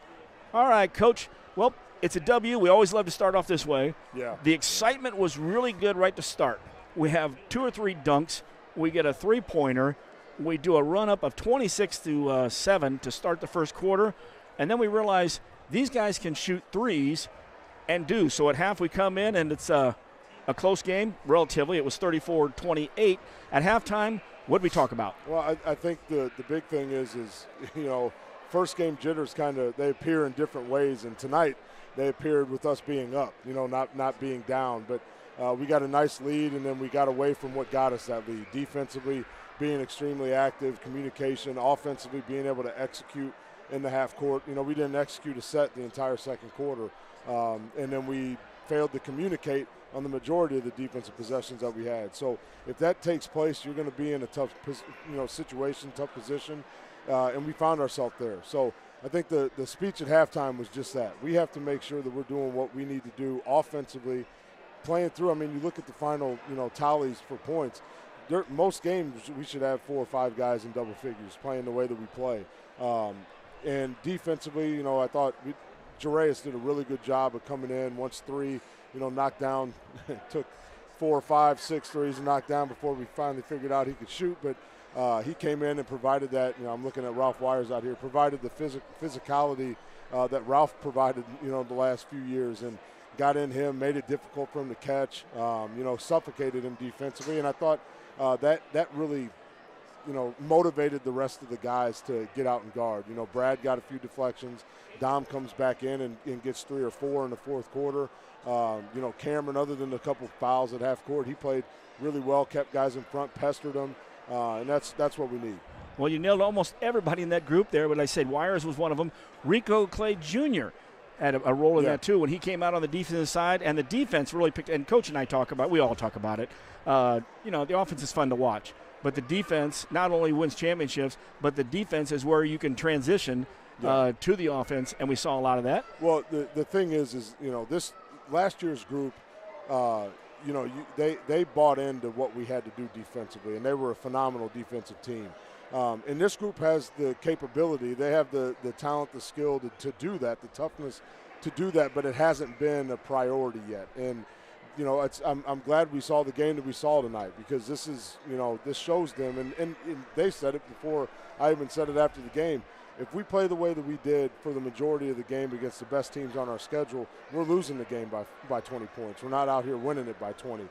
All right, Coach. Well, it's a W. We always love to start off this way. Yeah. The excitement was really good right to start. We have 2 or 3 dunks. We get a 3-pointer. we do a run-up of 26-7 to start the first quarter, and then we realize these guys can shoot threes and do. So at half we come in, and it's a close game, relatively. It was 34-28. At halftime, what did we talk about? Well, I think the big thing is first game jitters they appear in different ways, and tonight they appeared with us being up, not being down. But we got a nice lead, and then we got away from what got us that lead. Defensively, being extremely active, communication, offensively being able to execute in the half court. We didn't execute a set the entire second quarter, and then we failed to communicate on the majority of the defensive possessions that we had. So if that takes place, you're going to be in a tough situation, tough position, and we found ourselves there. So I think the speech at halftime was just that. We have to make sure that we're doing what we need to do offensively, playing through. I mean, you look at the final, tallies for points. Most games we should have 4 or 5 guys in double figures playing the way that we play. And defensively, I thought Jarius did a really good job of coming in once 3, knocked down, took 4 or 5, 6 threes and knocked down before we finally figured out he could shoot. But he came in and provided that. I'm looking at Ralph Wires out here, provided the physicality that Ralph provided, the last few years, and got in him, made it difficult for him to catch, suffocated him defensively. And I thought that really, motivated the rest of the guys to get out and guard. Brad got a few deflections. Dom comes back in and gets 3 or 4 in the fourth quarter. Cameron, other than a couple fouls at half court, he played really well, kept guys in front, pestered them, and that's what we need. Well, you nailed almost everybody in that group there, but I said Wires was one of them. Rico Clay Jr. had a role in that too when he came out on the defensive side, and the defense really picked. And Coach and I we all talk about it. The offense is fun to watch, but the defense not only wins championships, but the defense is where you can transition to the offense, and we saw a lot of that. Well, the thing is this last year's group, they bought into what we had to do defensively, and they were a phenomenal defensive team. And this group has the capability. They have the talent, the skill to do that, the toughness to do that, but it hasn't been a priority yet. And, I'm glad we saw the game that we saw tonight, because this is, this shows them, and they said it before I even said it after the game. If we play the way that we did for the majority of the game against the best teams on our schedule, we're losing the game by 20 points. We're not out here winning it by 20.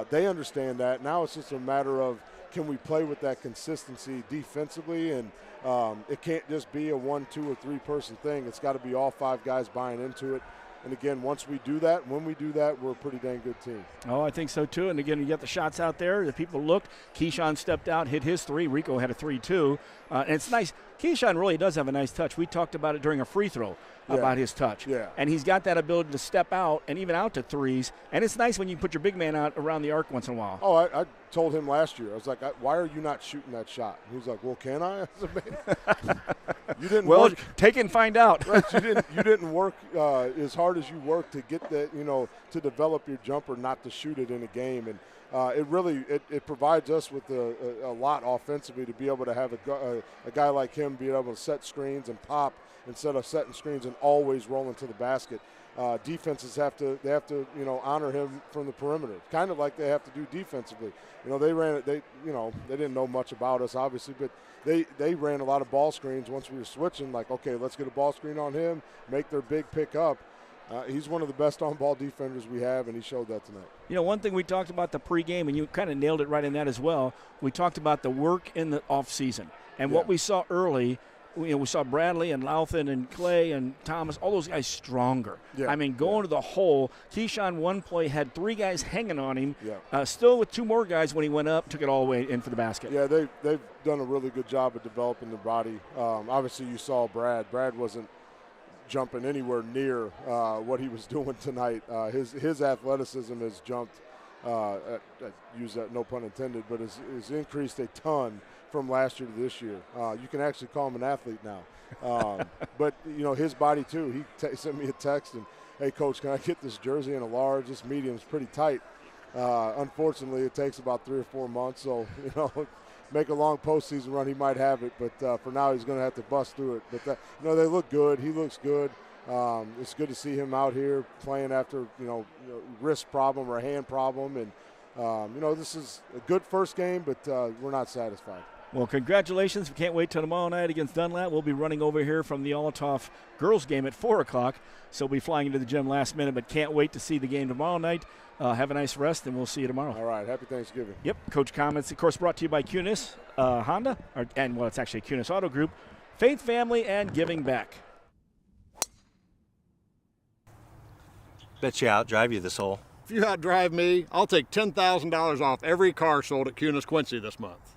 They understand that. Now it's just a matter of, can we play with that consistency defensively? And it can't just be a 1, 2, or 3 person thing. It's got to be all 5 guys buying into it. And again, when we do that, we're a pretty dang good team. Oh, I think so too. And again, you get the shots out there. The people looked. Keyshawn stepped out, hit his 3. Rico had a 3 too. And it's nice. Keyshawn really does have a nice touch. We talked about it during a free throw about his touch. Yeah. And he's got that ability to step out and even out to threes. And it's nice when you put your big man out around the arc once in a while. Oh, I told him last year. I was like, why are you not shooting that shot? And he was like, well, can I? I said, man, you didn't work. Take it and find out. Right, you didn't work as hard as you worked to get that, to develop your jumper, not to shoot it in a game. And it provides us with a lot offensively to be able to have a guy like him be able to set screens and pop instead of setting screens and always rolling to the basket. Defenses have to honor him from the perimeter, kind of like they have to do defensively. They didn't know much about us obviously, but they ran a lot of ball screens once we were switching. Like, okay, let's get a ball screen on him, make their big pick up. He's one of the best on-ball defenders we have, and he showed that tonight. One thing we talked about the pregame, and you kind of nailed it right in that as well. We talked about the work in the offseason. And what we saw early, we saw Bradley and Louthan and Clay and Thomas, all those guys stronger. Yeah. I mean, going to the hole. Keyshawn one play had 3 guys hanging on him. Yeah. Still with 2 more guys when he went up, took it all the way in for the basket. Yeah, they've done a really good job of developing the body. Obviously, you saw Brad. Brad wasn't jumping anywhere near what he was doing tonight. His athleticism has jumped, use that no pun intended, but has increased a ton from last year to this year. You can actually call him an athlete now. But, his body too. He sent me a text and, hey, Coach, can I get this jersey in a large? This medium's pretty tight. Unfortunately, it takes about 3 or 4 months, so, make a long postseason run, he might have it, but for now he's going to have to bust through it. But they look good. He looks good. It's good to see him out here playing after wrist problem or a hand problem, and this is a good first game, but we're not satisfied. Well, congratulations. We can't wait till tomorrow night against Dunlap. We'll be running over here from the Altoff girls game at 4 o'clock. So we'll be flying into the gym last minute, but can't wait to see the game tomorrow night. Have a nice rest, and we'll see you tomorrow. All right. Happy Thanksgiving. Yep. Coach comments, of course, brought to you by Cunis Honda, it's actually Cunis Auto Group, Faith Family, and Giving Back. Bet you outdrive you this hole. If you outdrive me, I'll take $10,000 off every car sold at Cunis Quincy this month.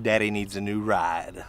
Daddy needs a new ride.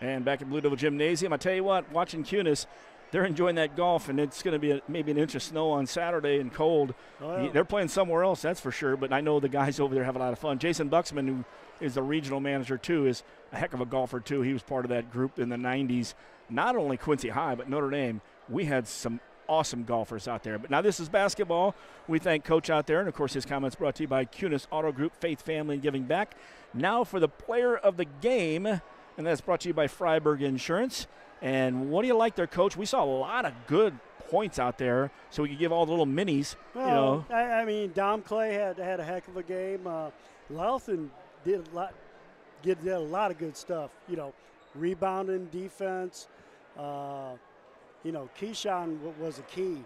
And back at Blue Devil Gymnasium, I tell you what, watching Cunis, they're enjoying that golf, and it's going to be maybe an inch of snow on Saturday and cold. Oh, yeah. They're playing somewhere else, that's for sure, but I know the guys over there have a lot of fun. Jason Buxman, who is the regional manager, too, is a heck of a golfer, too. He was part of that group in the 90s. Not only Quincy High, but Notre Dame. We had some awesome golfers out there. But now this is basketball. We thank Coach out there, and, of course, his comments brought to you by Cunis Auto Group, Faith Family, and Giving Back. Now for the player of the game, and that's brought to you by Freiburg Insurance. And what do you like there, Coach? We saw a lot of good points out there, so we could give all the little minis. Well, I mean, Dom Clay had a heck of a game. Louthan did a lot of good stuff. Rebounding, defense. Keyshawn was a key.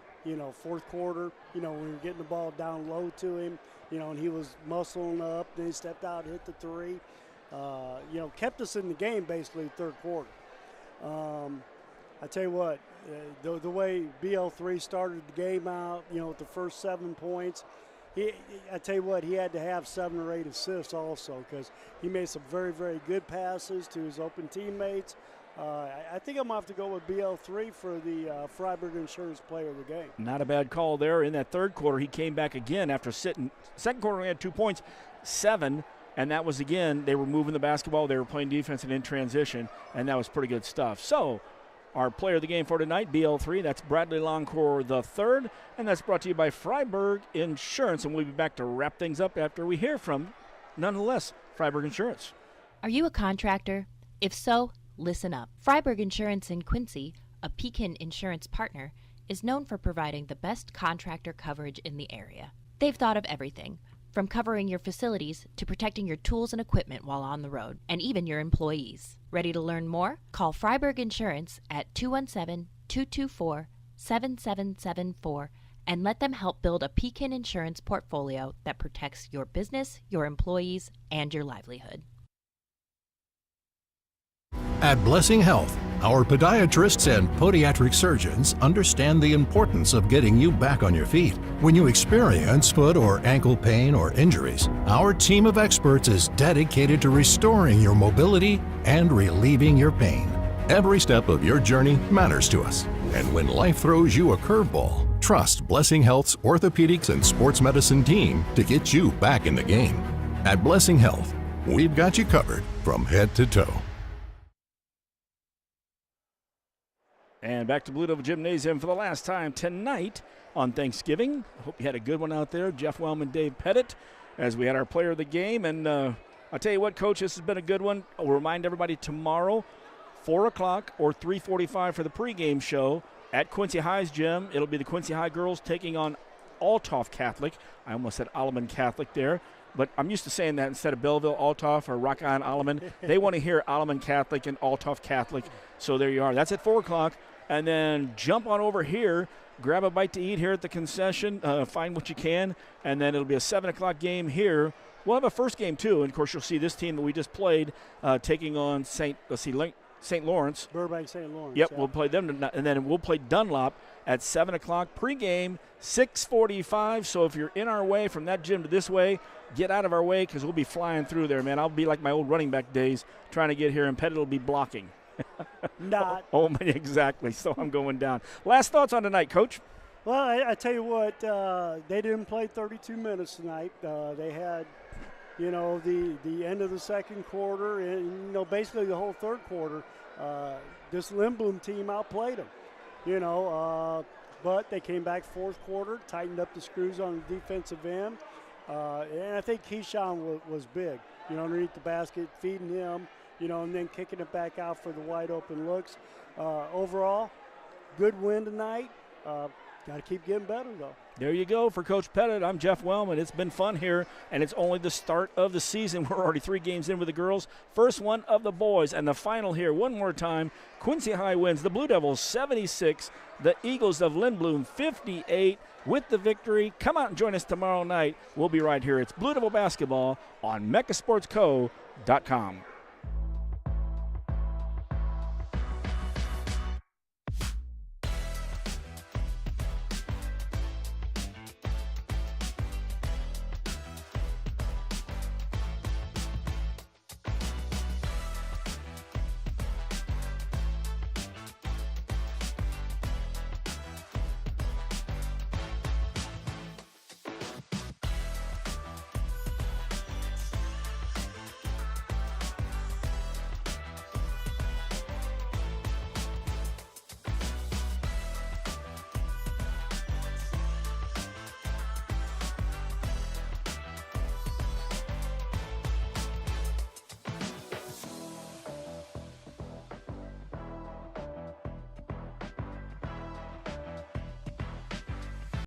Fourth quarter. When we were getting the ball down low to him. And he was muscling up. Then he stepped out, hit the three. Kept us in the game basically third quarter. I tell you what, the way BL3 started the game out, with the first 7 points, I tell you what, he had to have 7 or 8 assists also because he made some very, very good passes to his open teammates. I think I'm going to have to go with BL3 for the Freiburg Insurance Player of the Game. Not a bad call there. In that third quarter, he came back again after sitting. Second quarter, he had 2 points, 7. And that was, again, they were moving the basketball. They were playing defense and in transition, and that was pretty good stuff. So our player of the game for tonight, BL3, that's Bradley Longcore the third, and that's brought to you by Freiburg Insurance. And we'll be back to wrap things up after we hear from, nonetheless, Freiburg Insurance. Are you a contractor? If so, listen up. Freiburg Insurance in Quincy, a Pekin Insurance partner, is known for providing the best contractor coverage in the area. They've thought of everything, from covering your facilities to protecting your tools and equipment while on the road, and even your employees. Ready to learn more? Call Freiburg Insurance at 217-224-7774 and let them help build a Pekin Insurance portfolio that protects your business, your employees, and your livelihood. At Blessing Health, our podiatrists and podiatric surgeons understand the importance of getting you back on your feet. When you experience foot or ankle pain or injuries, our team of experts is dedicated to restoring your mobility and relieving your pain. Every step of your journey matters to us. And when life throws you a curveball, trust Blessing Health's orthopedics and sports medicine team to get you back in the game. At Blessing Health, we've got you covered from head to toe. And back to Blue Devil Gymnasium for the last time tonight on Thanksgiving. Hope you had a good one out there. Jeff Wellman, Dave Pettit, as we had our player of the game. And I'll tell you what, Coach, this has been a good one. I'll remind everybody tomorrow, 4 o'clock or 3:45 for the pregame show at Quincy High's gym. It'll be the Quincy High girls taking on Altoff Catholic. I almost said Alleman Catholic there. But I'm used to saying that instead of Belleville, Altoff, or Rock Island, Alleman. They want to hear Alleman Catholic and Altoff Catholic. So there you are. That's at 4 o'clock. And then jump on over here, grab a bite to eat here at the concession, find what you can, and then it'll be a 7 o'clock game here. We'll have a first game, too. And, of course, you'll see this team that we just played taking on St. Lawrence. Burbank, St. Lawrence. Yep, we'll play them, and then we'll play Dunlop at 7 o'clock. Pregame, 6:45. So if you're in our way from that gym to this way, get out of our way because we'll be flying through there, man. I'll be like my old running back days trying to get here, and Pettit will be blocking. Not. Oh, exactly. So I'm going down. Last thoughts on tonight, Coach? Well, I tell you what, they didn't play 32 minutes tonight. They had, the end of the second quarter and, basically the whole third quarter. This Lindblom team outplayed them, but they came back fourth quarter, tightened up the screws on the defensive end, And I think Keyshawn was big, you know, underneath the basket, feeding him, you know, and then kicking it back out for the wide open looks. Overall, good win tonight. Got to keep getting better, though. There you go for Coach Pettit. I'm Jeff Wellman. It's been fun here, and it's only the start of the season. We're already 3 games in with the girls. First one of the boys, and the final here one more time. Quincy High wins. The Blue Devils 76. The Eagles of Lindblom 58 with the victory. Come out and join us tomorrow night. We'll be right here. It's Blue Devil basketball on mechasportsco.com.